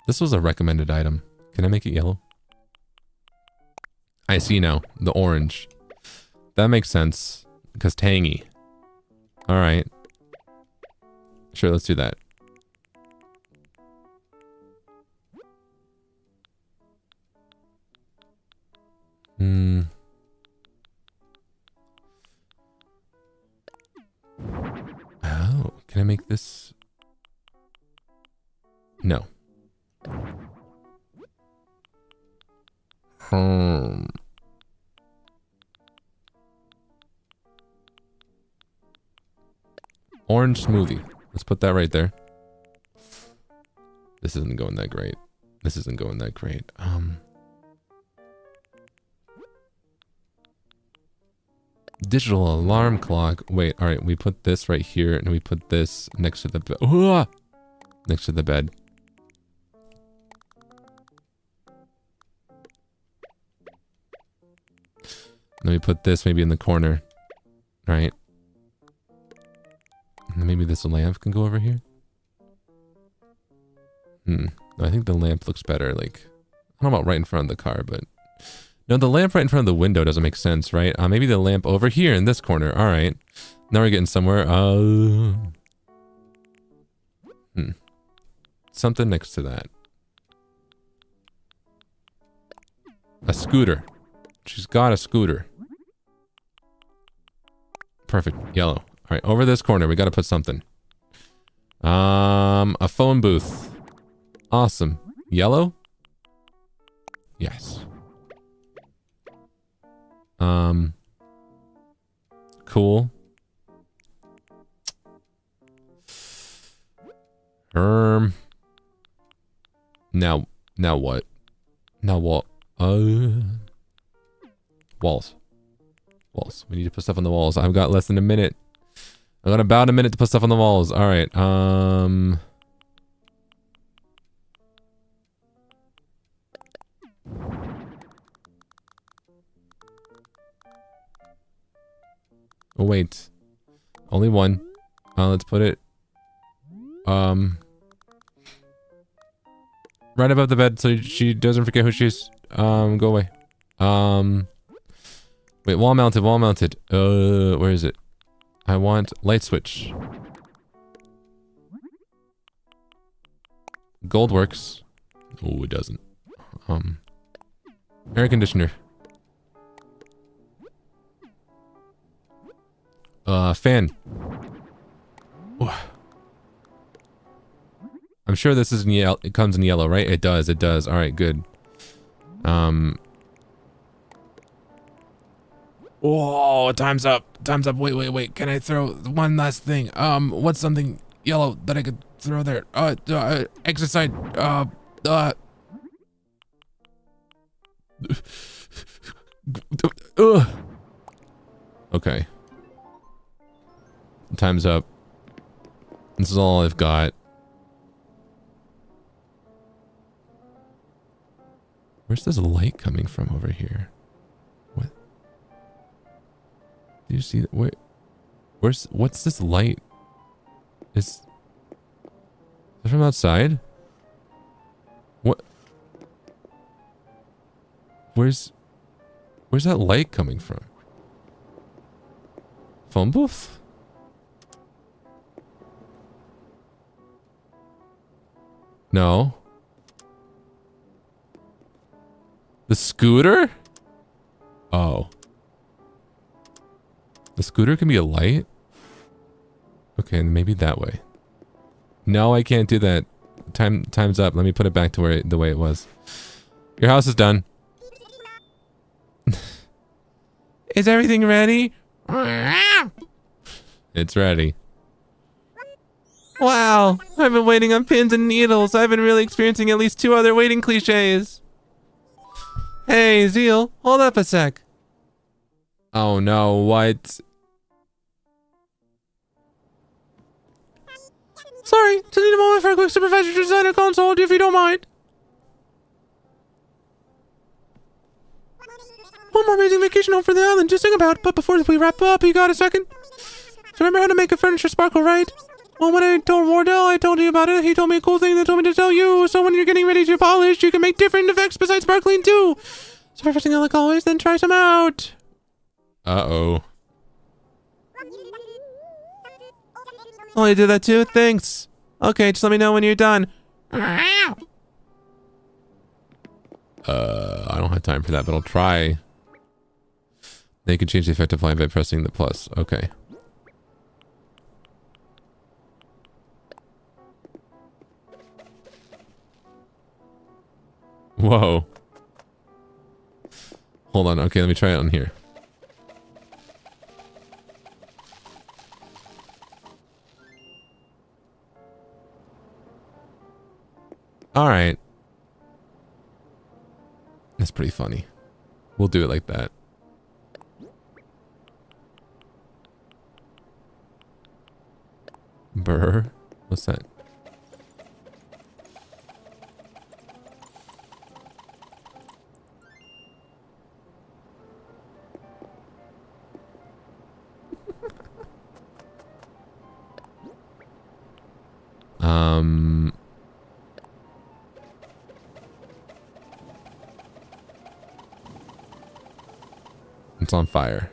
This was a recommended item. Can I make it yellow? I see now. The orange. That makes sense. Because tangy. Alright. Sure, let's do that. Oh, can I make this? No. Orange smoothie. Let's put that right there. This isn't going that great. This isn't going that great. Digital alarm clock. Wait, all right. We put this right here, and we put this next to the bed. Next to the bed. Then we put this maybe in the corner. Right. And then maybe this lamp can go over here. No, I think the lamp looks better. Like, I don't know about right in front of the car, but... No, the lamp right in front of the window doesn't make sense, right? Maybe the lamp over here in this corner. All right. Now we're getting somewhere. Something next to that. A scooter. She's got a scooter. Perfect. Yellow. right, over this corner, we gotta put something. A phone booth. Awesome. Yellow? Yes. Cool. Now what? Now what? Walls. Walls. We need to put stuff on the walls. I've got less than a minute. I've got about a minute to put stuff on the walls. All right. Oh, wait. Only one. Let's put it right above the bed so she doesn't forget who she is. Go away. Wait, wall mounted, wall mounted. Where is it? I want light switch. Gold works. Oh, it doesn't. Air conditioner. Fan. I'm sure this is in yellow. It comes in yellow, right? It does. It does. All right, good. Oh, time's up. Time's up. Wait. Can I throw one last thing? What's something yellow that I could throw there? Exercise. Okay. Time's up. This is all I've got. Where's this light coming from over here? What? Do you see that? What's this light? Is it from outside? What? Where's that light coming from? Phone booth? No. The scooter? Oh. The scooter can be a light? Okay, maybe that way. No, I can't do that. Time's up. Let me put it back to the way it was. Your house is done. Is everything ready? It's ready. Wow, I've been waiting on pins and needles. I've been really experiencing at least 2 other waiting cliches. Hey, Zeal, hold up a sec. Oh no, what? Sorry, just need a moment for a quick supervisor to design a console, if you don't mind. One more amazing vacation home for the island to sing about, but before we wrap up, you got a second? So remember how to make a furniture sparkle, right? Well, when I told Wardell, I told you about it. He told me a cool thing that told me to tell you. So when you're getting ready to polish, you can make different effects besides sparkling too. So first thing, like always, then try some out. Uh-oh. Oh, you did that too? Thanks. Okay, just let me know when you're done. I don't have time for that, but I'll try. They can change the effective line by pressing the plus. Okay. Whoa. Hold on. Okay, let me try it on here. All right. That's pretty funny. We'll do it like that. Brr. What's that? It's on fire.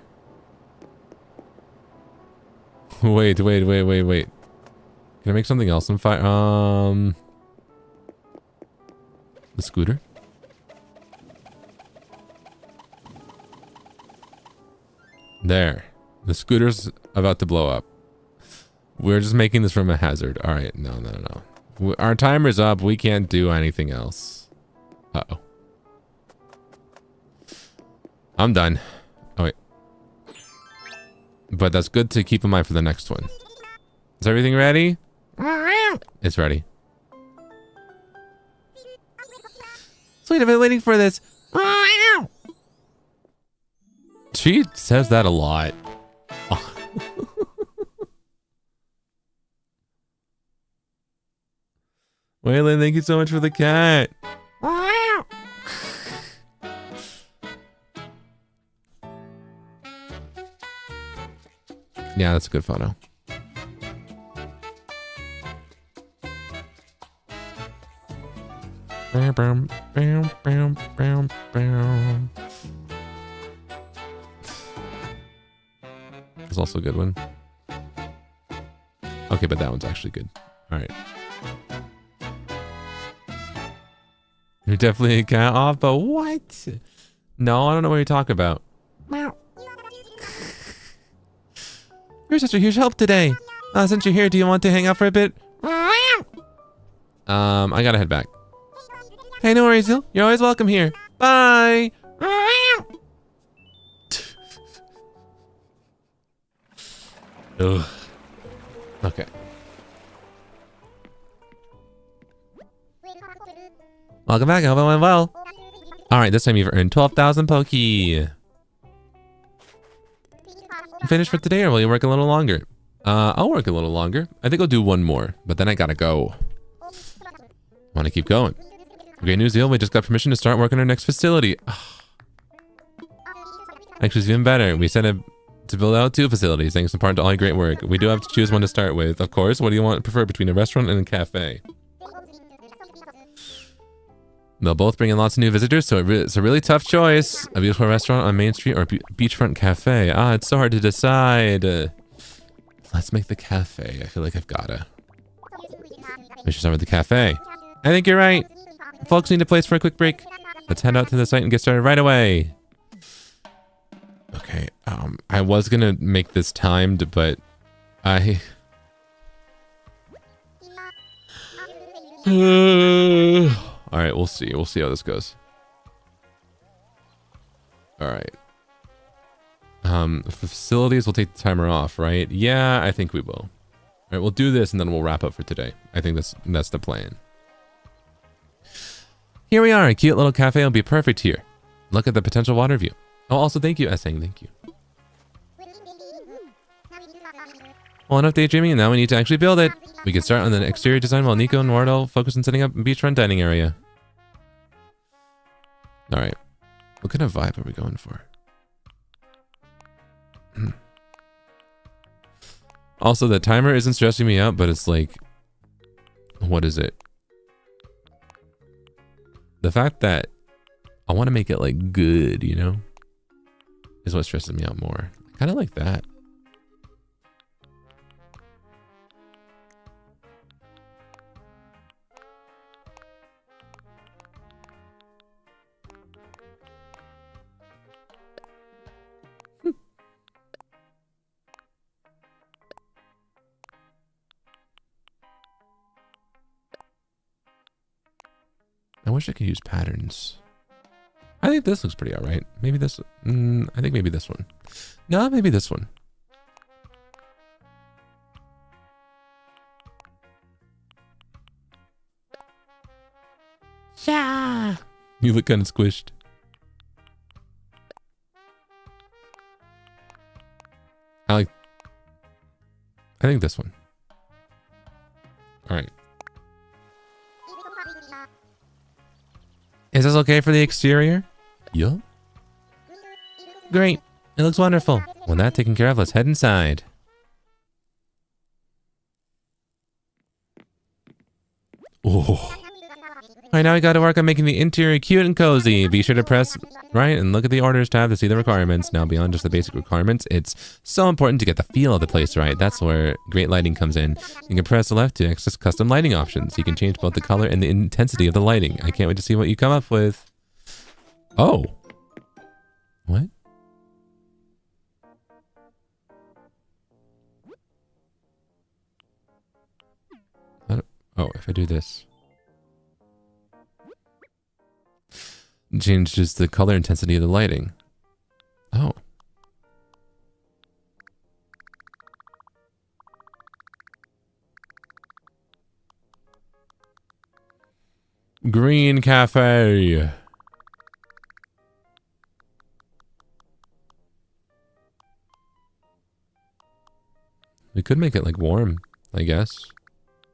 Wait. Can I make something else on fire? The scooter? There. The scooter's about to blow up. We're just making this from a hazard. All right. No. Our timer's up. We can't do anything else. Uh-oh. I'm done. Oh, wait. But that's good to keep in mind for the next one. Is everything ready? It's ready. Sweet, I've been waiting for this. She says that a lot. Waylon, thank you so much for the cat. Yeah, that's a good photo. It's also a good one. Okay, but that one's actually good. All right. You're definitely a cat off, but what? No, I don't know what you're talking about. You're such a huge help today. Since you're here, do you want to hang out for a bit? I gotta head back. Hey, no worries, Zeal. You're always welcome here. Bye. Ugh. Okay. Welcome back. I hope it went well. All right, this time you've earned 12,000 Poki. Finished for today, or will you work a little longer? I'll work a little longer. I think I'll do one more, but then I gotta go. Want to keep going. Great news, Zeal. We just got permission to start work on our next facility. Actually, it's even better. We set up to build out 2 facilities, thanks in part to all your great work. We do have to choose one to start with. Of course, what do you prefer between a restaurant and a cafe? They'll both bring in lots of new visitors, so it's a really tough choice. A beautiful restaurant on Main Street or a beachfront cafe. It's so hard to decide. Let's make the cafe. I feel like I've gotta. We should start with the cafe. I think you're right. Folks need a place for a quick break. Let's head out to the site and get started right away. Okay, I was gonna make this timed, but I... All right, we'll see. We'll see how this goes. All right. Facilities, we'll take the timer off, right? Yeah, I think we will. All right, we'll do this and then we'll wrap up for today. I think that's the plan. Here we are. A cute little cafe will be perfect here. Look at the potential water view. Oh, also thank you, Essang. Thank you. Well, enough daydreaming, and now we need to actually build it. We can start on the exterior design while Nico and Wardell focus on setting up a beachfront dining area. All right. What kind of vibe are we going for? Also, the timer isn't stressing me out, but it's like... What is it? The fact that I want to make it, like, good, you know? Is what stresses me out more. I kind of like that. I wish I could use patterns. I think this looks pretty alright. Maybe this... I think maybe this one. No, maybe this one. Yeah. You look kind of squished. I think this one. Alright. Is this okay for the exterior? Yup. Great. It looks wonderful. With that taken care of, let's head inside. Oh. Alright, now we gotta work on making the interior cute and cozy. Be sure to press right and look at the orders tab to see the requirements. Now, beyond just the basic requirements, it's so important to get the feel of the place right. That's where great lighting comes in. You can press left to access custom lighting options. You can change both the color and the intensity of the lighting. I can't wait to see what you come up with. Oh. What? Oh, if I do this. Changes the color intensity of the lighting. Oh. Green cafe. We could make it like warm, I guess.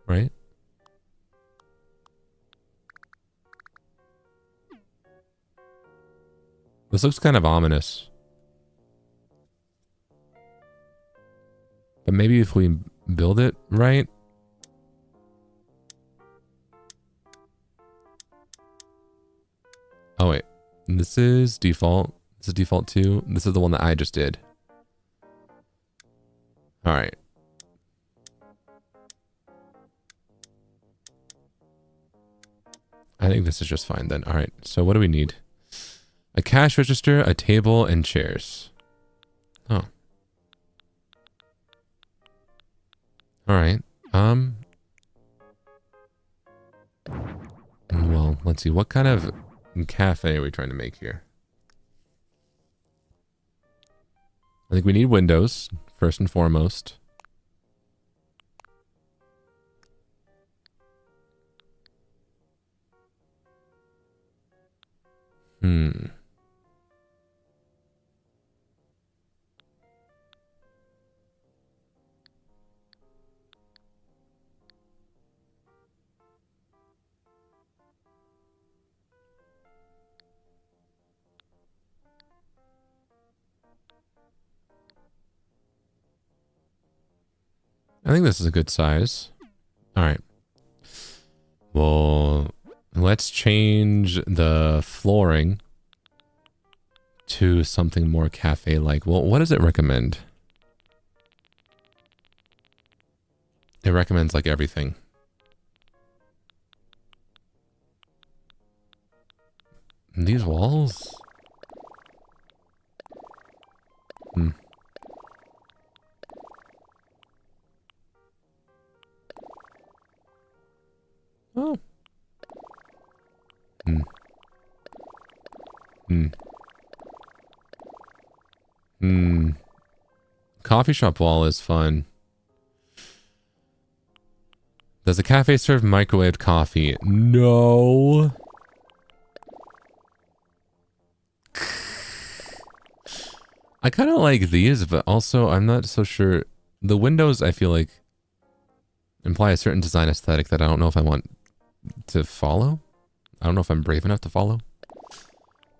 Right? This looks kind of ominous. But maybe if we build it right. Oh wait, this is default. This is default too. This is the one that I just did. All right. I think this is just fine then. All right, so what do we need? A cash register, a table, and chairs. Oh. All right. Well, let's see. What kind of cafe are we trying to make here? I think we need windows, first and foremost. I think this is a good size. All right. Well, let's change the flooring to something more cafe-like. Well, what does it recommend? It recommends like everything. And these walls? Oh. Coffee shop wall is fun. Does the cafe serve microwaved coffee? No. I kind of like these, but also I'm not so sure. The windows, I feel like, imply a certain design aesthetic that I don't know if I want to follow. I don't know if I'm brave enough to follow.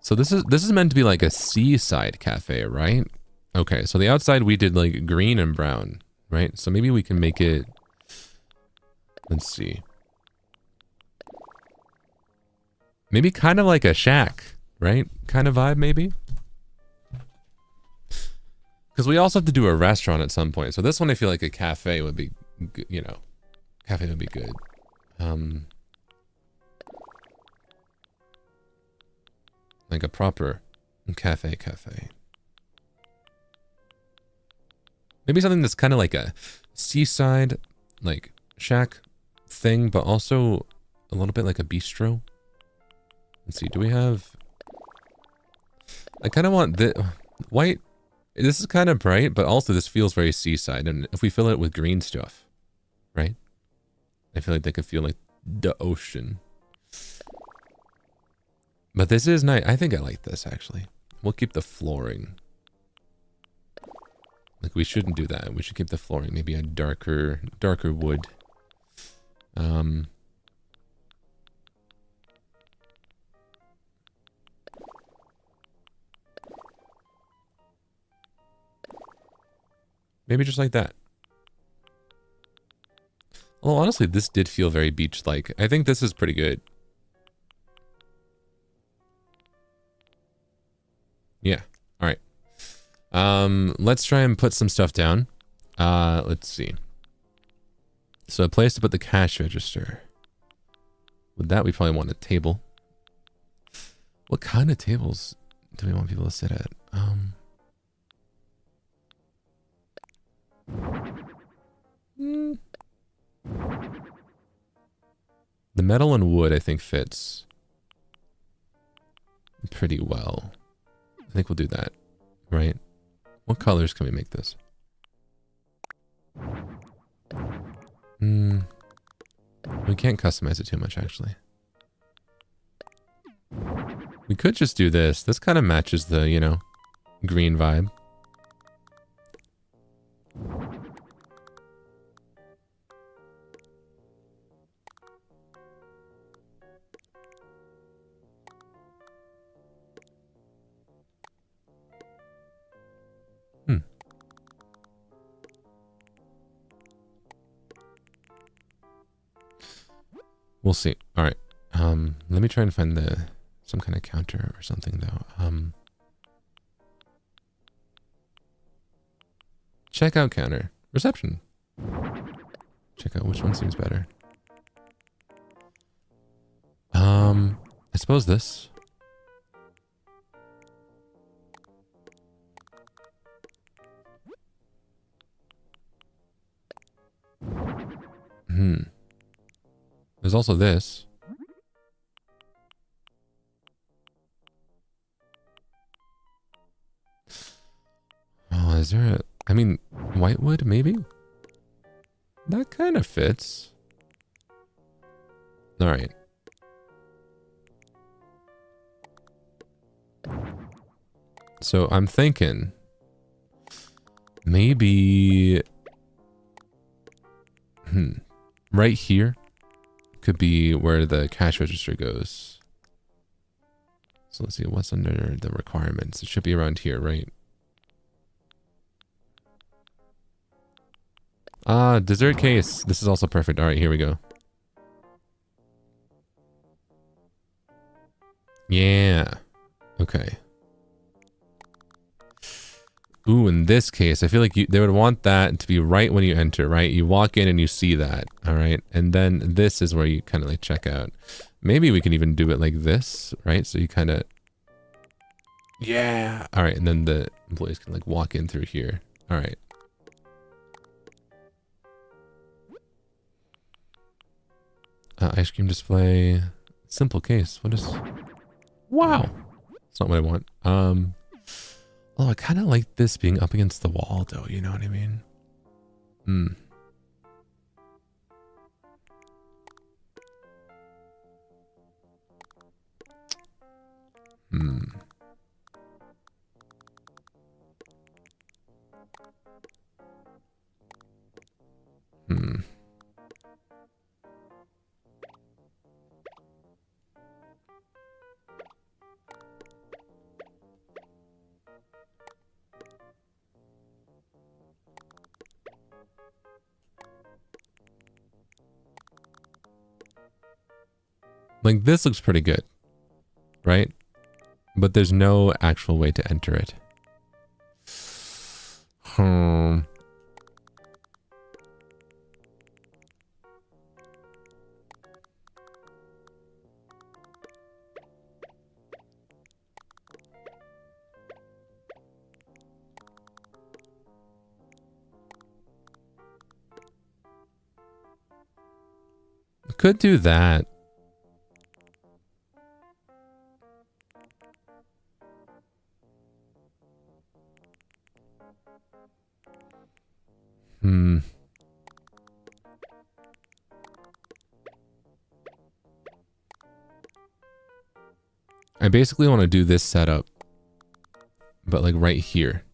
So this is meant to be like a seaside cafe, right? Okay, so the outside we did like green and brown, right? So maybe we can make it, let's see. Maybe kind of like a shack, right? Kind of vibe maybe? Because we also have to do a restaurant at some point. So this one I feel like a cafe would be, you know, cafe would be good. Like a proper cafe. Maybe something that's kind of like a seaside, like shack thing, but also a little bit like a bistro. Let's see, do we have... I kind of want the white... This is kind of bright, but also this feels very seaside. And if we fill it with green stuff, right? I feel like they could feel like the ocean. But this is nice. I think I like this, actually. We'll keep the flooring. Like, we shouldn't do that. We should keep the flooring. Maybe a darker wood. Maybe just like that. Well, honestly, this did feel very beach-like. I think this is pretty good. Yeah. All right. Let's try and put some stuff down. Let's see. So a place to put the cash register. With that, we probably want a table. What kind of tables do we want people to sit at? The metal and wood, I think, fits pretty well. I think we'll do that, right? What colors can we make this? We can't customize it too much, actually. We could just do this. This kind of matches the, you know, green vibe. We'll see. All right. Let me try and find some kind of counter or something though. Checkout counter. Reception. Check out which one seems better. I suppose this. There's also this. Oh, is there a... I mean, whitewood, maybe? That kind of fits. Alright. So I'm thinking... maybe... right here could be where the cash register goes. So let's see what's under the requirements. It should be around here, right? Ah, dessert case. This is also perfect. All right, here we go. Yeah. Okay. Ooh, in this case, I feel like they would want that to be right when you enter, right? You walk in and you see that, all right? And then this is where you kind of like check out. Maybe we can even do it like this, right? So you kind of... yeah! All right, and then the employees can like walk in through here. All right. Ice cream display. Simple case. What is... wow! That's not what I want. Oh, I kind of like this being up against the wall, though. You know what I mean? Like, this looks pretty good, right? But there's no actual way to enter it. Could do that. I basically want to do this setup, but like right here,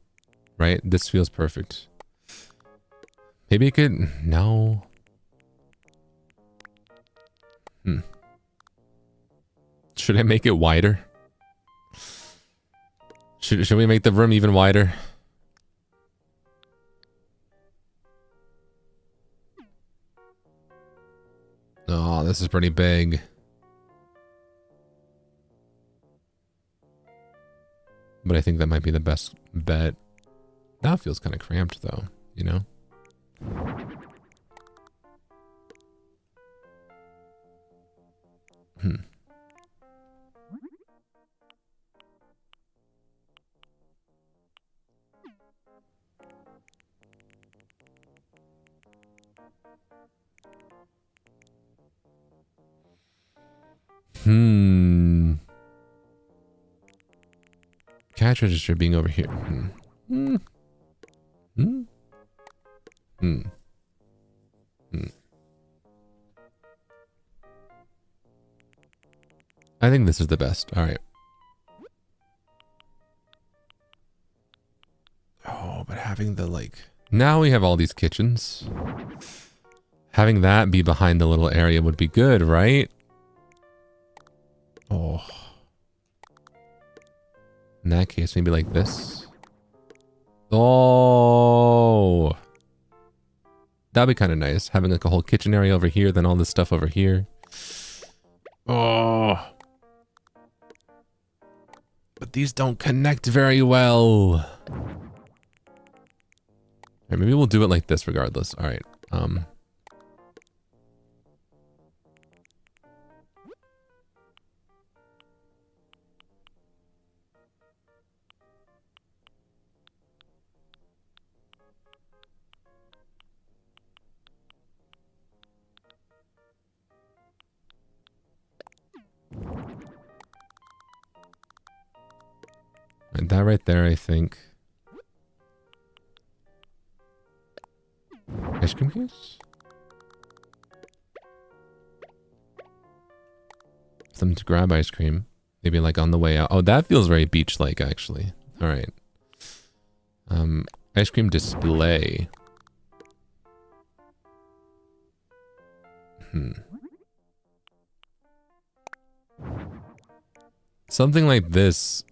right? This feels perfect. Maybe it could... no. Should I make it wider? Should we make the room even wider? Oh, this is pretty big. But I think that might be the best bet. Now it feels kind of cramped though, you know? Cash register being over here. I think this is the best. All right. Oh, but having the like... Now we have all these kitchens. Having that be behind the little area would be good, right? Oh. In that case, maybe like this. Oh. That'd be kind of nice. Having like a whole kitchen area over here, then all this stuff over here. Oh. But these don't connect very well. Right, maybe we'll do it like this regardless. All right. And that right there, I think. Ice cream case? Something to grab ice cream. Maybe like on the way out. Oh, that feels very beach-like, actually. All right. Ice cream display. Something like this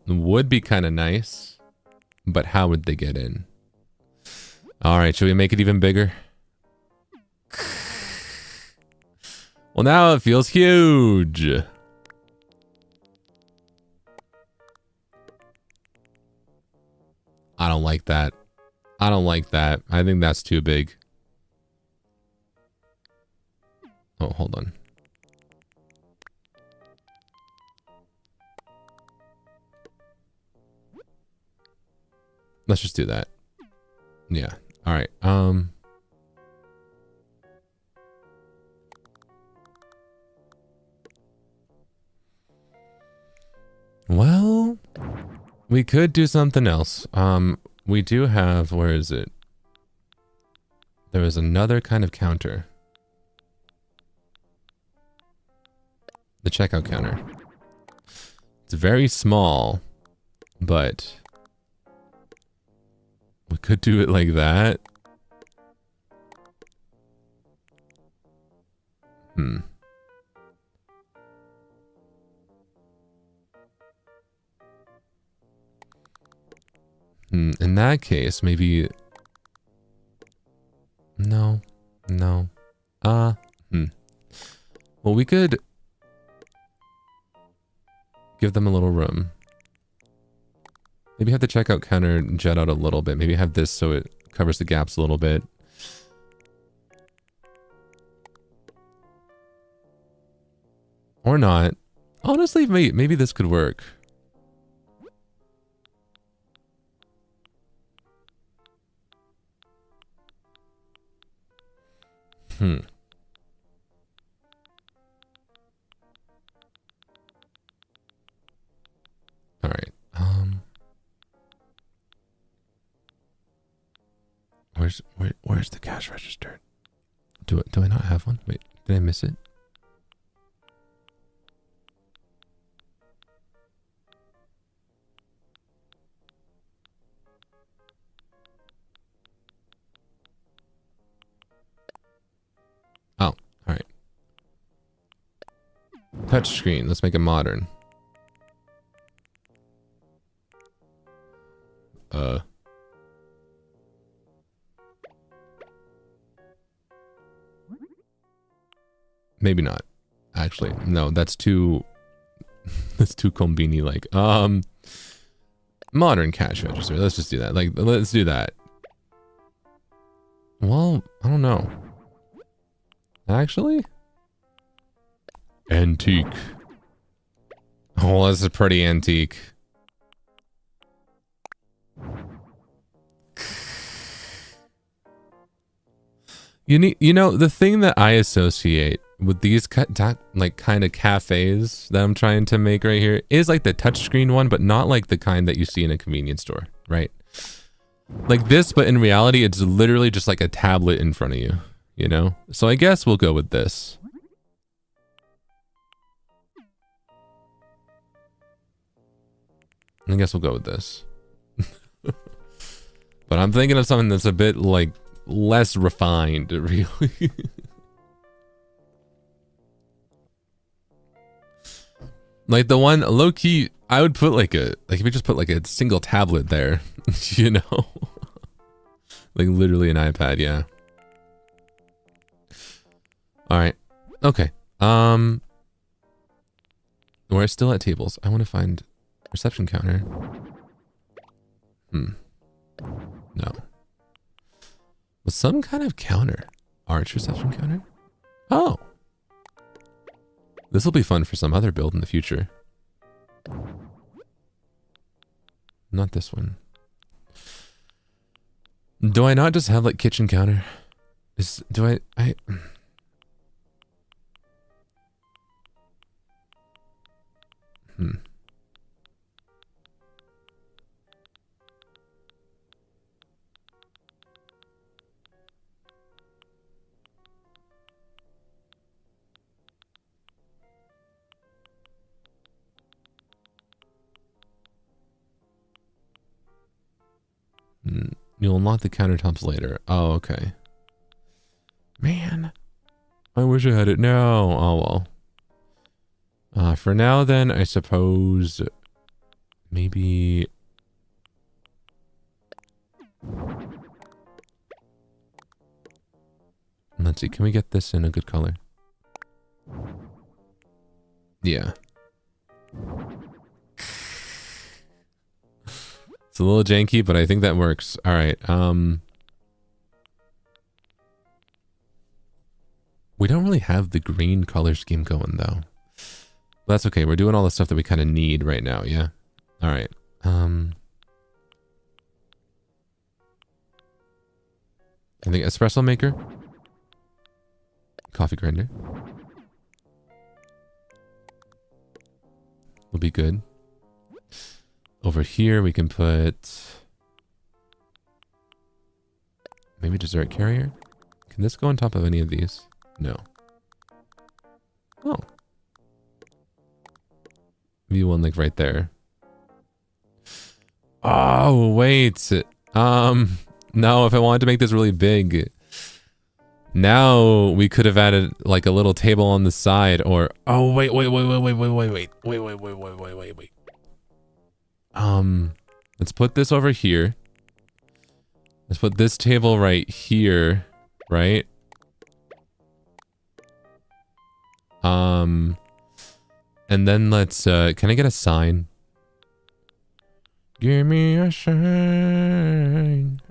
would be kind of nice, but how would they get in? All right, should we make it even bigger? Well, now it feels huge. I don't like that. I don't like that. I think that's too big. Oh, hold on. Let's just do that. Yeah. All right. Well, we could do something else. We do have, where is it? There is another kind of counter. The checkout counter. It's very small, but we could do it like that. In that case, maybe... No. Well, we could give them a little room. Maybe have the checkout counter jet out a little bit. Maybe have this so it covers the gaps a little bit. Or not. Honestly, maybe this could work. All right. Where's the cash register? Do I not have one? Wait, did I miss it? Oh, all right. Touch screen. Let's make it modern. Maybe not. Actually, no, that's too that's too Combini like. Modern cash register. Let's just do that. Like, let's do that. Well, I don't know. Actually? Antique. Oh, this is pretty antique. You know, the thing that I associate with these like kind of cafes that I'm trying to make right here is like the touchscreen one, but not like the kind that you see in a convenience store, right? Like this, but in reality, it's literally just like a tablet in front of you, you know? So I guess we'll go with this. I guess we'll go with this. But I'm thinking of something that's a bit like less refined, really. Like the one low key, I would put like if you just put like a single tablet there, you know, like literally an iPad, yeah. All right, okay. We're still at tables. I want to find reception counter. No. With some kind of counter. Arch reception counter? Oh. This will be fun for some other build in the future. Not this one. Do I not just have like kitchen counter? Do I You'll unlock the countertops later. Oh, okay. Man, I wish I had it now. Oh well. For now then, I suppose maybe let's see, can we get this in a good color? Yeah. It's a little janky, but I think that works. All right. We don't really have the green color scheme going though. That's okay. We're doing all the stuff that we kind of need right now. Yeah. All right. I think espresso maker, coffee grinder will be good. Over here, we can put maybe dessert carrier. Can this go on top of any of these? No. Oh. Maybe one like right there. Oh, wait. No, if I wanted to make this really big, now we could have added like a little table on the side or, oh, wait. Let's put this over here. Let's put this table right here, right? And then let's, can I get a sign? Give me a sign.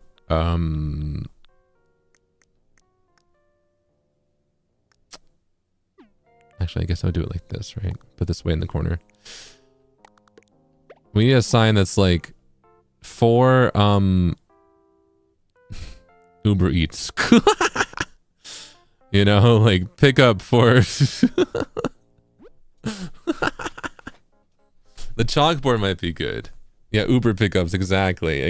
Actually, I guess I'll do it like this, right? Put this way in the corner. We need a sign that's like for Uber Eats. You know, like pick up for the chalkboard might be good. Yeah, Uber pickups, exactly.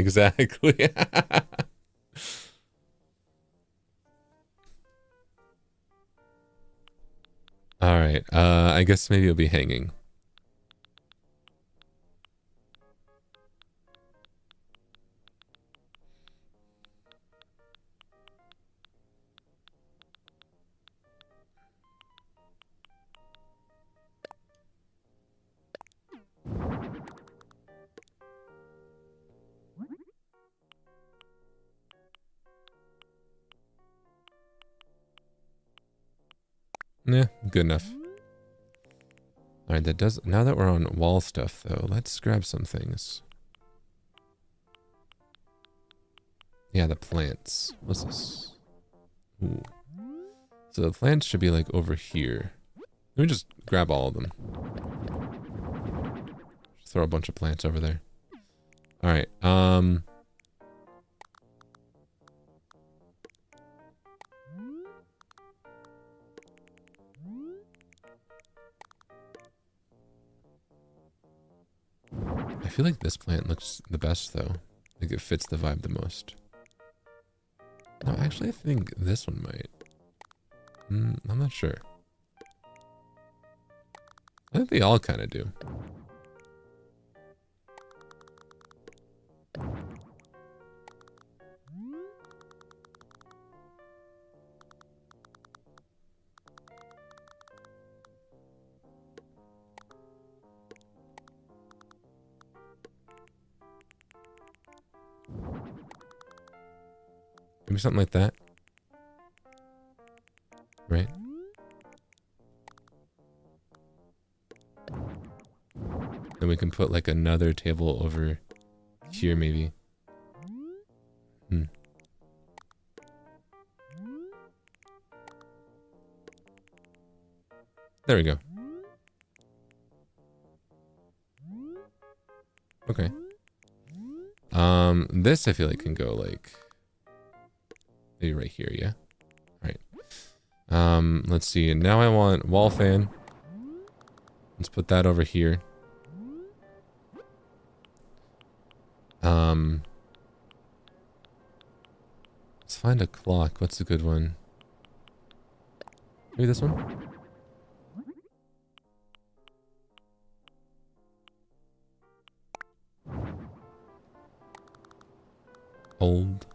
All right, I guess maybe it'll be hanging. Yeah, good enough. All right, that does. Now that we're on wall stuff, though, let's grab some things. Yeah, the plants. What's this? Ooh. So the plants should be like over here. Let me just grab all of them. Just throw a bunch of plants over there. All right. feel like this plant looks the best though. I think it fits the vibe the most. No, actually I think this one might. I'm not sure. I think they all kind of do. Maybe something like that. Right? Then we can put like another table over here maybe. There we go. Okay. This I feel like can go like maybe right here, yeah? Alright. Let's see. Now I want wall fan. Let's put that over here. Let's find a clock. What's a good one? Maybe this one? Old.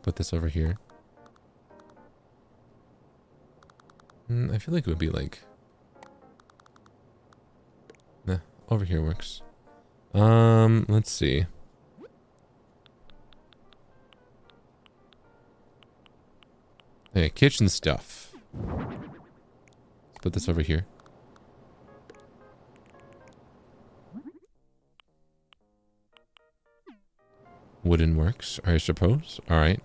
Put this over here. I feel like it would be like... Nah, over here works. Let's see. Hey, kitchen stuff. Let's put this over here. Wooden works, I suppose. Alright.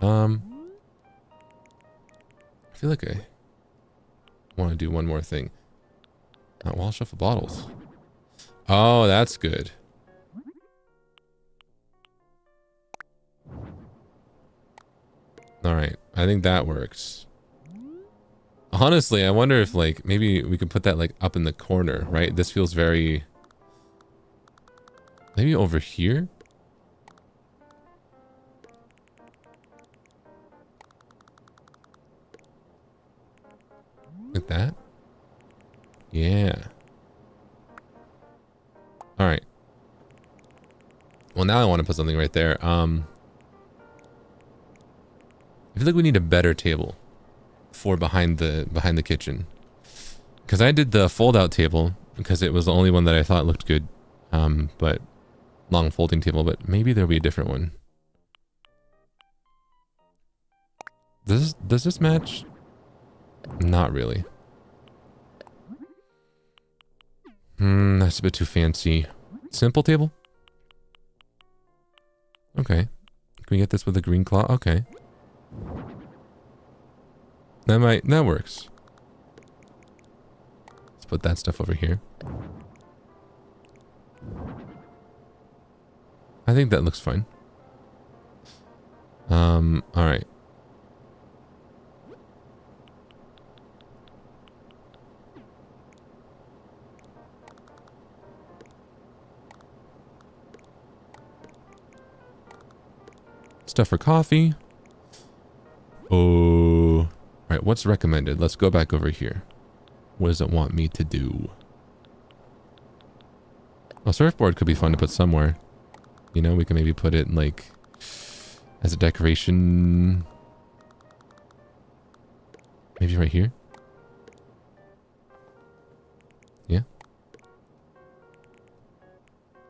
I feel like I want to do one more thing. Wall shelf of bottles. Oh, that's good. Alright, I think that works. Honestly, I wonder if like maybe we could put that like up in the corner, right? This feels very... Maybe over here? Like that? Yeah. Alright. Well, now I want to put something right there. I feel like we need a better table for behind the kitchen. Because I did the fold-out table because it was the only one that I thought looked good. But long folding table, but maybe there'll be a different one. Does this match? Not really. That's a bit too fancy. Simple table? Okay. Can we get this with a green claw? Okay. That works. Let's put that stuff over here. I think that looks fine. Alright. Stuff for coffee. Oh. Alright, what's recommended? Let's go back over here. What does it want me to do? A surfboard could be fun to put somewhere. You know, we can maybe put it like as a decoration. Maybe right here. Yeah.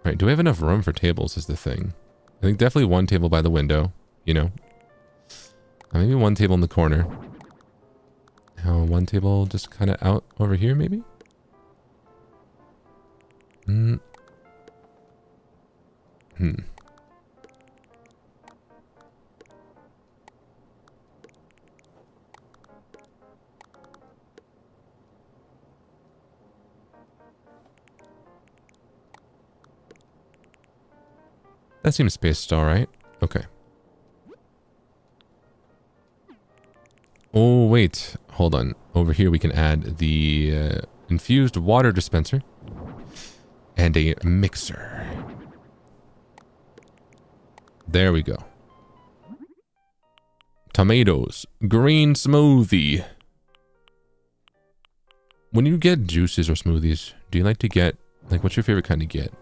Alright, do we have enough room for tables is the thing. I think definitely one table by the window, you know. Maybe one table in the corner. One table just kind of out over here, maybe? That seems spaced all right. Okay. Oh, wait. Hold on. Over here we can add the infused water dispenser. and a mixer. There we go. Tomatoes. Green smoothie. When you get juices or smoothies, do you like to get, like, what's your favorite kind to get?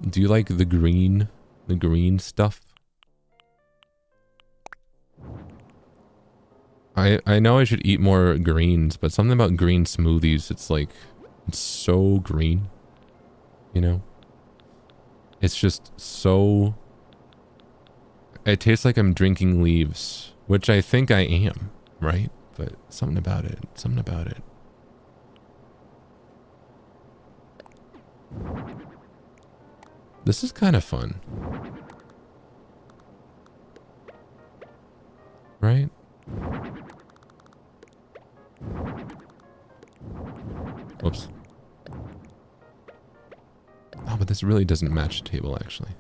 Do you like the green stuff? I know I should eat more greens, but something about green smoothies, it's like, it's so green, you know? It's just so, it tastes like I'm drinking leaves, which I think I am, right? But something about it. This is kind of fun. Right? Whoops. Oh, but this really doesn't match the table, actually.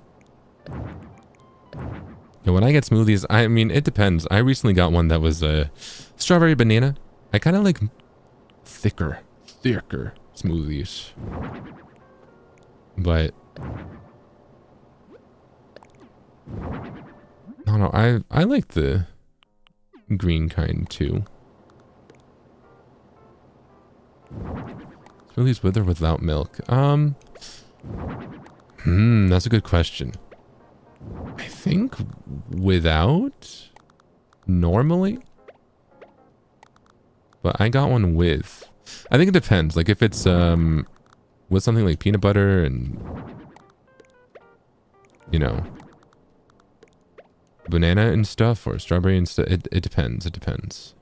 Yeah, when I get smoothies, I mean, it depends. I recently got one that was a strawberry banana. I kind of like thicker smoothies. But no, I like the green kind too. Smoothies with or without milk? That's a good question. I think without normally, but I got one with. I think it depends. Like if it's with something like peanut butter and, you know, banana and stuff, or strawberry and stuff, it depends. It depends.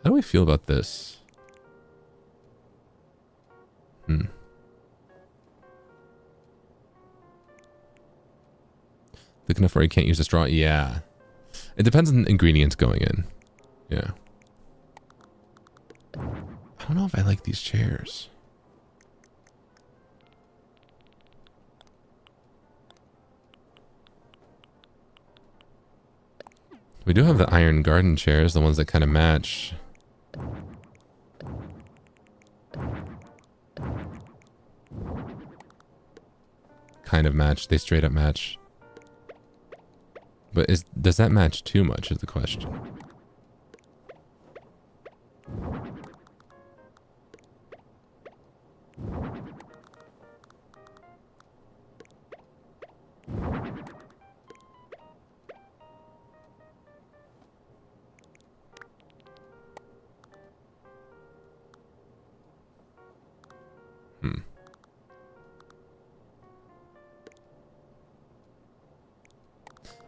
How do we feel about this? Thick enough where you can't use a straw? Yeah. It depends on the ingredients going in. Yeah. I don't know if I like these chairs. We do have the iron garden chairs, the ones that kind of match. Kind of match. They straight up match. But does that match too much is the question.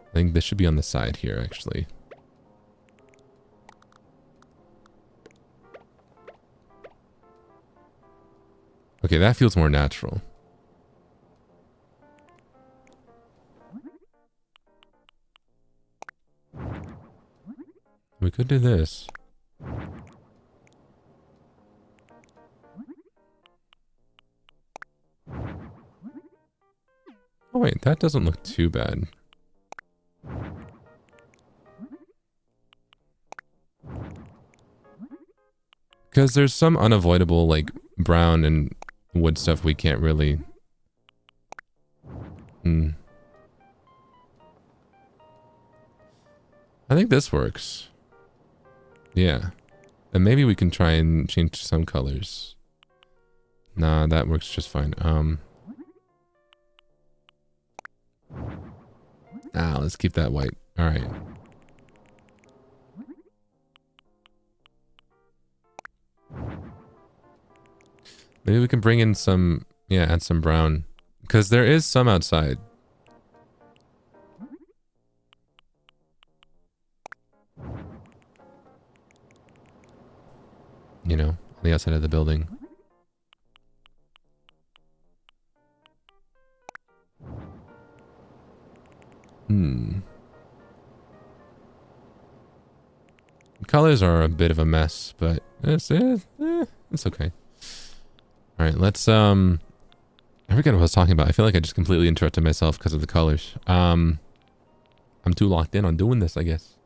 I think this should be on the side here, actually. Okay, that feels more natural. We could do this. Oh wait, that doesn't look too bad. Because there's some unavoidable, like, brown and wood stuff we can't really... I think this works. Yeah. And maybe we can try and change some colors. Nah, that works just fine. Let's keep that white. Alright. Maybe we can bring in some, yeah, add some brown. Because there is some outside. You know, on the outside of the building. Colors are a bit of a mess, but it's okay. All right, let's I forget what I was talking about. I feel like I just completely interrupted myself because of the colors. I'm too locked in on doing this, I guess.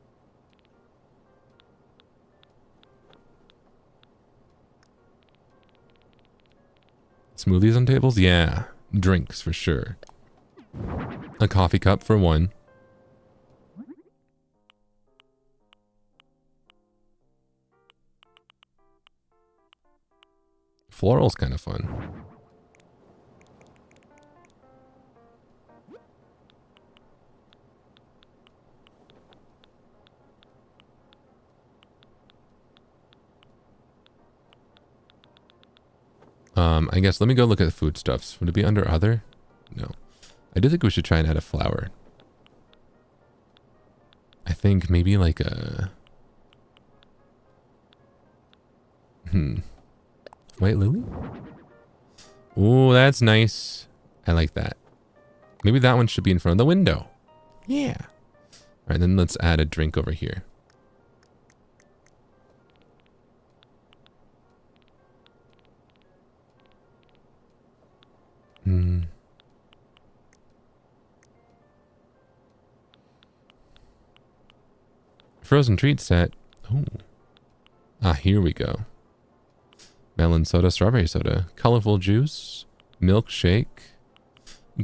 Smoothies on tables? Yeah. Drinks for sure. A coffee cup for one. Floral's kind of fun. I guess let me go look at the foodstuffs. Would it be under other? No. I do think we should try and add a flower. I think maybe like a... White lily? Ooh, that's nice. I like that. Maybe that one should be in front of the window. Yeah. Alright, then let's add a drink over here. Frozen treat set. Oh. Ah, here we go. Melon soda, strawberry soda, colorful juice, milkshake,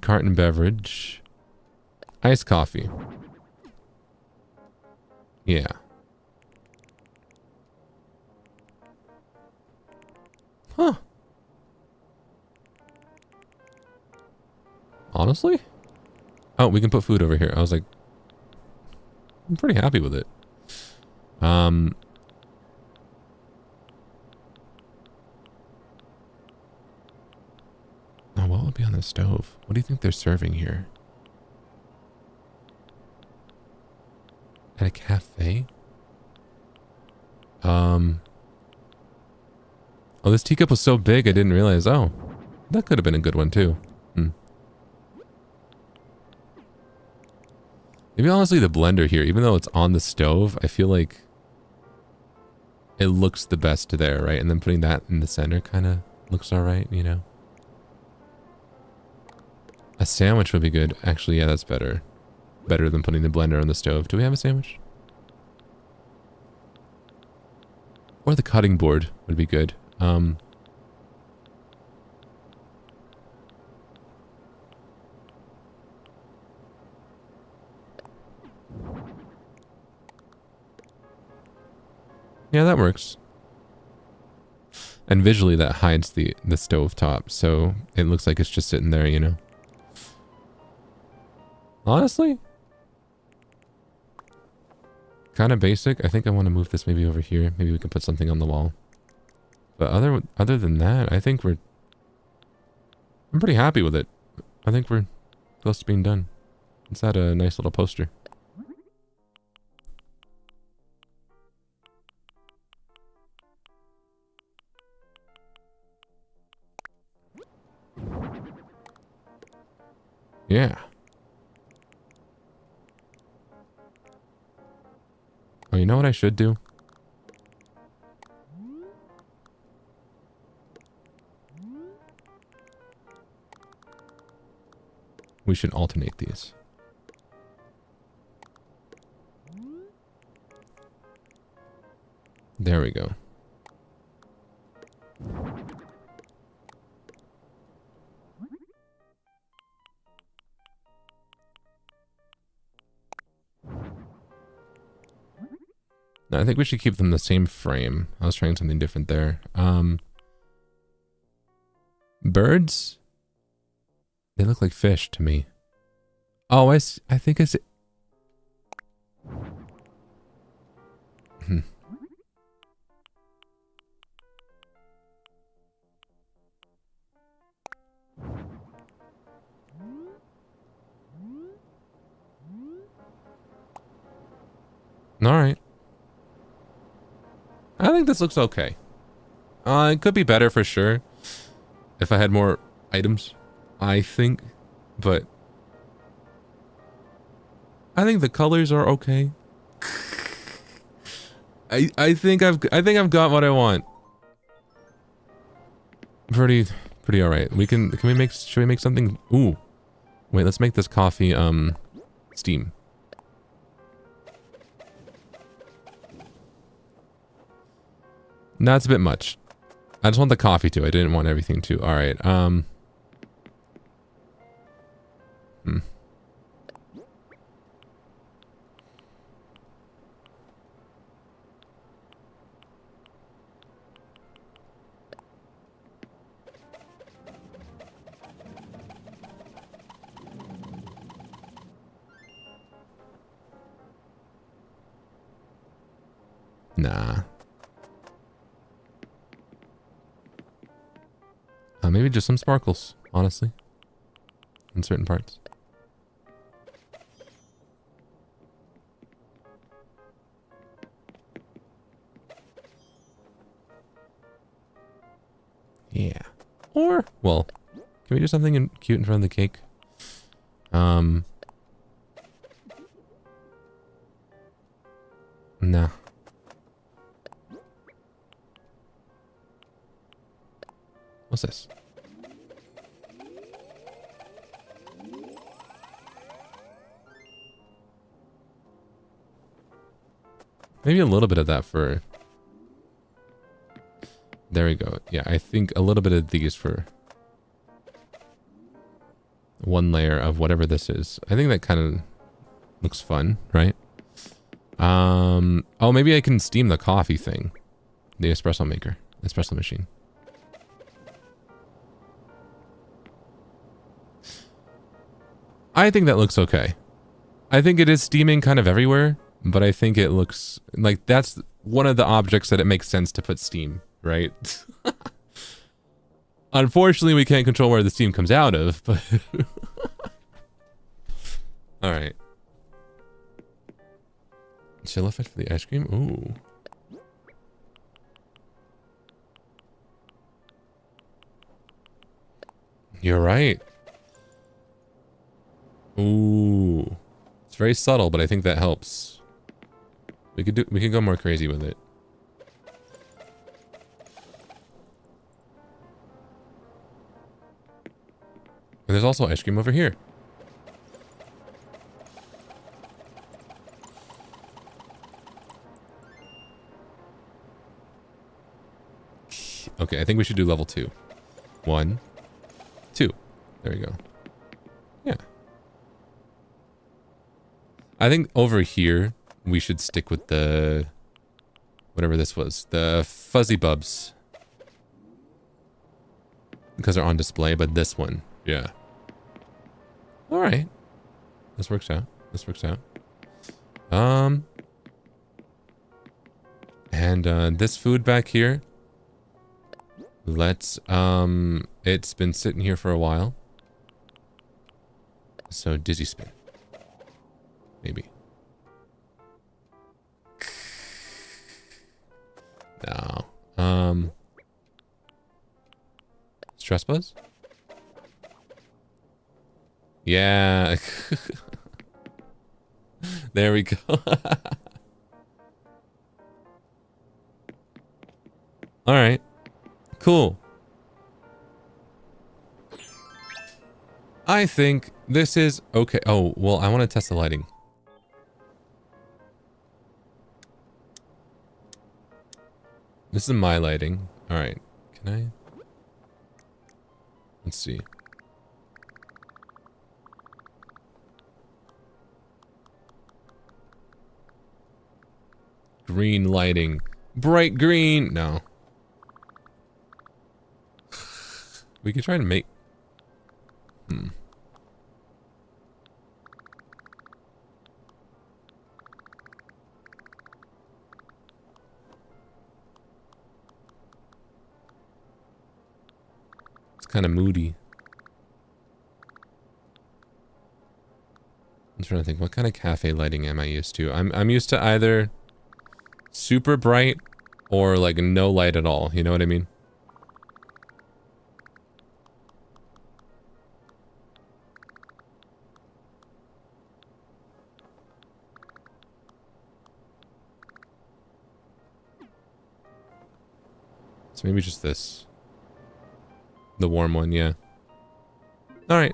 carton beverage, iced coffee. Yeah. Huh. Honestly? Oh, we can put food over here. I was like, I'm pretty happy with it. Oh, what would be on the stove? What do you think they're serving here? At a cafe? Oh, this teacup was so big I didn't realize. Oh, that could have been a good one too. Maybe honestly the blender here, even though it's on the stove, I feel like it looks the best there, right? And then putting that in the center kind of looks alright, you know? A sandwich would be good. Actually, yeah, that's better. Better than putting the blender on the stove. Do we have a sandwich? Or the cutting board would be good. Yeah, that works. And visually that hides the stove top, so it looks like it's just sitting there, you know. Honestly, kind of basic. I think I want to move this maybe over here. Maybe we can put something on the wall. But other than that, I think I'm pretty happy with it. I think we're close to being done. Let's add a nice little poster. Yeah. Oh, you know what I should do? We should alternate these. There we go. No, I think we should keep them the same frame. I was trying something different there. Birds? They look like fish to me. Oh, I think I see. All right. I think this looks okay. It could be better for sure if I had more items, I think, but I think the colors are okay. I think I've got what I want. Pretty pretty all right. Should we make something? Ooh, wait, let's make this coffee, steam. No, it's a bit much. I just want the coffee too. I didn't want everything too. All right. Nah. Maybe just some sparkles, honestly. In certain parts. Yeah. Or, well, can we do something cute in front of the cake? Nah. What's this? Maybe a little bit of that for... There we go. Yeah, I think a little bit of these for... one layer of whatever this is. I think that kind of looks fun, right? Oh, maybe I can steam the coffee thing. The espresso maker. Espresso machine. I think that looks okay. I think it is steaming kind of everywhere, but I think it looks like that's one of the objects that it makes sense to put steam, right? Unfortunately, we can't control where the steam comes out of, but... Alright. Chill effect for the ice cream? Ooh. You're right. Ooh. It's very subtle, but I think that helps. We could go more crazy with it. And there's also ice cream over here. Okay, I think we should do level 2. 1, 2. There we go. Yeah. I think over here, we should stick with the... whatever this was. The fuzzy bubs. Because they're on display, but this one. Yeah. Alright. This works out. This works out. And this food back here. Let's, it's been sitting here for a while. So, dizzy spin. Maybe. No. Stress buzz? Yeah. There we go. Alright. Cool. I think this is okay. Oh, well, I want to test the lighting. This is my lighting. Alright. Can I? Let's see. Green lighting. Bright green. No. We could try to make... It's kind of moody. I'm trying to think, what kind of cafe lighting am I used to? I'm used to either super bright or like no light at all. You know what I mean? So maybe just this. The warm one, yeah. All right.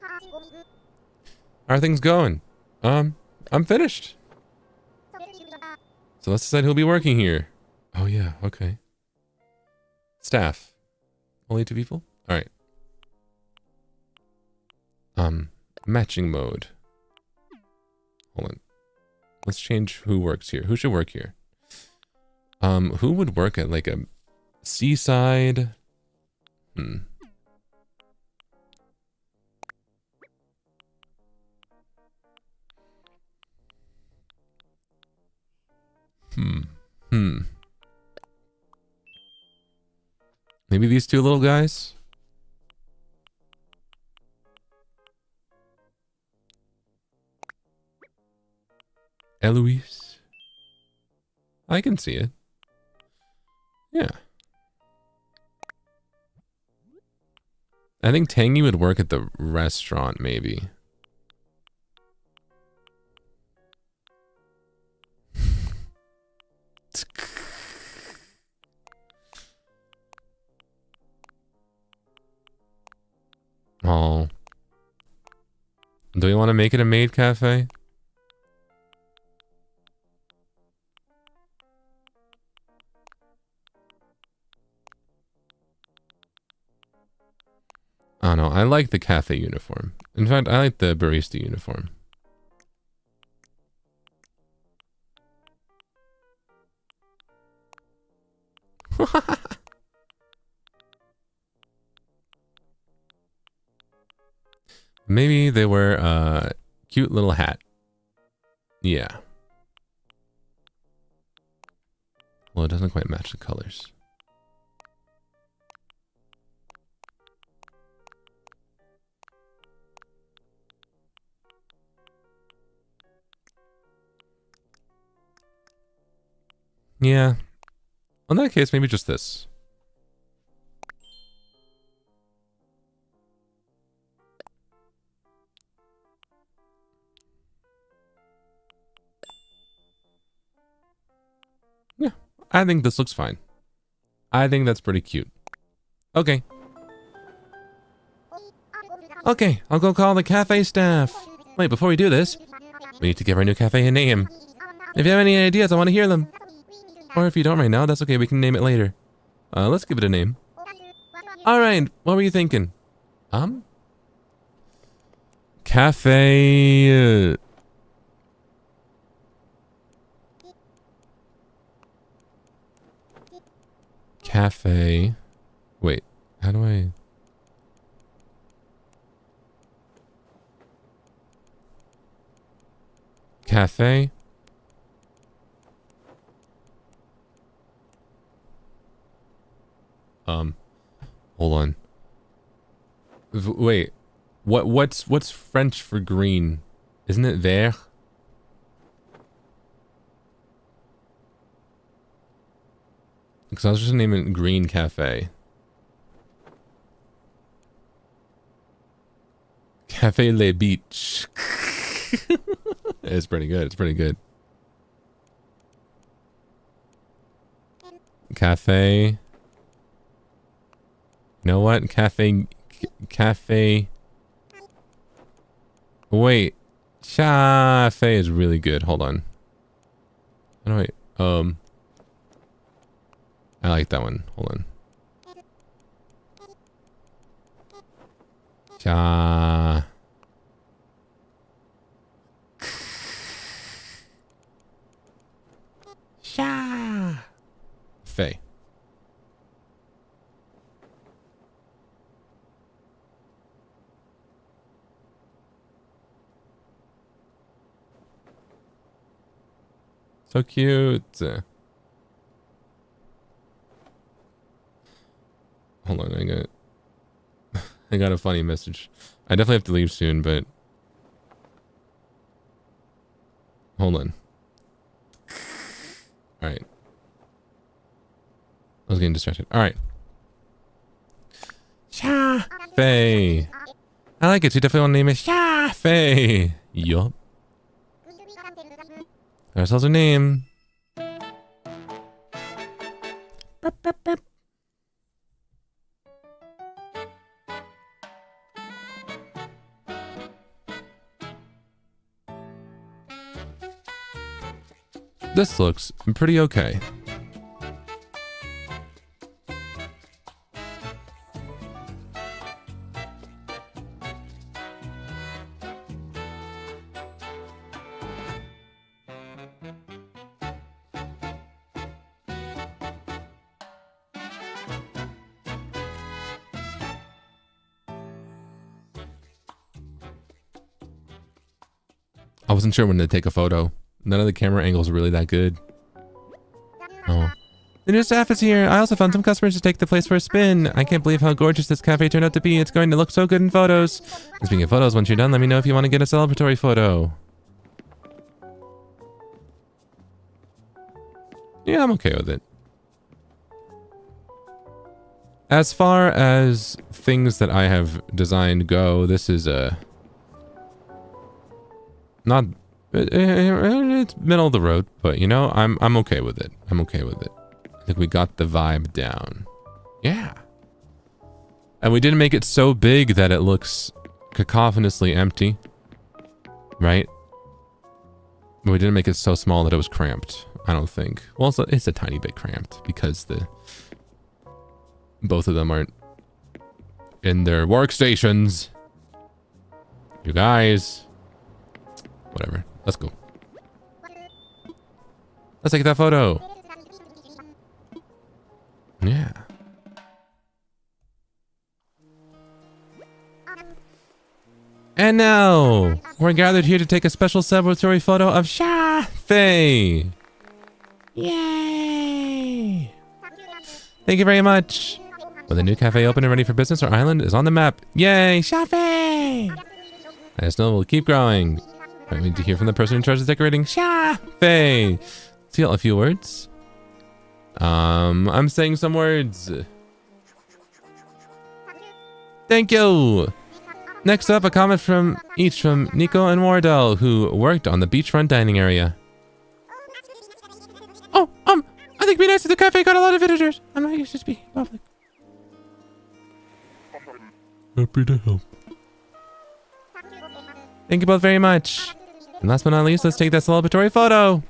How are things going? I'm finished. So let's decide who'll be working here. Oh yeah, okay. Staff. Only 2 people? Alright. Matching mode. Hold on. Let's change who works here. Who should work here? Who would work at like a seaside? Maybe these 2 little guys? Eloise? I can see it. Yeah. I think Tangy would work at the restaurant, maybe. Oh. Do we want to make it a maid cafe? I don't know. I like the cafe uniform. In fact, I like the barista uniform. Maybe they wear a cute little hat. Yeah. Well, it doesn't quite match the colors. Yeah. In that case, maybe just this. Yeah, I think this looks fine. I think that's pretty cute. Okay. Okay, I'll go call the cafe staff. Wait, before we do this, we need to give our new cafe a name. If you have any ideas, I want to hear them. Or if you don't right now, that's okay, we can name it later. Let's give it a name. Alright, what were you thinking? Cafe... Cafe... Wait, how do I... Cafe... Hold on. Wait. What's French for green? Isn't it vert? Because I was just naming it Green Cafe. Cafe Le Beach. It's pretty good. It's pretty good. Cafe... You know what? Cafe... Wait. Cafe is really good. Hold on. How do I... I like that one. Hold on. Faye. So cute. Hold on, I got a funny message. I definitely have to leave soon, but hold on. Alright. I was getting distracted. Alright. Faye. I like it. You definitely want to name it Faye. Yup. Ourselves a name. This looks pretty okay. I wasn't sure when to take a photo. None of the camera angles are really that good. Oh. The new staff is here. I also found some customers to take the place for a spin. I can't believe how gorgeous this cafe turned out to be. It's going to look so good in photos. And speaking of photos, once you're done, let me know if you want to get a celebratory photo. Yeah, I'm okay with it. As far as things that I have designed go, this is not... It's middle of the road, but you know, I'm okay with it. I'm okay with it. I think we got the vibe down. Yeah. And we didn't make it so big that it looks cacophonously empty. Right? But we didn't make it so small that it was cramped. I don't think. Well, it's a tiny bit cramped because both of them aren't in their workstations. You guys. Whatever. Let's go. Let's take that photo. Yeah. And now, we're gathered here to take a special celebratory photo of Shafe. Yay! Thank you very much. With the new cafe open and ready for business, our island is on the map. Yay, Shafe! I just know we'll keep growing. I need to hear from the person in charge of decorating. Shafe! Seal a few words. I'm saying some words. Thank you! Next up, a comment from Nico and Wardell, who worked on the beachfront dining area. Oh, I think it'd be nice if the cafe got a lot of visitors. I'm not used to speaking in public. Happy to help. Thank you both very much. And last but not least, let's take that celebratory photo.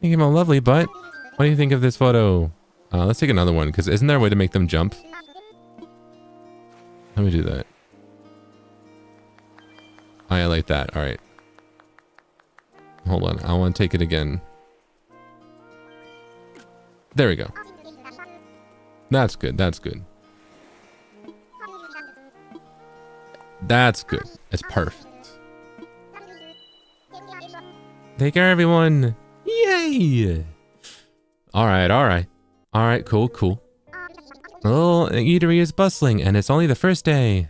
Thank you, my lovely butt. What do you think of this photo? Let's take another one, because isn't there a way to make them jump? Let me do that. I like that. All right. Hold on. I want to take it again. There we go. That's good. That's good. That's good. It's perfect. Take care, everyone. Yay! Alright, alright. Alright, cool, cool. The little eatery is bustling, and it's only the first day.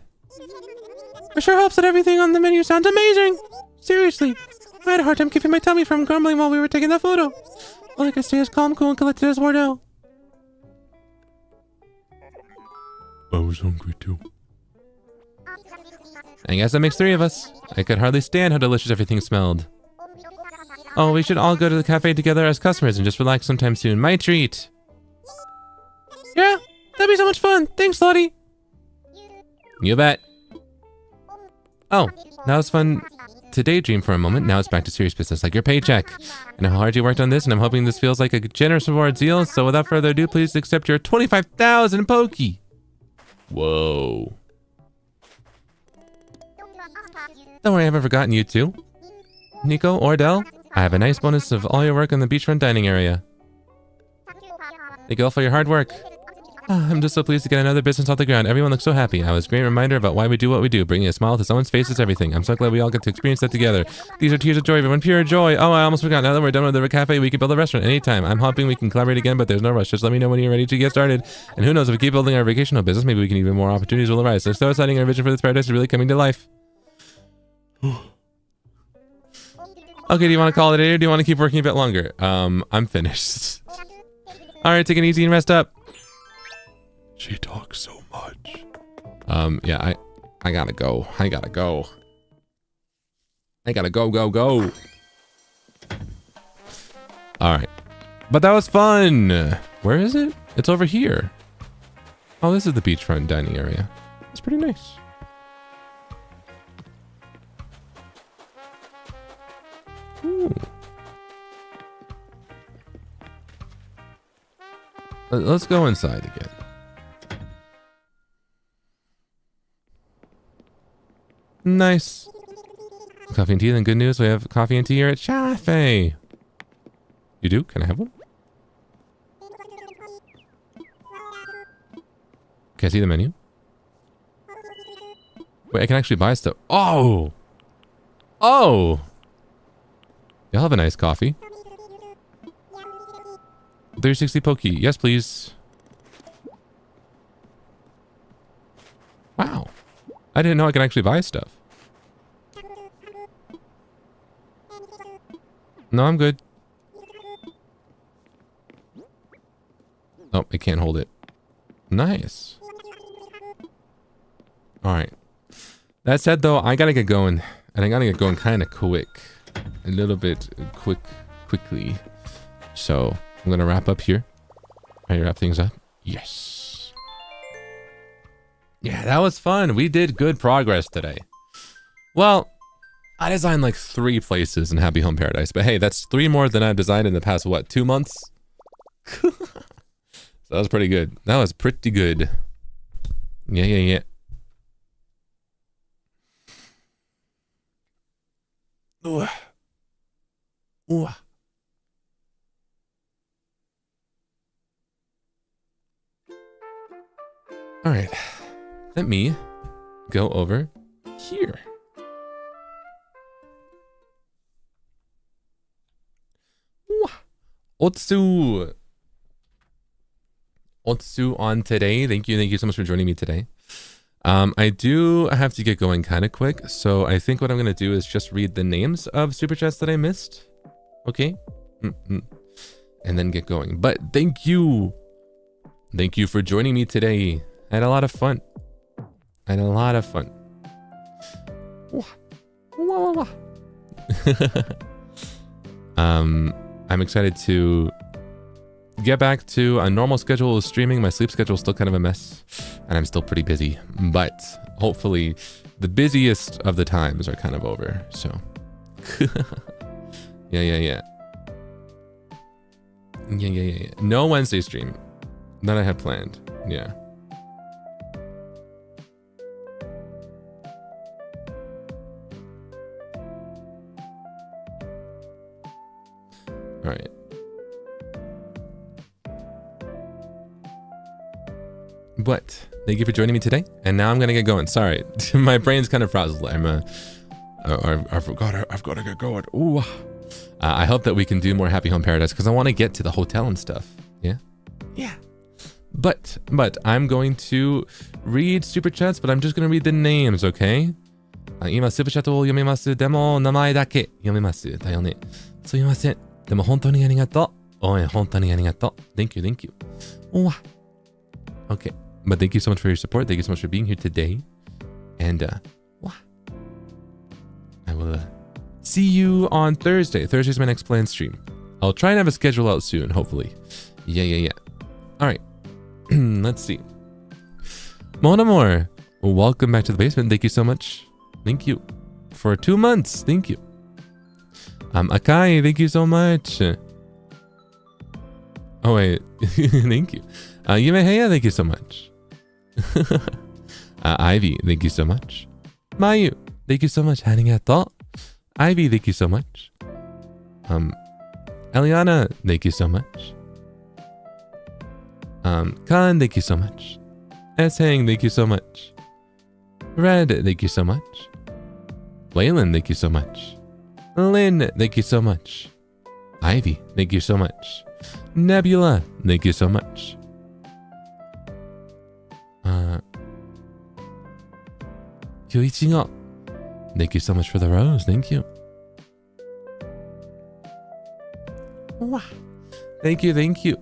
It sure helps that everything on the menu sounds amazing! Seriously, I had a hard time keeping my tummy from grumbling while we were taking that photo. All I could stay as calm, cool, and collected as Wardell. I was hungry too. I guess that makes three of us. I could hardly stand how delicious everything smelled. Oh, we should all go to the cafe together as customers and just relax sometime soon. My treat. Yeah, that'd be so much fun. Thanks, Lottie. You bet. Oh, that was fun to daydream for a moment. Now it's back to serious business, like your paycheck. I know how hard you worked on this, and I'm hoping this feels like a generous reward, Zeal. So without further ado, please accept your 25,000 Poki. Whoa. Don't worry, I haven't forgotten you two. Nico, Ordell, I have a nice bonus of all your work on the beachfront dining area. Thank you all for your hard work. I'm just so pleased to get another business off the ground. Everyone looks so happy. I was a great reminder about why we do what we do. Bringing a smile to someone's face is everything. I'm so glad we all get to experience that together. These are tears of joy, everyone. Pure joy. Oh, I almost forgot. Now that we're done with the cafe, we can build a restaurant anytime. I'm hoping we can collaborate again, but there's no rush. Just let me know when you're ready to get started. And who knows, if we keep building our vacational business, maybe we can even more opportunities will arise. So exciting, our vision for this paradise is really coming to life. Okay, do you want to call it a day or do you want to keep working a bit longer? I'm finished. Alright, take it easy and rest up. She talks so much. Yeah, I gotta go. I gotta go. I gotta go. Alright. But that was fun. Where is it? It's over here. Oh, this is the beachfront dining area. It's pretty nice. Ooh. Let's go inside again. Nice. Coffee and tea, then good news. We have coffee and tea here at Chafe. You do? Can I have one? Can I see the menu? Wait, I can actually buy stuff. Oh! Oh! Y'all have a nice coffee. 360 Pokey. Yes, please. Wow. I didn't know I could actually buy stuff. No, I'm good. Oh, I can't hold it. Nice. Alright. That said, though, I gotta get going. And I gotta get going kind of quick. A little bit quickly. So, I'm gonna wrap up here. Ready to wrap things up? Yes. Yeah, that was fun. We did good progress today. Well, I designed like 3 places in Happy Home Paradise. But hey, that's 3 more than I've designed in the past, what, 2 months? So that was pretty good. That was pretty good. Yeah. Ooh. Ooh. All right. Let me go over here. Otsu on today. Thank you so much for joining me today. I do have to get going kind of quick, so I think what I'm gonna do is just read the names of super chats that I missed. Okay. And then get going. But thank you for joining me today. I had a lot of fun. I'm excited to get back to a normal schedule of streaming. My sleep schedule is still kind of a mess, and I'm still pretty busy. But hopefully, the busiest of the times are kind of over. So, yeah. No Wednesday stream that I had planned. Yeah. All right. But thank you for joining me today. And now I'm gonna get going. Sorry, my brain's kind of frazzled. I forgot. I've got to get going. Ooh. I hope that we can do more Happy Home Paradise because I want to get to the hotel and stuff. Yeah. But I'm going to read super chats, but I'm just gonna read the names, okay? 今スーパーチャットを読みます。でも名前だけ読みます。だよね。すいません。でも本当にありがとう。応援本当にありがとう。Thank you. Oh, okay. But thank you so much for your support. Thank you so much for being here today. And I will see you on Thursday. Thursday's my next planned stream. I'll try and have a schedule out soon, hopefully. Yeah. All right. Let's see. Monamore, welcome back to the basement. Thank you so much. Thank you for 2 months. Thank you. Akai, thank you so much. Oh wait, thank you. Yumeheya, thank you so much. Ivy, thank you so much. Mayu, thank you so much. Arigato. Ivy, thank you so much. Eliana, thank you so much. Khan, thank you so much. S-Hang, thank you so much. Red, thank you so much. Waylon, thank you so much. Lynn, thank you so much. Ivy, thank you so much. Nebula, thank you so much. Kyoichigo, thank you so much for the rose. Thank you. Wow. Thank you.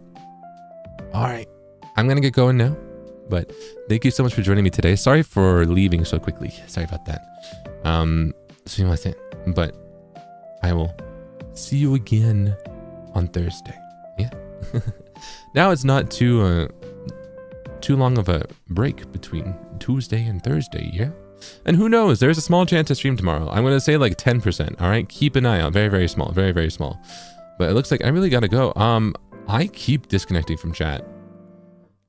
All right. I'm going to get going now. But thank you so much for joining me today. Sorry for leaving so quickly. Sorry about that. Sumimasen. But I will see you again on Thursday. Yeah. Now it's not too too long of a break between Tuesday and Thursday, yeah? And who knows, there's a small chance to stream tomorrow. I'm going to say like 10%, all right? Keep an eye out. Very, very small. Very, very small. But it looks like I really got to go. I keep disconnecting from chat.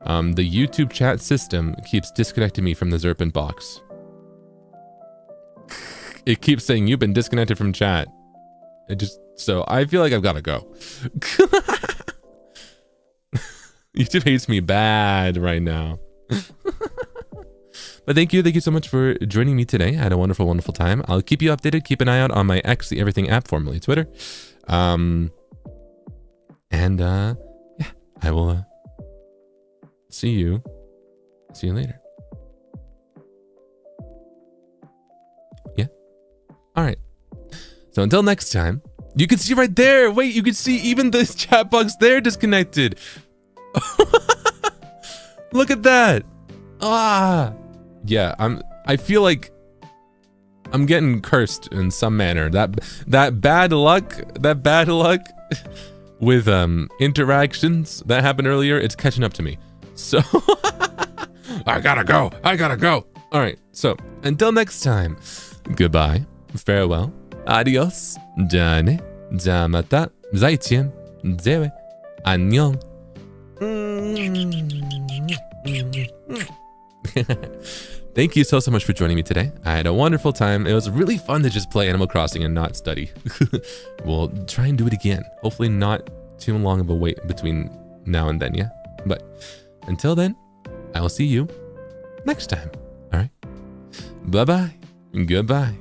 The YouTube chat system keeps disconnecting me from the Zerpent box. It keeps saying you've been disconnected from chat. So I feel like I've got to go. YouTube hates me bad right now. But thank you so much for joining me today. I had a wonderful, wonderful time. I'll keep you updated. Keep an eye out on my X the Everything app, formerly Twitter. Yeah, I will see you later. Yeah. All right. So until next time, you can see right there. Wait, you can see even this chat box there disconnected. Look at that. Yeah, I feel like I'm getting cursed in some manner. That bad luck with interactions that happened earlier, it's catching up to me. So I gotta go. All right, so until next time, goodbye, farewell, adios, dane, zamata, zaijian, zewe, annyeong. Thank you so much for joining me today. I had a wonderful time. It was really fun to just play Animal Crossing and not study. We'll try and do it again. Hopefully not too long of a wait between now and then, yeah? But until then, I will see you next time. All right? Bye-bye. Goodbye.